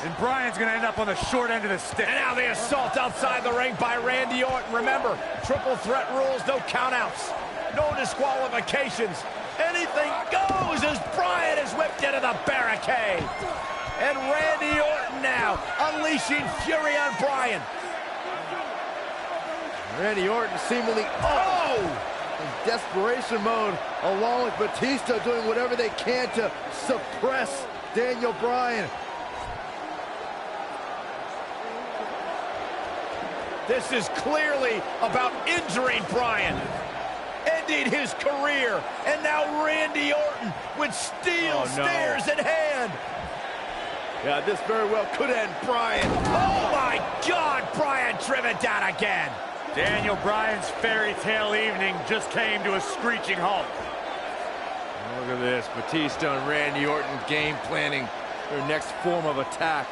and Bryan's going to end up on the short end of the stick. And now the assault outside the ring by Randy Orton. Remember, triple threat rules, no countouts, no disqualifications. Anything goes as Bryan is whipped into the barricade. And Randy Orton now unleashing fury on Bryan. Randy Orton seemingly in desperation mode, along with Batista doing whatever they can to suppress Daniel Bryan. This is clearly about injuring Bryan, ending his career, and now Randy Orton with steel stairs in hand. Yeah, this very well could end Bryan. Oh my God, Bryan driven down again. Daniel Bryan's fairy tale evening just came to a screeching halt. Look at this, Batista and Randy Orton game planning their next form of attack.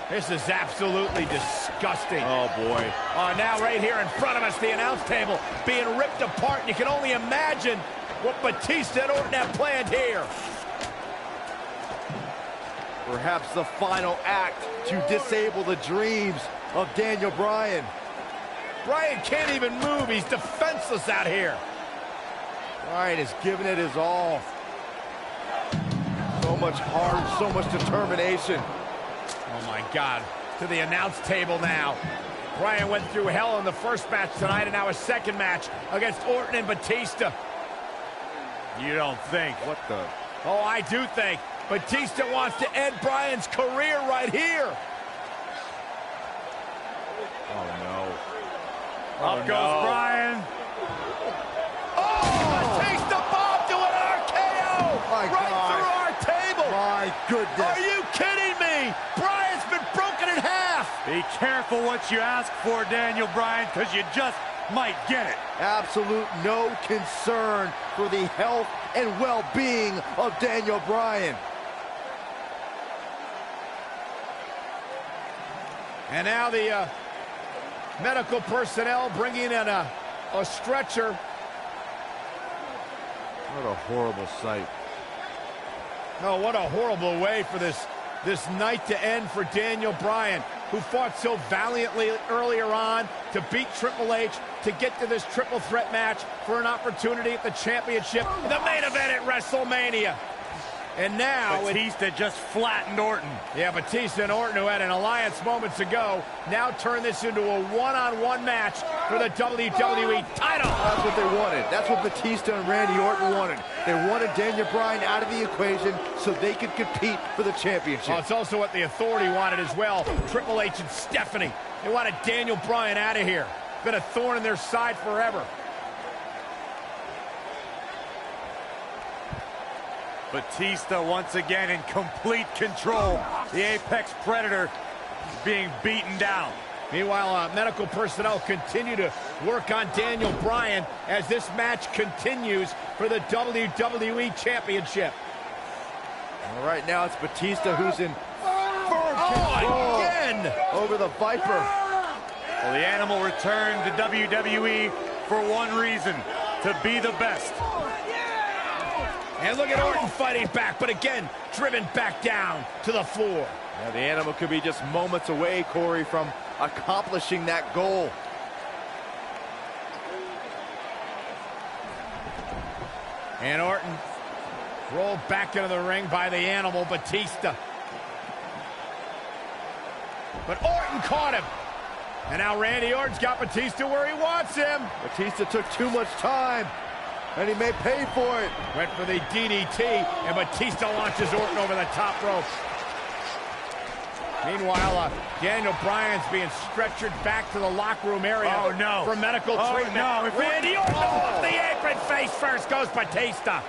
This is absolutely disgusting. Oh boy. Now right here in front of us, the announce table being ripped apart, and you can only imagine what Batista and Orton have planned here. Perhaps the final act to disable the dreams of Daniel Bryan. Bryan can't even move. He's defenseless out here. Bryan is giving it his all. So much heart, so much determination. Oh my God, to the announce table now. Bryan went through hell in the first match tonight, and now a second match against Orton and Batista. You don't think? What the? Oh, I do think. Batista wants to end Bryan's career right here. Oh no. Up goes Bryan. Oh, Batista bomb to an RKO! My right God. through our table! My goodness. Are you kidding me? Bryan's been broken in half! Be careful what you ask for, Daniel Bryan, because you just might get it. Absolute no concern for the health and well-being of Daniel Bryan. And now the medical personnel bringing in a stretcher. What a horrible sight. Oh, what a horrible way for this night to end for Daniel Bryan, who fought so valiantly earlier on to beat Triple H, to get to this triple threat match for an opportunity at the championship, the main event at WrestleMania. And now Batista just flattened Orton. Yeah, Batista and Orton, who had an alliance moments ago, now turn this into a one-on-one match for the WWE title. That's what they wanted. That's what Batista and Randy Orton wanted. They wanted Daniel Bryan out of the equation so they could compete for the championship. Well, it's also what the Authority wanted as well. Triple H and Stephanie. They wanted Daniel Bryan out of here. Been a thorn in their side forever. Batista once again in complete control. The Apex Predator being beaten down. Meanwhile, medical personnel continue to work on Daniel Bryan as this match continues for the WWE Championship. Well, right now it's Batista who's in firm control again over the Viper. Well, the Animal returned to WWE for one reason, to be the best. And look at Orton fighting back, but again, driven back down to the floor. Yeah, the Animal could be just moments away, Corey, from accomplishing that goal. And Orton rolled back into the ring by the Animal, Batista. But Orton caught him. And now Randy Orton's got Batista where he wants him. Batista took too much time, and he may pay for it. Went for the DDT, and Batista launches Orton over the top rope. Meanwhile, Daniel Bryan's being stretchered back to the locker room area for medical treatment. No. Randy Orton off the apron, face first goes Batista.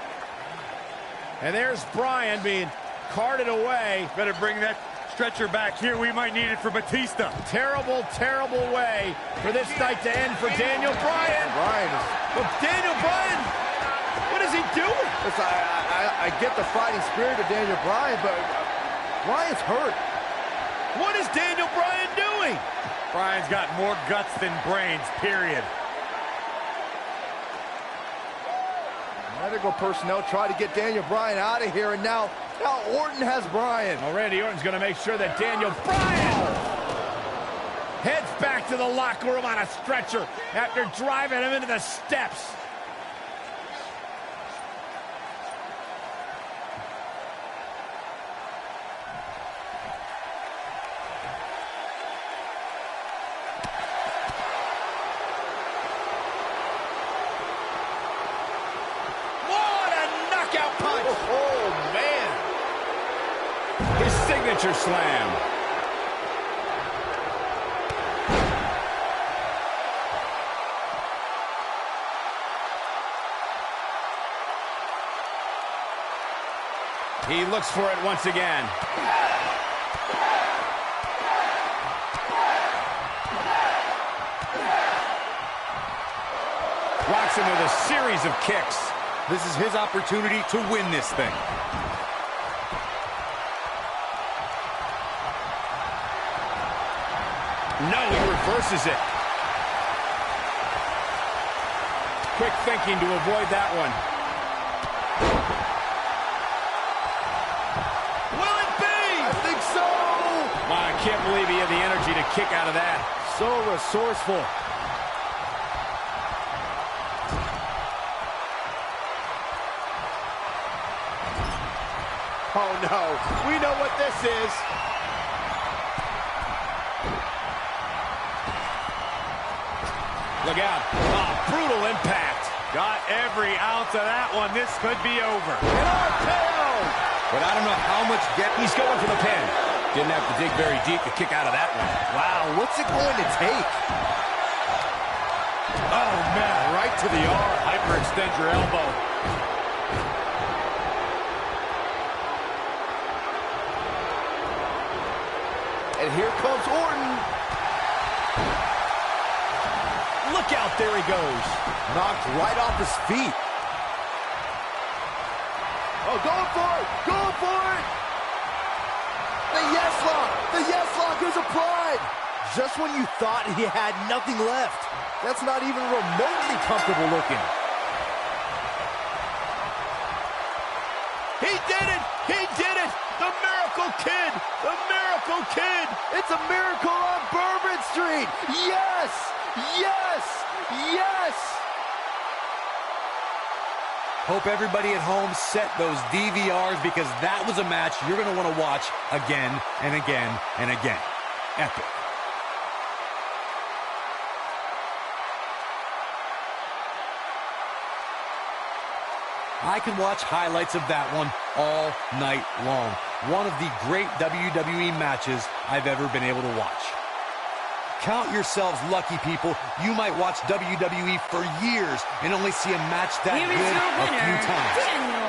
And there's Bryan being carted away. Better bring that stretcher back here. We might need it for Batista. Terrible, terrible way for this night to end for Daniel Bryan. Well, Daniel Bryan, what is he doing? Listen, I get the fighting spirit of Daniel Bryan, but Bryan's hurt. What is Daniel Bryan doing? Bryan's got more guts than brains, period. Medical personnel try to get Daniel Bryan out of here, and now Orton has Bryan. Well, Randy Orton's going to make sure that Daniel Bryan heads back to the locker room on a stretcher after driving him into the steps. Signature slam. He looks for it once again. Rocks him with a series of kicks. This is his opportunity to win this thing. No, he reverses it. Quick thinking to avoid that one. Will it be? I think so. Wow, I can't believe he had the energy to kick out of that. So resourceful. Oh, no. We know what this is. Look out. Oh, brutal impact. Got every ounce of that one. This could be over. An RKO. But I don't know how much depth. He's going for the pin. Didn't have to dig very deep to kick out of that one. Wow, what's it going to take? Oh, man, right to the arm. Hyperextend your elbow. And here comes Orton. Look out, there he goes. Knocked right off his feet. Oh, going for it! Going for it! The yes lock! The yes lock is applied! Just when you thought he had nothing left. That's not even remotely comfortable looking. He did it! He did it! The Miracle Kid! The Miracle Kid! It's a miracle on Bourbon Street! Yes! Yes! Yes! Hope everybody at home set those DVRs because that was a match you're going to want to watch again and again and again. Epic. I can watch highlights of that one all night long. One of the great WWE matches I've ever been able to watch. Count yourselves lucky, people. You might watch WWE for years and only see a match that Here is good your a few winner, times.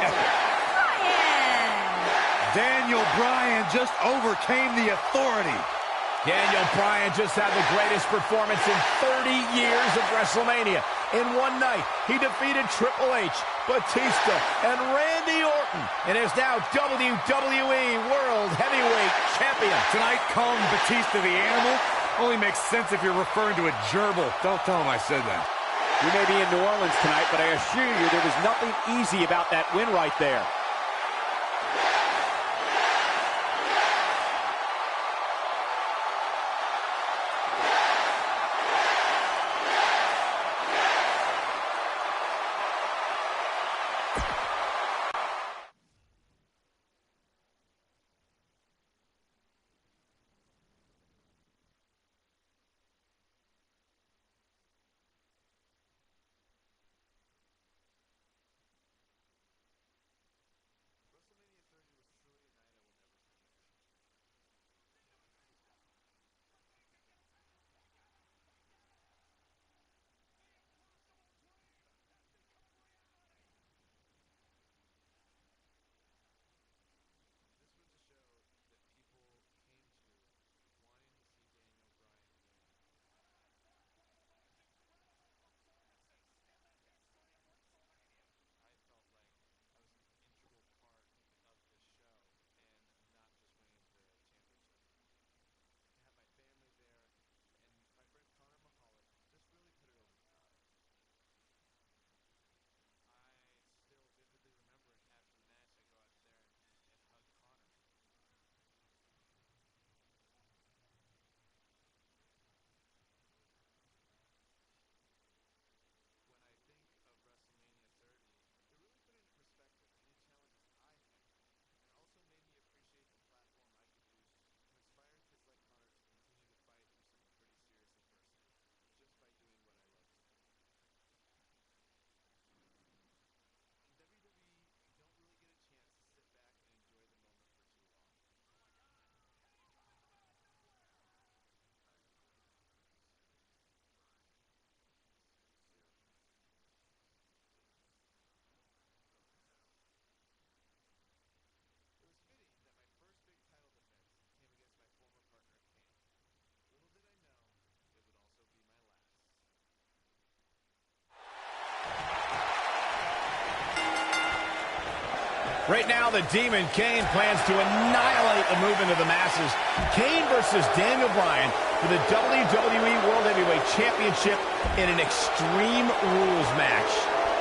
Epic. Daniel Bryan just overcame the authority. Daniel Bryan just had the greatest performance in 30 years of WrestleMania. In one night, he defeated Triple H, Batista, and Randy Orton, and is now WWE World Heavyweight Champion. Tonight, calling Batista the Animal only makes sense if you're referring to a gerbil. Don't tell him I said that. We may be in New Orleans tonight, but I assure you there was nothing easy about that win right there. Right now, the Demon Kane plans to annihilate the movement of the masses. Kane versus Daniel Bryan for the WWE World Heavyweight Championship in an Extreme Rules match.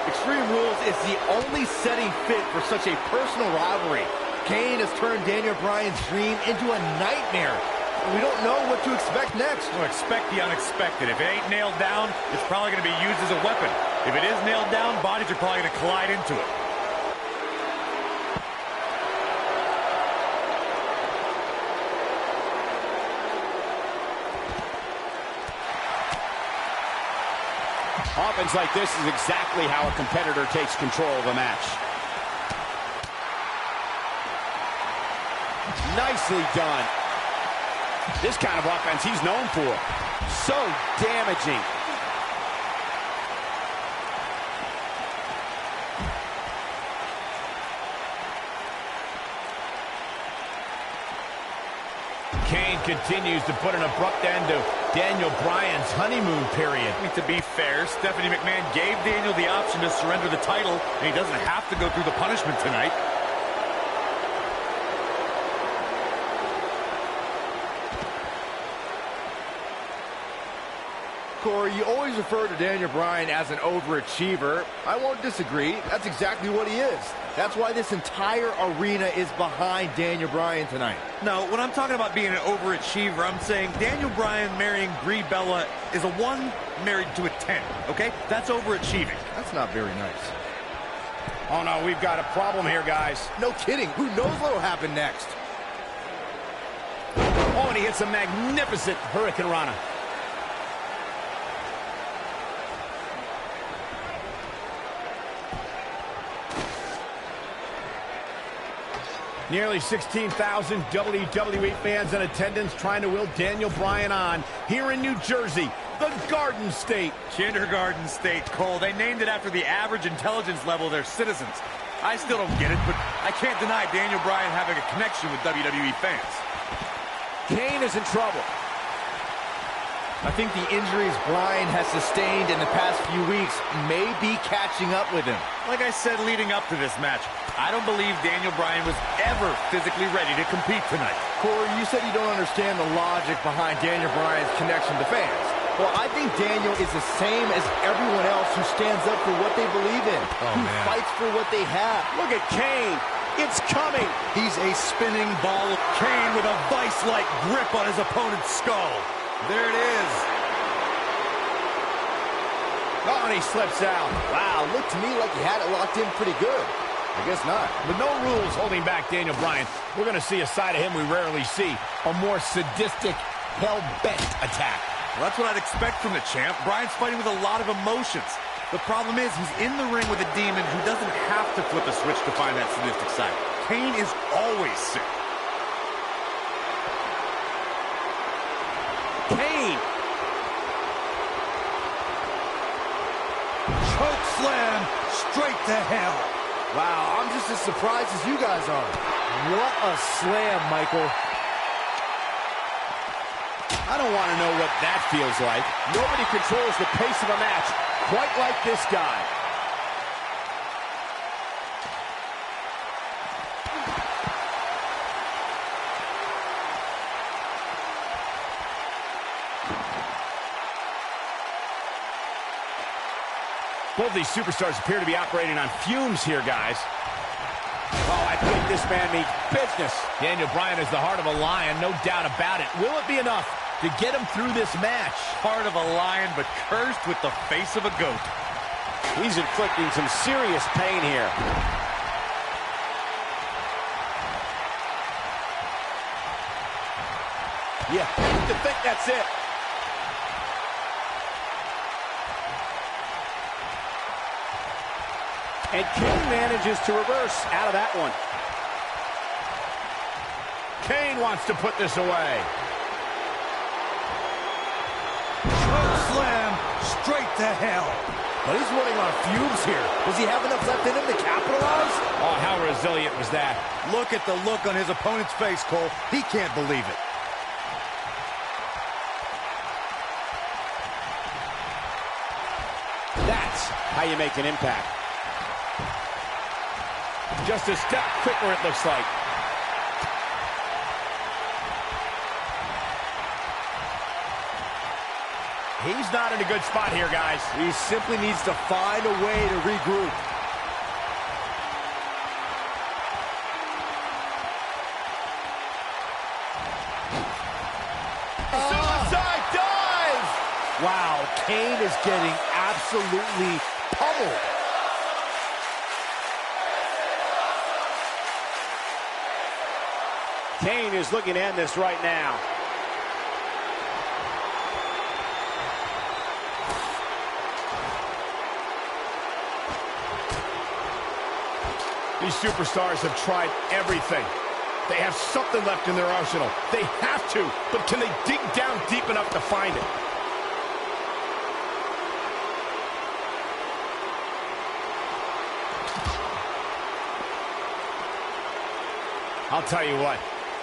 Extreme Rules is the only setting fit for such a personal rivalry. Kane has turned Daniel Bryan's dream into a nightmare. We don't know what to expect next. Well, expect the unexpected. If it ain't nailed down, it's probably going to be used as a weapon. If it is nailed down, bodies are probably going to collide into it. Offense like this is exactly how a competitor takes control of a match. Nicely done. This kind of offense he's known for. So damaging. Kane continues to put an abrupt end to Daniel Bryan's honeymoon period. I mean, to be fair, Stephanie McMahon gave Daniel the option to surrender the title, and he doesn't have to go through the punishment tonight. Corey, you always refer to Daniel Bryan as an overachiever. I won't disagree. That's exactly what he is. That's why this entire arena is behind Daniel Bryan tonight. No, when I'm talking about being an overachiever, I'm saying Daniel Bryan marrying Brie Bella is a 1 married to a 10, okay? That's overachieving. That's not very nice. Oh, no, we've got a problem here, guys. No kidding. Who knows what will happen next? Oh, and he hits a magnificent Hurricane Rana. Nearly 16,000 WWE fans in attendance trying to will Daniel Bryan on here in New Jersey, the Garden State. Kindergarten State, Cole. They named it after the average intelligence level of their citizens. I still don't get it, but I can't deny Daniel Bryan having a connection with WWE fans. Kane is in trouble. I think the injuries Bryan has sustained in the past few weeks may be catching up with him. Like I said leading up to this match, I don't believe Daniel Bryan was ever physically ready to compete tonight. Corey, you said you don't understand the logic behind Daniel Bryan's connection to fans. Well, I think Daniel is the same as everyone else who stands up for what they believe in, who fights for what they have. Look at Kane. It's coming. He's a spinning ball. Kane with a vice-like grip on his opponent's skull. There it is. Oh, and he slips out. Wow, looked to me like he had it locked in pretty good. I guess not. With no rules holding back Daniel Bryan, we're going to see a side of him we rarely see. A more sadistic, hell-bent attack. Well, that's what I'd expect from the champ. Bryan's fighting with a lot of emotions. The problem is he's in the ring with a demon who doesn't have to flip a switch to find that sadistic side. Kane is always sick. Kane. Choke slam straight to hell. Wow, I'm just as surprised as you guys are. What a slam, Michael. I don't want to know what that feels like. Nobody controls the pace of a match quite like this guy. Both these superstars appear to be operating on fumes here, guys. Oh, I think this man means business. Daniel Bryan is the heart of a lion, no doubt about it. Will it be enough to get him through this match? Heart of a lion, but cursed with the face of a goat. He's inflicting some serious pain here. Yeah, I think that's it. And Kane manages to reverse out of that one. Kane wants to put this away. Choke slam straight to hell. But he's running on fumes here. Does he have enough left in him to capitalize? Oh, how resilient was that? Look at the look on his opponent's face, Cole. He can't believe it. That's how you make an impact. Just a step quicker, it looks like. He's not in a good spot here, guys. He simply needs to find a way to regroup. Suicide dive! Wow, Kane is getting absolutely pummeled. Kane is looking to end this right now. These superstars have tried everything. They have something left in their arsenal. They have to, but can they dig down deep enough to find it? I'll tell you what,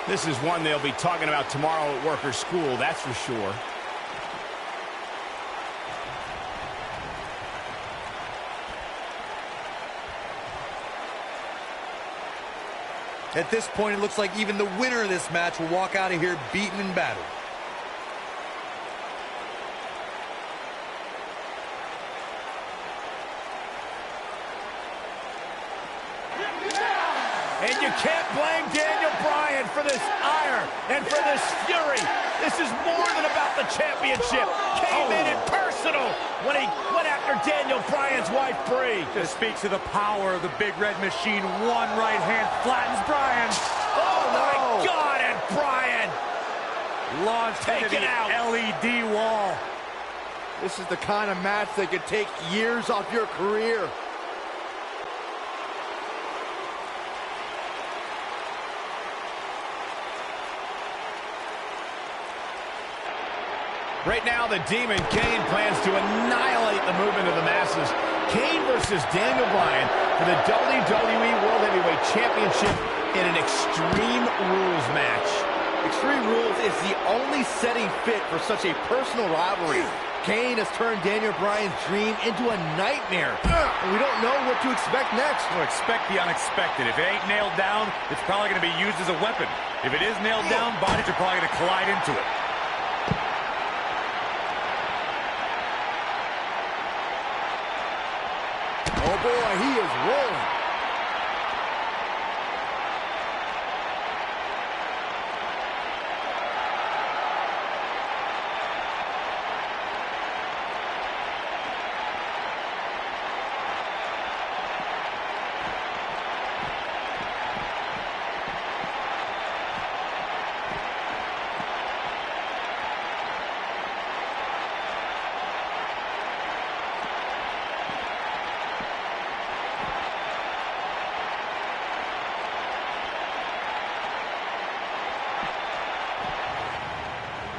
this is one they'll be talking about tomorrow at workers' school, that's for sure. At this point, it looks like even the winner of this match will walk out of here beaten and battered. And you can't blame Daniel Bryan for this ire and for this fury. This is more than about the championship. Kane made it personal when he went after Daniel Bryan's wife, Brie. Just speaks to the power of the Big Red Machine. One right hand flattens Bryan. Oh, my God, and Bryan Launched into the LED wall. This is the kind of match that could take years off your career. Right now, the Demon Kane plans to annihilate the movement of the masses. Kane versus Daniel Bryan for the WWE World Heavyweight Championship in an Extreme Rules match. Extreme Rules is the only setting fit for such a personal rivalry. Kane has turned Daniel Bryan's dream into a nightmare. And we don't know what to expect next. Well, expect the unexpected. If it ain't nailed down, it's probably going to be used as a weapon. If it is nailed down, bodies are probably going to collide into it. Oh boy, he is rolling.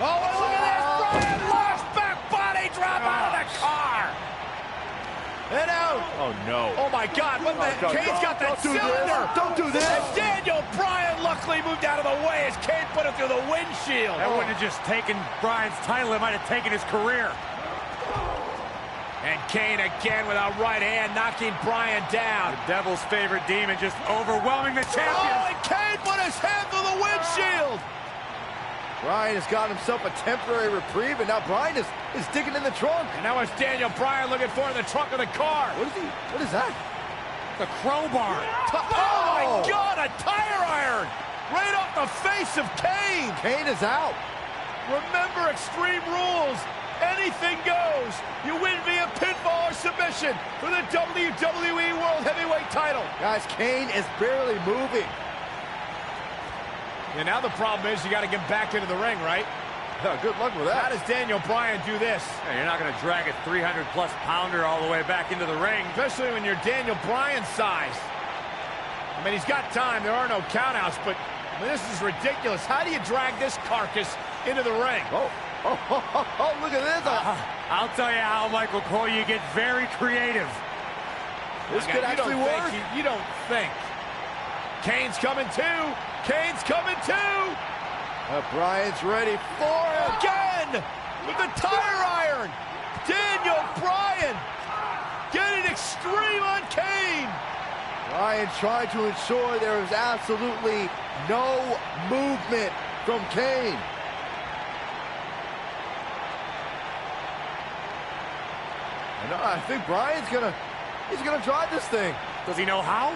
Oh, and look at this! Bryan lost back body drop out of the car! And out! Oh, no. Oh, my God, what the... Kane's got that cylinder! Don't do this! And Daniel Bryan luckily moved out of the way as Kane put it through the windshield. That wouldn't have just taken Bryan's title. It might have taken his career. And Kane again with a right hand knocking Bryan down. The Devil's favorite demon just overwhelming the champion. Oh, and Kane put his hand through the windshield! Bryan has got himself a temporary reprieve, and now Bryan is digging in the trunk. And now it's Daniel Bryan looking for in the trunk of the car. What is that? The crowbar. Oh, my God, a tire iron! Right off the face of Kane! Kane is out. Remember Extreme Rules. Anything goes. You win via pinfall or submission for the WWE World Heavyweight title. Guys, Kane is barely moving. And now the problem is you got to get back into the ring, right? Good luck with How that. does Daniel Bryan do this? Hey, you're not going to drag a 300-plus pounder all the way back into the ring. Especially when you're Daniel Bryan's size. I mean, he's got time. There are no countouts, but I mean, this is ridiculous. How do you drag this carcass into the ring? Oh, look at this. I'll tell you how, Michael Cole, you get very creative. This could actually work. You don't think. Kane's coming too. Kane's coming too. Bryan's ready for it. Again with the tire iron. Daniel Bryan getting extreme on Kane. Bryan trying to ensure there is absolutely no movement from Kane. I think Bryan's gonna drive this thing. Does he know how?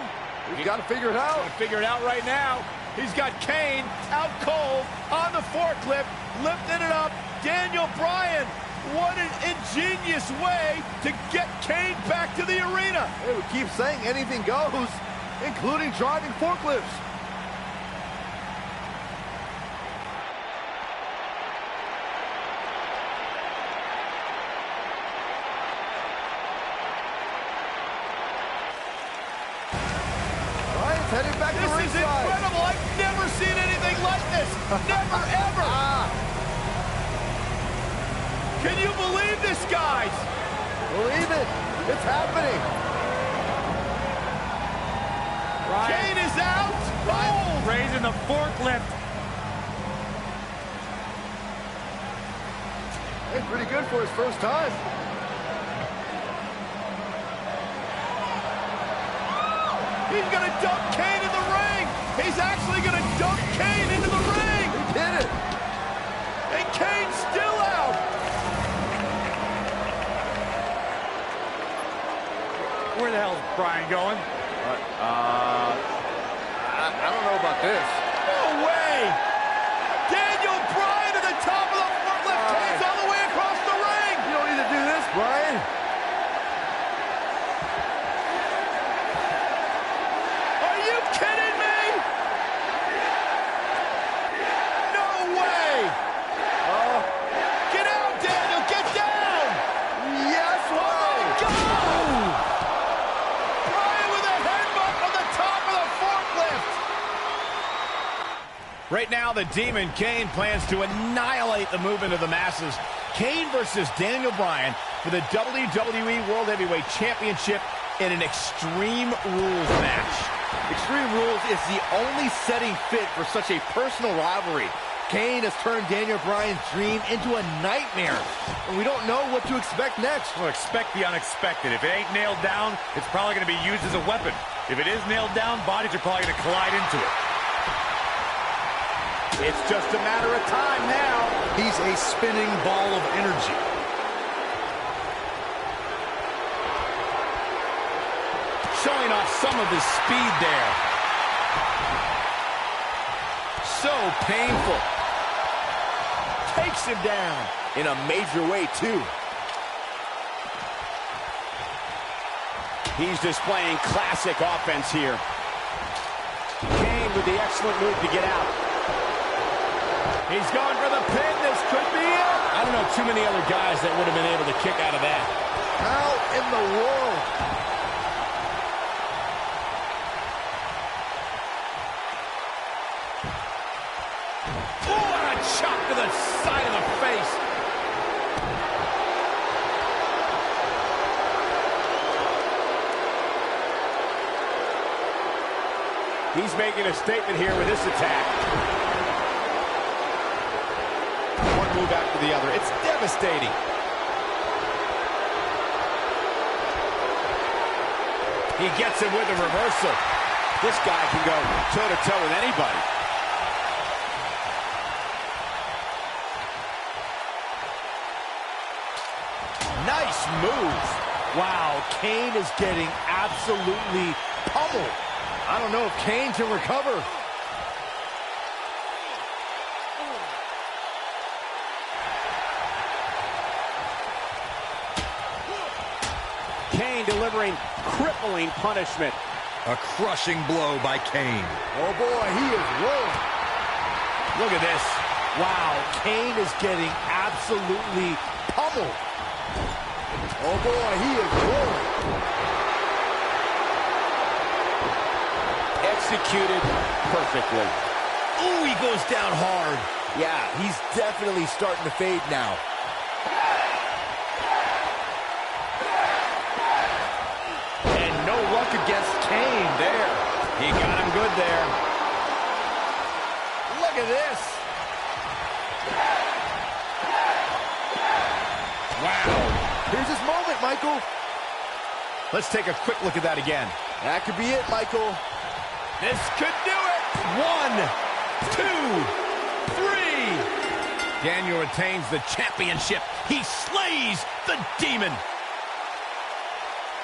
He's got to figure it out. Figure it out right now. He's got Kane out cold on the forklift, lifting it up. Daniel Bryan, what an ingenious way to get Kane back to the arena. Hey, we keep saying anything goes, including driving forklifts. heading back to This is ringside. incredible. I've never seen anything like this. Never, ever. Can you believe this, guys? Believe it. It's happening. Kane is out. Cold. Raising the forklift. Hey, pretty good for his first time. He's going to dump Kane in the ring. He's actually going to dump Kane into the ring. He did it. And Kane's still out. Where the hell's Bryan going? I don't know about this. No way. Daniel Bryan to the top of the forklift. Kane's all the way across the ring. You don't need to do this, Bryan. Are you kidding me? No way. Get out, Daniel. Get down. Yes way. Go. Bryan with a headbutt on the top of the forklift. Right now, the Demon Kane plans to annihilate the movement of the masses. Kane versus Daniel Bryan for the WWE World Heavyweight Championship in an Extreme Rules match. Extreme Rules is the only setting fit for such a personal rivalry. Kane has turned Daniel Bryan's dream into a nightmare, and we don't know what to expect next. Well, expect the unexpected. If it ain't nailed down, it's probably going to be used as a weapon. If it is nailed down, bodies are probably going to collide into it. It's just a matter of time now. He's a spinning ball of energy. Showing off some of his speed there. So painful. Takes him down. In a major way, too. He's displaying classic offense here. Kane with the excellent move to get out. He's going for the pin. This could be it. I don't know too many other guys that would have been able to kick out of that. How in the world? Oh, and a chop to the side of the face. He's making a statement here with this attack. One move after the other. It's devastating. He gets him with a reversal. This guy can go toe-to-toe with anybody. Nice move. Wow, Kane is getting absolutely pummeled. I don't know if Kane can recover. Kane delivering crippling punishment. A crushing blow by Kane. Oh boy, he is rolling. Look at this. Wow, Kane is getting absolutely pummeled. Oh boy, he is rolling. Executed perfectly. Ooh, he goes down hard. Yeah, he's definitely starting to fade now. And no luck against Kane there. He got him good there. Look at this. Wow. Here's his moment, Michael. Let's take a quick look at that again. That could be it, Michael. This could do it. 1, 2, 3. Daniel retains the championship. He slays the Demon.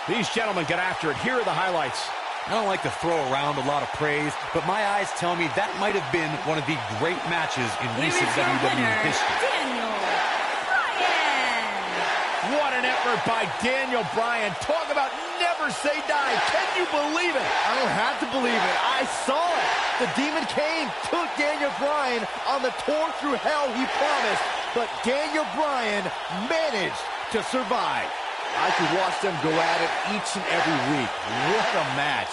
These gentlemen get after it. Here are the highlights. I don't like to throw around a lot of praise, but my eyes tell me that might have been one of the great matches in Here recent is your WWE winner, history. Daniel Bryan. What an effort by Daniel Bryan. Talk about never say die. Can you believe it? I don't have to believe it. I saw it. The Demon Kane took Daniel Bryan on the tour through hell he promised, but Daniel Bryan managed to survive. I could watch them go at it each and every week. What a match.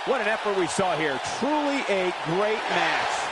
What an effort we saw here. Truly a great match.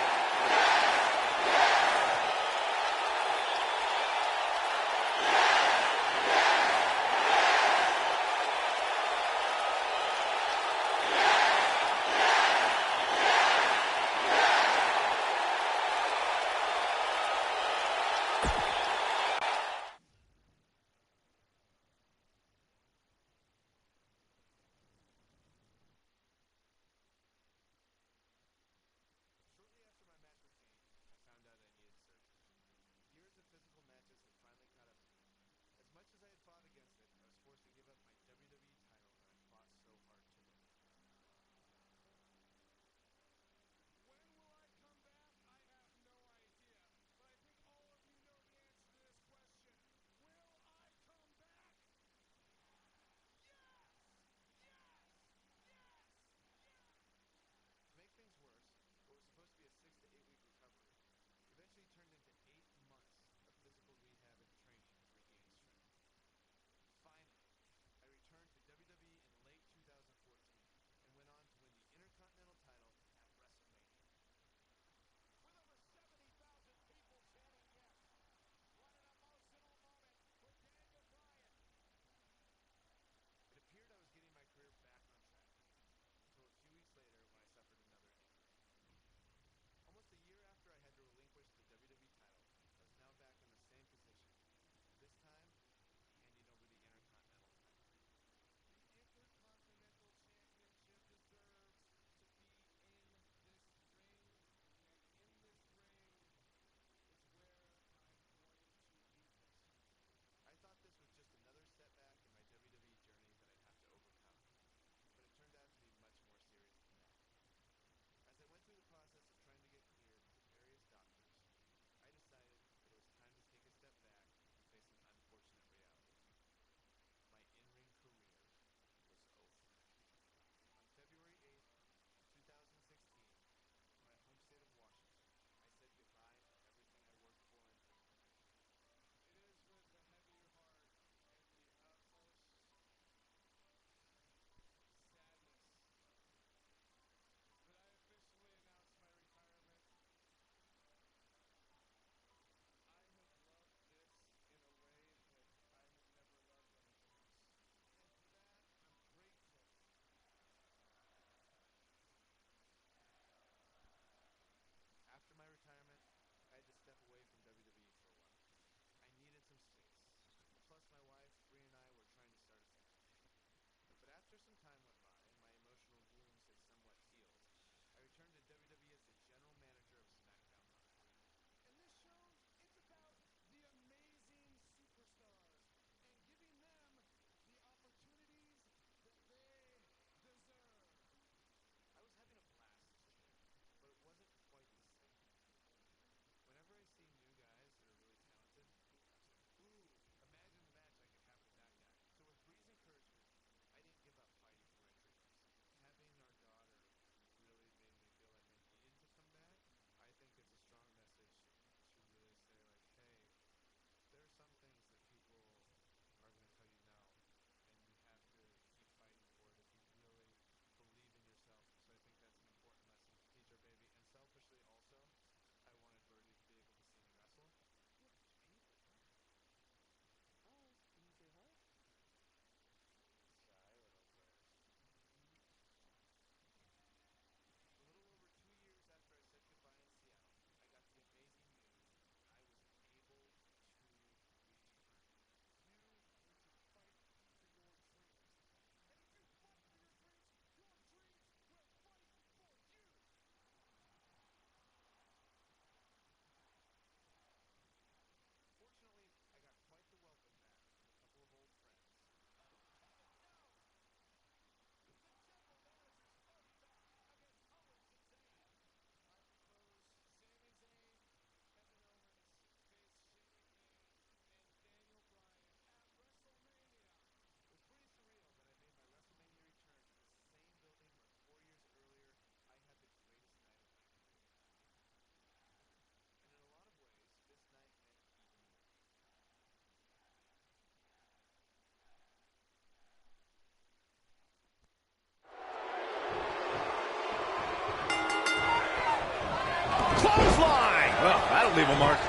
That'll leave a mark.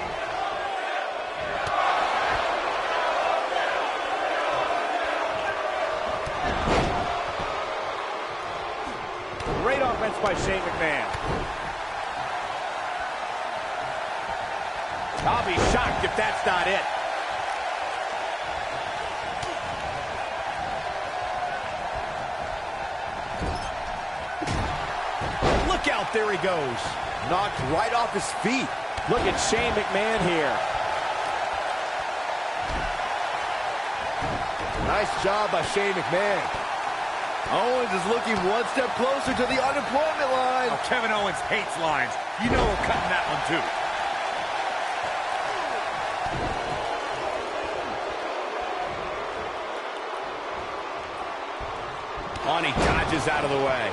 Great offense by Shane McMahon. I'll be shocked if that's not it. Look out, there he goes. Knocked right off his feet. Look at Shane McMahon here. Nice job by Shane McMahon. Owens is looking one step closer to the unemployment line. Oh, Kevin Owens hates lines. You know we're cutting that one too. On, he dodges out of the way.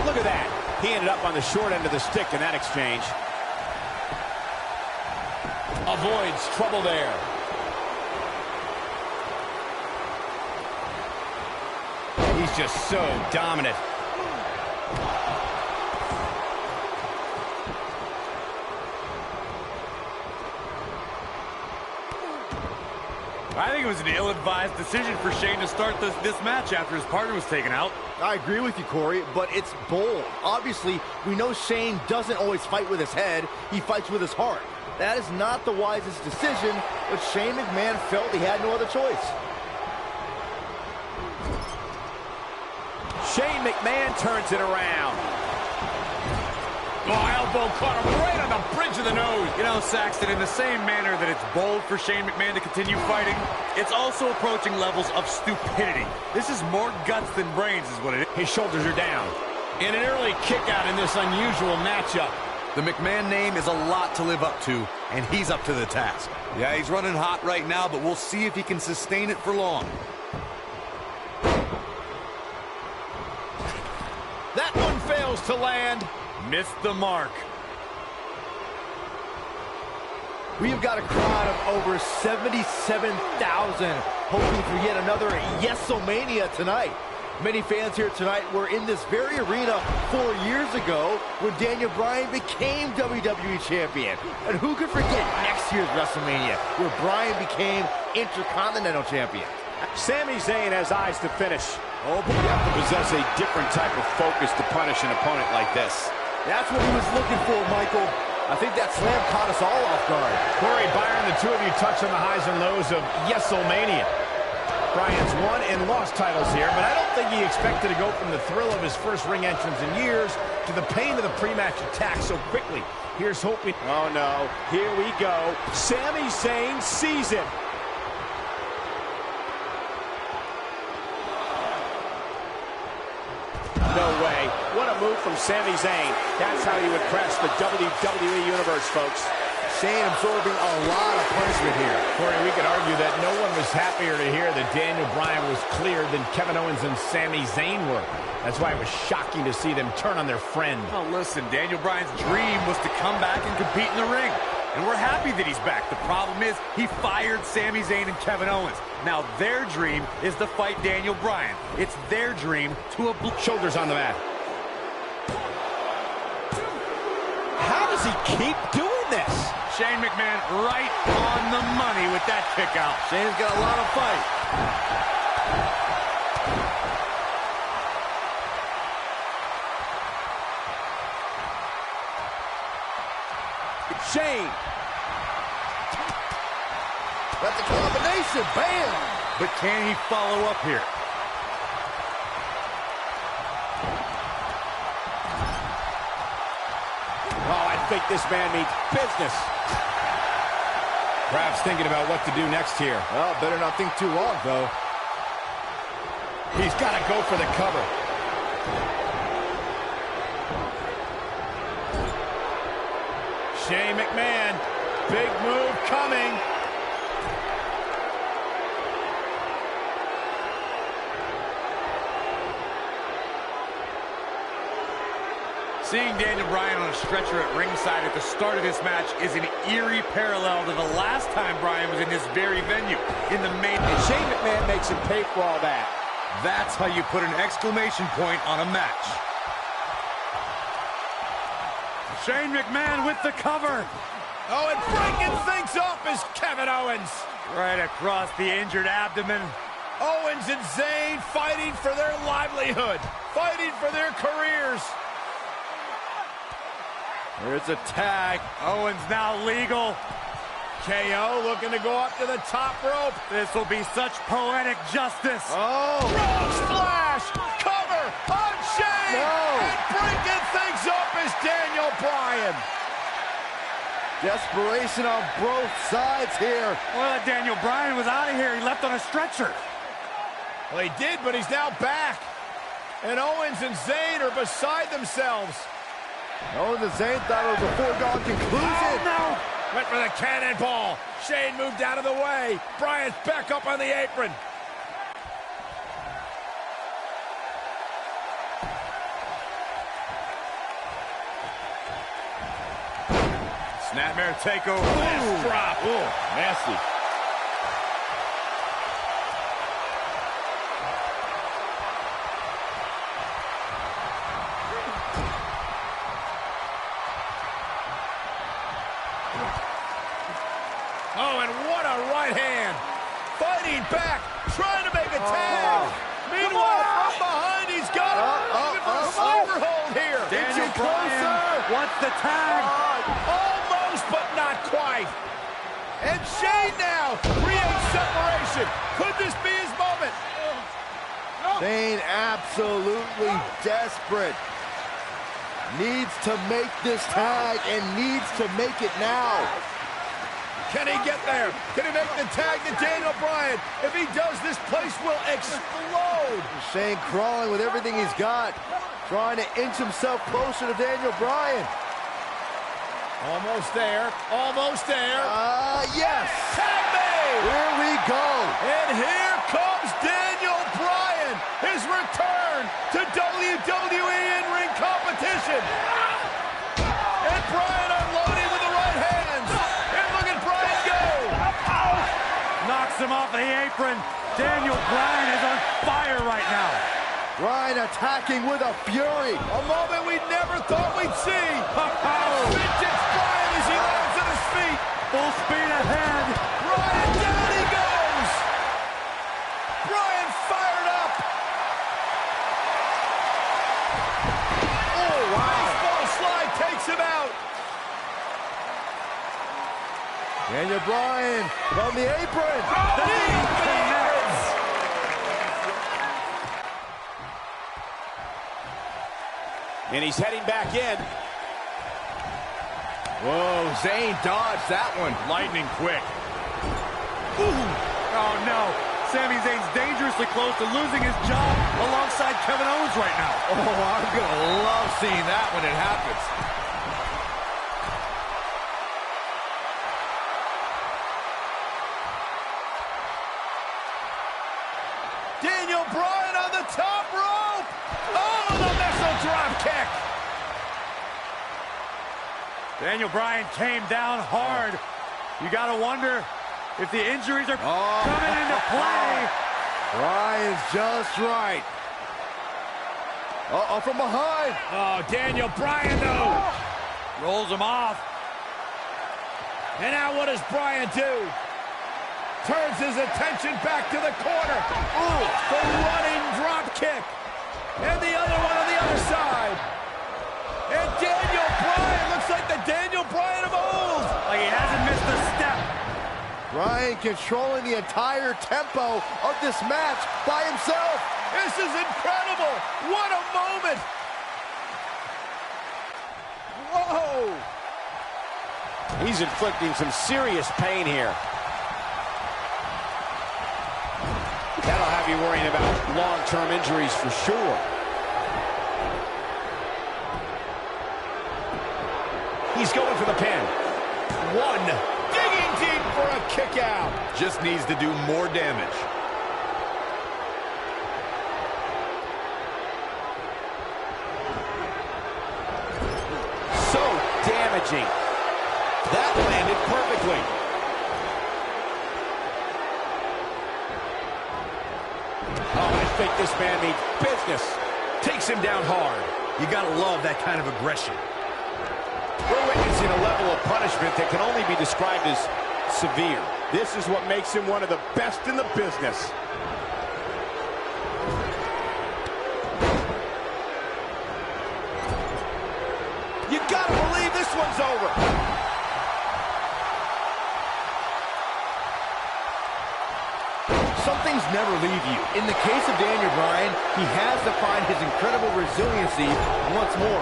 Look at that. He ended up on the short end of the stick in that exchange. Avoids trouble there. He's just so dominant. I think it was an ill-advised decision for Shane to start this match after his partner was taken out. I agree with you, Corey, but it's bold. Obviously, we know Shane doesn't always fight with his head. He fights with his heart. That is not the wisest decision, but Shane McMahon felt he had no other choice. Shane McMahon turns it around. Oh, elbow caught him right on the bridge of the nose. You know, Saxton, in the same manner that it's bold for Shane McMahon to continue fighting, it's also approaching levels of stupidity. This is more guts than brains is what it is. His shoulders are down. And an early kick out in this unusual matchup. The McMahon name is a lot to live up to, and he's up to the task. Yeah, he's running hot right now, but we'll see if he can sustain it for long. That one fails to land. Missed the mark. We've got a crowd of over 77,000 hoping for yet another Yes-O-Mania tonight. Many fans here tonight were in this very arena 4 years ago when Daniel Bryan became WWE Champion. And who could forget next year's WrestleMania where Bryan became Intercontinental Champion? Sami Zayn has eyes to finish. Oh, but you have to possess a different type of focus to punish an opponent like this. That's what he was looking for, Michael. I think that slam caught us all off guard. Corey, Byron, the two of you touched on the highs and lows of Yes-O-Mania. Bryan's won and lost titles here, but I don't think he expected to go from the thrill of his first ring entrance in years to the pain of the pre-match attack so quickly. Here's hoping. Oh, no. Here we go. Sami Zayn sees it. No way. What a move from Sami Zayn. That's how you would crash the WWE Universe, folks. Shane absorbing a lot of punishment here. Corey, we could argue that no one was happier to hear that Daniel Bryan was cleared than Kevin Owens and Sami Zayn were. That's why it was shocking to see them turn on their friend. Oh, listen, Daniel Bryan's dream was to come back and compete in the ring. And we're happy that he's back. The problem is he fired Sami Zayn and Kevin Owens. Now their dream is to fight Daniel Bryan. It's their dream to shoulders on the mat. How does he keep doing this? Shane McMahon right on the money with that kick out. Shane's got a lot of fight. Shane. That's a combination. Bam! But can he follow up here? Oh, I think this man means business. Perhaps thinking about what to do next here. Well, better not think too long, though. He's got to go for the cover. Shane McMahon, big move coming. Seeing Daniel Bryan on a stretcher at ringside at the start of this match is an eerie parallel to the last time Bryan was in this very venue, in the main. And Shane McMahon makes him pay for all that. That's how you put an exclamation point on a match. Shane McMahon with the cover. Oh, and breaking things up is Kevin Owens. Right across the injured abdomen. Owens and Zayn fighting for their livelihood, fighting for their careers. There's a tag. Owens now legal. KO looking to go up to the top rope. This will be such poetic justice. Oh! Frog splash! Cover on Shane! No. And breaking things up is Daniel Bryan. Desperation on both sides here. Well, Daniel Bryan was out of here. He left on a stretcher. Well, he did, but he's now back. And Owens and Zayn are beside themselves. Owens and Zayn thought it was a foregone conclusion. Oh, no! Went for the cannonball. Shane moved out of the way. Bryan's back up on the apron. Snapmare takeover. Last drop. Ooh, nasty. Oh, and what a right hand. Fighting back, trying to make a tag. Meanwhile, from behind, he's got him. Looking for a sleeper hold here. Daniel Inching Bryan wants the tag. Almost, but not quite. And Shane now creates separation. Could this be his moment? Shane absolutely desperate. Needs to make this tag and needs to make it now. Can he get there? Can he make the tag to Daniel Bryan? If he does, this place will explode. Shane crawling with everything he's got, trying to inch himself closer to Daniel Bryan. Almost there. Almost there. Yes. Tag made. Here we go. And here comes Daniel Bryan. His return to WWE in-ring competition. And Bryan unloading with the right hands. And look at Bryan go. Knocks him off the apron. Daniel Bryan is on fire right now. Bryan attacking with a fury. A moment we never thought we'd see. Vintage Bryan as he lands at his feet. Full speed ahead. Bryan, down he goes. Bryan fired up. Oh, wow. Baseball slide takes him out. Daniel Bryan from the apron. And he's heading back in. Whoa, Zayn dodged that one. Lightning quick. Ooh. Oh, no. Sami Zayn's dangerously close to losing his job alongside Kevin Owens right now. Oh, I'm going to love seeing that when it happens. Daniel Bryan on the top rope. Oh, the missile drop kick. Daniel Bryan came down hard. You got to wonder if the injuries are coming into play. Bryan's just right. Uh-oh, from behind. Oh, Daniel Bryan, though. Rolls him off. And now what does Bryan do? Turns his attention back to the corner. Ooh, the running drop kick. And the other one on the other side. And Daniel Bryan looks like the Daniel Bryan of old. Like he hasn't missed a step. Bryan controlling the entire tempo of this match by himself. This is incredible. What a moment. Whoa. He's inflicting some serious pain here. That'll have you worrying about long-term injuries for sure. He's going for the pin. One. Digging deep for a kick out. Just needs to do more damage. So damaging. That landed perfectly. Oh, I think this man means business. Takes him down hard. You gotta love that kind of aggression. We're witnessing a level of punishment that can only be described as severe. This is what makes him one of the best in the business. You gotta believe this one's over. Some things never leave you. In the case of Daniel Bryan, he has to find his incredible resiliency once more.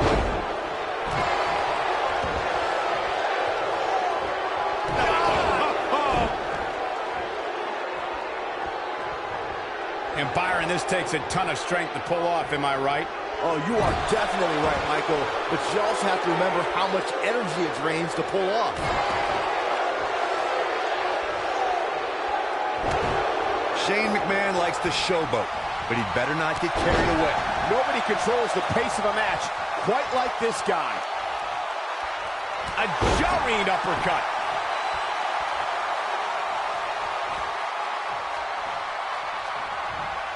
And Byron, this takes a ton of strength to pull off, am I right? Oh, you are definitely right, Michael. But you also have to remember how much energy it drains to pull off. Shane McMahon likes to showboat, but he'd better not get carried away. Nobody controls the pace of a match quite like this guy. A jarring uppercut.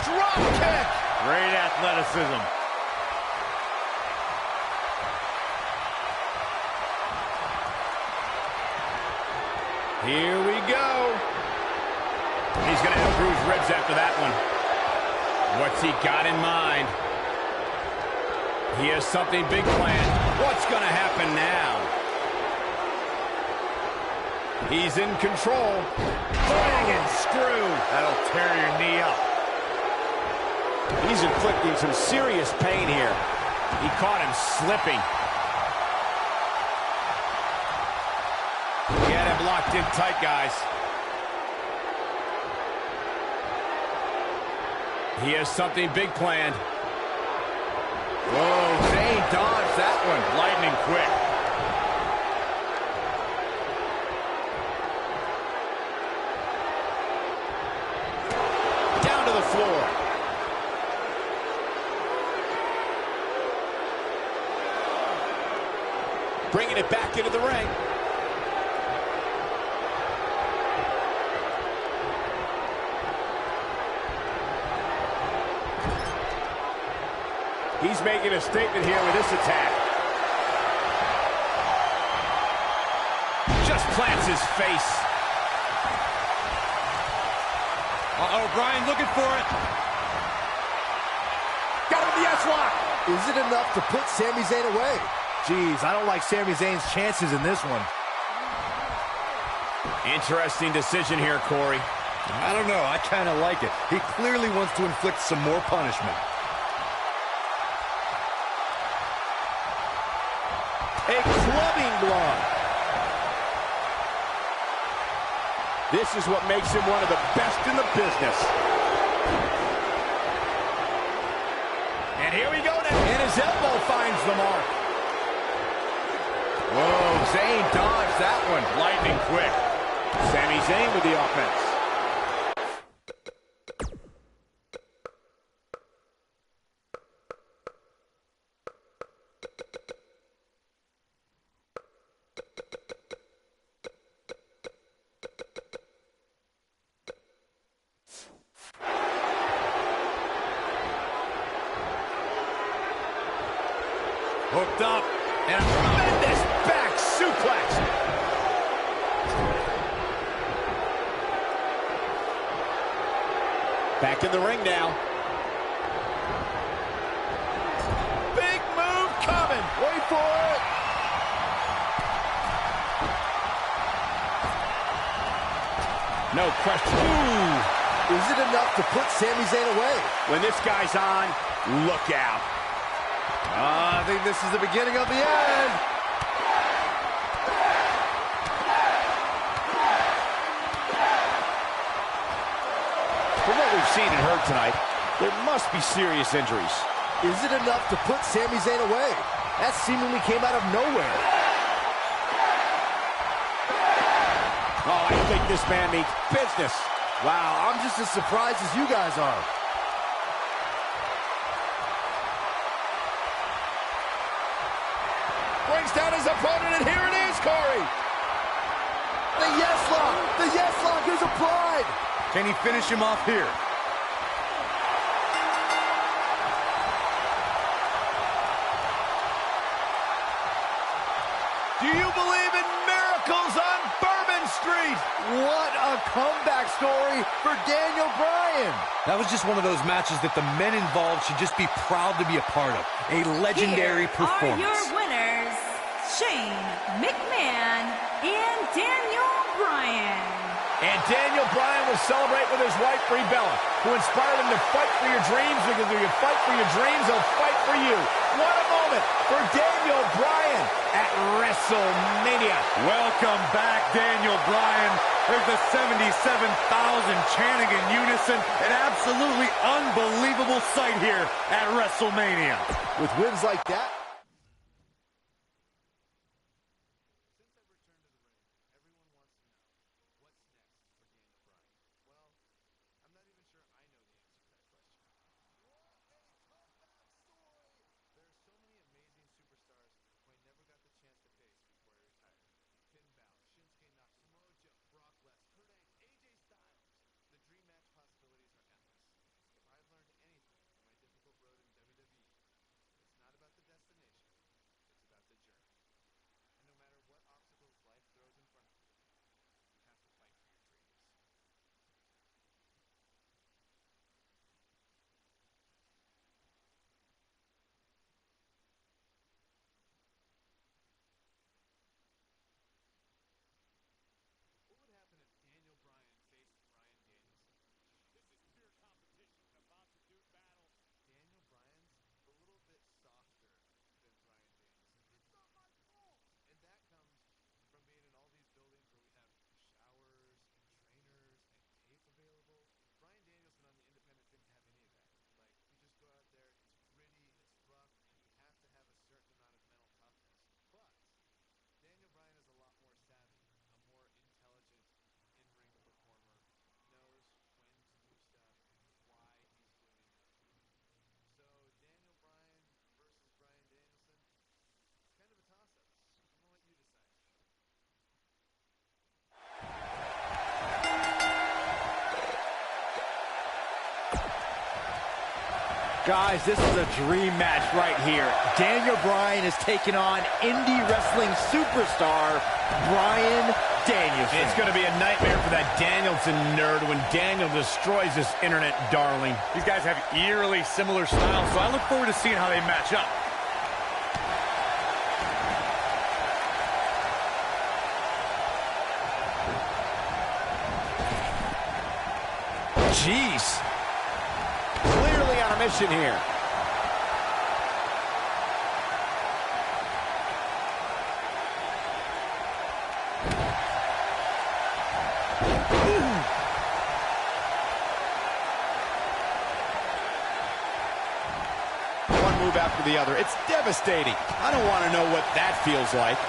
Drop kick. Great athleticism. Here we go. He's going to have bruised ribs after that one. What's he got in mind? He has something big planned. What's going to happen now? He's in control. Banging screw. That'll tear your knee up. He's inflicting some serious pain here. He caught him slipping. He had him locked in tight, guys. He has something big planned. Whoa, Zayn dodged that one. Lightning quick. Down to the floor. Bringing it back into the ring. He's making a statement here with this attack. Just plants his face. Uh-oh, Bryan looking for it. Got him the S-lock. Is it enough to put Sami Zayn away? Jeez, I don't like Sami Zayn's chances in this one. Interesting decision here, Corey. I don't know. I kind of like it. He clearly wants to inflict some more punishment. A clubbing blow. This is what makes him one of the best in the business. And here we go now. And his elbow finds the mark. Whoa, Zayn dodged that one. Lightning quick. Sami Zayn with the offense. Hooked up. And a tremendous back suplex. Back in the ring now. Big move coming. Wait for it. No question. Ooh. Is it enough to put Sami Zayn away? When this guy's on, look out. I think this is the beginning of the end. From what we've seen and heard tonight, there must be serious injuries. Is it enough to put Sami Zayn away? That seemingly came out of nowhere. Oh, I think this man means business. Wow, I'm just as surprised as you guys are. Brings down his opponent, and here it is, Corey. The yes lock! The yes lock is applied! Can he finish him off here? Do Do you believe in miracles on Bourbon Street? What a comeback story for Daniel Bryan. That was just one of those matches that the men involved should just be proud to be a part of. A legendary performance. Here are your winners, Shane McMahon and Daniel Bryan. And Daniel Bryan will celebrate with his wife, Bella, who inspired him to fight for your dreams, because if you fight for your dreams, they'll fight for you. What a moment for Daniel Bryan at WrestleMania. Welcome back, Daniel Bryan. There's the 77,000 chanting in unison. An absolutely unbelievable sight here at WrestleMania. With wins like that, guys, this is a dream match right here. Daniel Bryan is taking on indie wrestling superstar Bryan Danielson. It's going to be a nightmare for that Danielson nerd when Daniel destroys this internet darling. These guys have eerily similar styles, so I look forward to seeing how they match up. Jeez. Clearly on a mission here. One move after the other. It's devastating. I don't want to know what that feels like.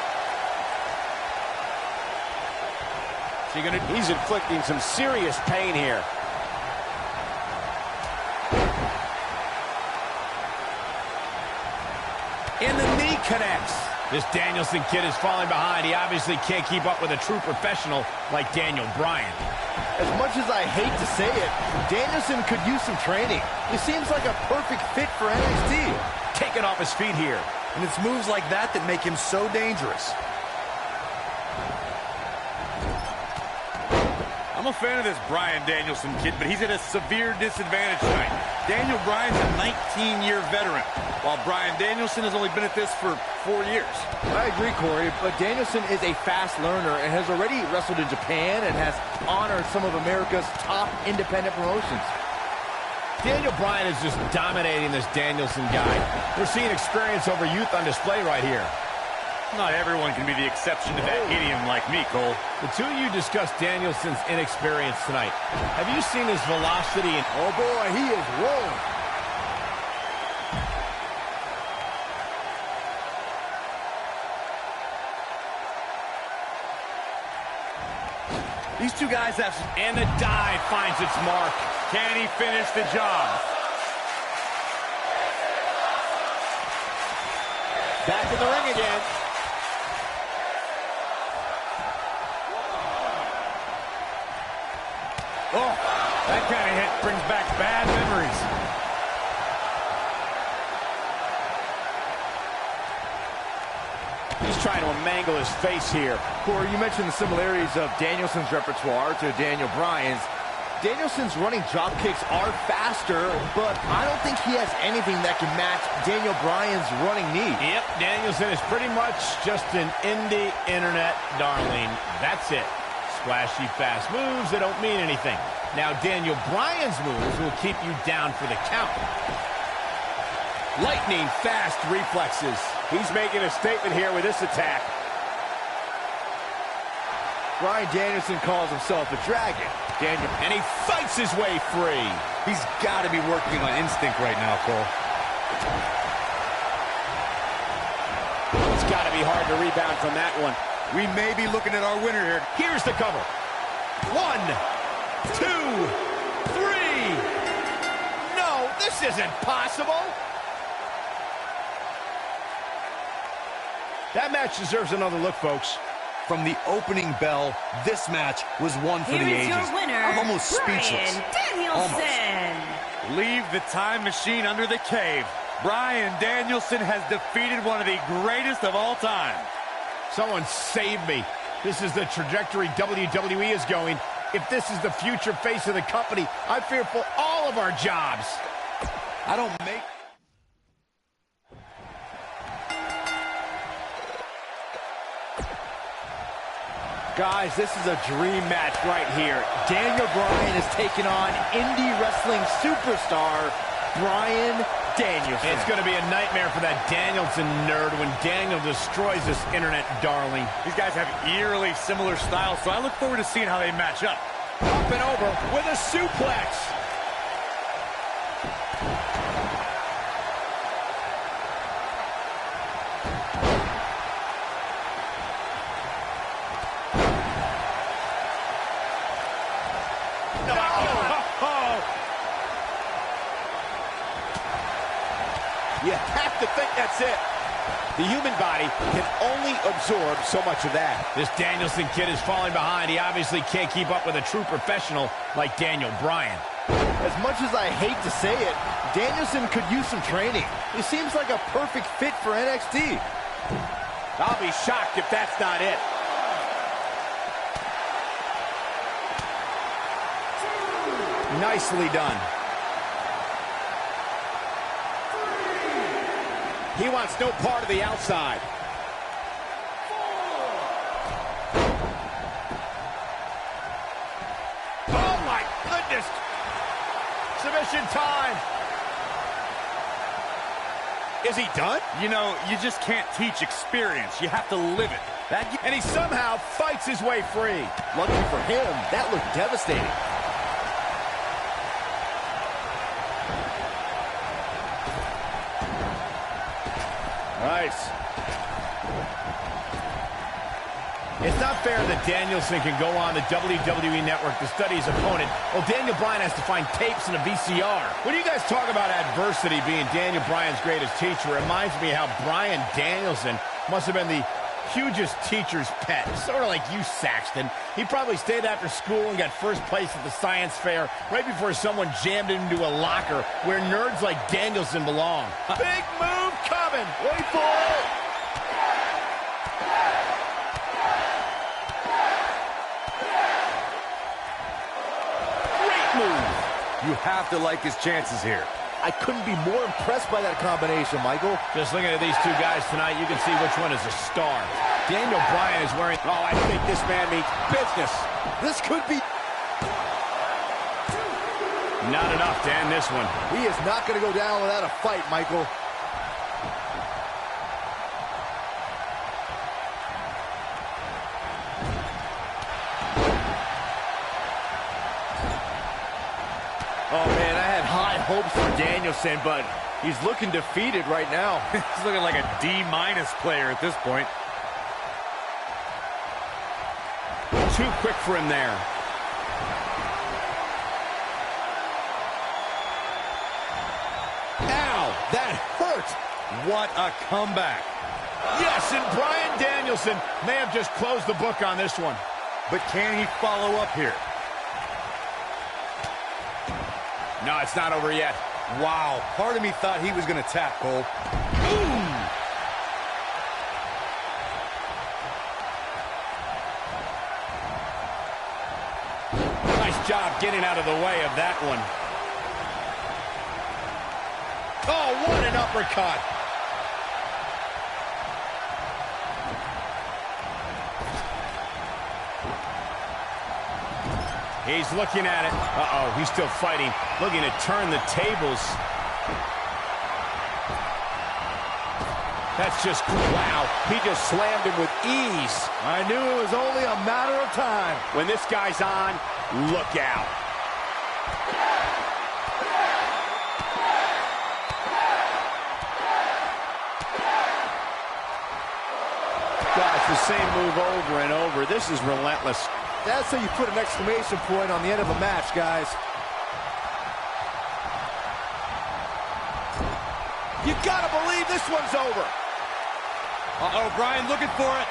He's inflicting some serious pain here. And the knee connects. This Danielson kid is falling behind. He obviously can't keep up with a true professional like Daniel Bryan. As much as I hate to say it, Danielson could use some training. He seems like a perfect fit for NXT. Taken off his feet here. And it's moves like that that make him so dangerous. I'm a fan of this Bryan Danielson kid, but he's at a severe disadvantage tonight. Daniel Bryan's a 19-year veteran, while Bryan Danielson has only been at this for 4 years. I agree, Corey, but Danielson is a fast learner and has already wrestled in Japan and has honored some of America's top independent promotions. Daniel Bryan is just dominating this Danielson guy. We're seeing experience over youth on display right here. Not everyone can be the exception to that idiom like me, Cole. The two of you discussed Danielson's inexperience tonight. Have you seen his velocity? Oh boy, he is rolling. These two guys have... And the dive finds its mark. Can he finish the job? Back in the ring again. Oh, that kind of hit brings back bad memories. He's trying to mangle his face here. Corey, you mentioned the similarities of Danielson's repertoire to Daniel Bryan's. Danielson's running drop kicks are faster, but I don't think he has anything that can match Daniel Bryan's running knee. Yep, Danielson is pretty much just an indie internet darling. That's it. Splashy fast moves that don't mean anything. Now Daniel Bryan's moves will keep you down for the count. Lightning fast reflexes. He's making a statement here with this attack. Bryan Danielson calls himself a dragon. And he fights his way free. He's got to be working on instinct right now, Cole. It's got to be hard to rebound from that one. We may be looking at our winner here. Here's the cover. 1, 2, 3. No, this isn't possible. That match deserves another look, folks. From the opening bell, this match was one for the ages. Your winner, I'm almost speechless. Bryan Danielson. Almost. Leave the time machine under the cave. Bryan Danielson has defeated one of the greatest of all time. Someone save me. This is the trajectory WWE is going. If this is the future face of the company, I fear for all of our jobs. I don't make... Guys, this is a dream match right here. Daniel Bryan is taking on indie wrestling superstar Bryan Danielson. It's going to be a nightmare for that Danielson nerd when Daniel destroys this internet darling. These guys have eerily similar styles, so I look forward to seeing how they match up. Up and over with a suplex. You have to think that's it. The human body can only absorb so much of that. This Danielson kid is falling behind. He obviously can't keep up with a true professional like Daniel Bryan. As much as I hate to say it, Danielson could use some training. He seems like a perfect fit for NXT. I'll be shocked if that's not it. Nicely done. He wants no part of the outside. Oh, my goodness. Submission time. Is he done? You know, you just can't teach experience. You have to live it. And he somehow fights his way free. Lucky for him, that looked devastating. Nice. It's not fair that Danielson can go on the WWE Network to study his opponent, while Daniel Bryan has to find tapes and a VCR. When you guys talk about adversity being Daniel Bryan's greatest teacher, it reminds me how Bryan Danielson must have been the hugest teacher's pet. Sort of like you, Saxton. He probably stayed after school and got first place at the science fair right before someone jammed him into a locker where nerds like Danielson belong. Big move coming. Wait for it. Great move. You have to like his chances here. I couldn't be more impressed by that combination, Michael. Just looking at these two guys tonight, you can see which one is a star. Daniel Bryan is wearing... Oh, I think this man means business. This could be... Not enough to end this one. He is not going to go down without a fight, Michael. Oh, man, I had high hopes for Danielson, but he's looking defeated right now. He's looking like a D- player at this point. Too quick for him there. Ow, that hurt. What a comeback. Yes, and Bryan Danielson may have just closed the book on this one. But can he follow up here? No, it's not over yet. Wow, part of me thought he was going to tap, Cole. Boom! job getting out of the way of that one. Oh, what an uppercut. He's looking at it. Uh-oh, he's still fighting. Looking to turn the tables. That's just, wow. He just slammed him with ease. I knew it was only a matter of time. When this guy's on, look out. Gosh, the same move over and over. This is relentless. That's how you put an exclamation point on the end of a match, guys. You gotta believe this one's over. Uh-oh, Bryan looking for it.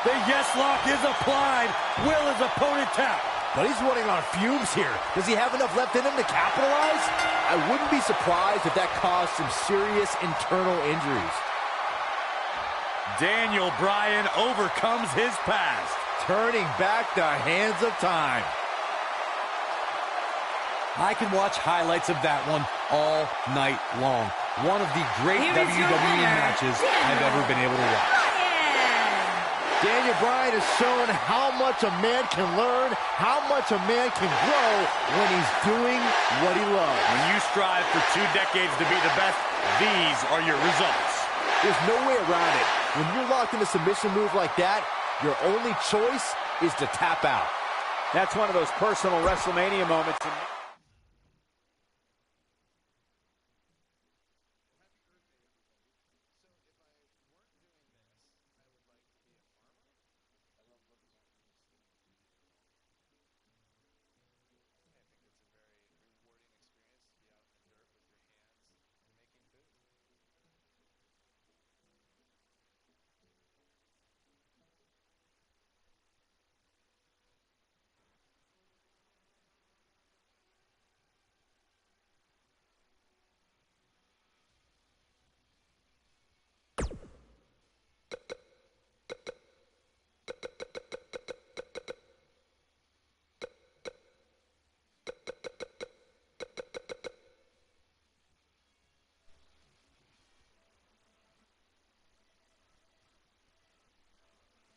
The yes lock is applied. Will his opponent tap? But he's running on fumes here. Does he have enough left in him to capitalize? I wouldn't be surprised if that caused some serious internal injuries. Daniel Bryan overcomes his past. Turning back the hands of time. I can watch highlights of that one all night long. One of the great WWE matches I've ever been able to watch. Daniel Bryan has shown how much a man can learn, how much a man can grow when he's doing what he loves. When you strive for 2 decades to be the best, these are your results. There's no way around it. When you're locked in a submission move like that, your only choice is to tap out. That's one of those personal WrestleMania moments.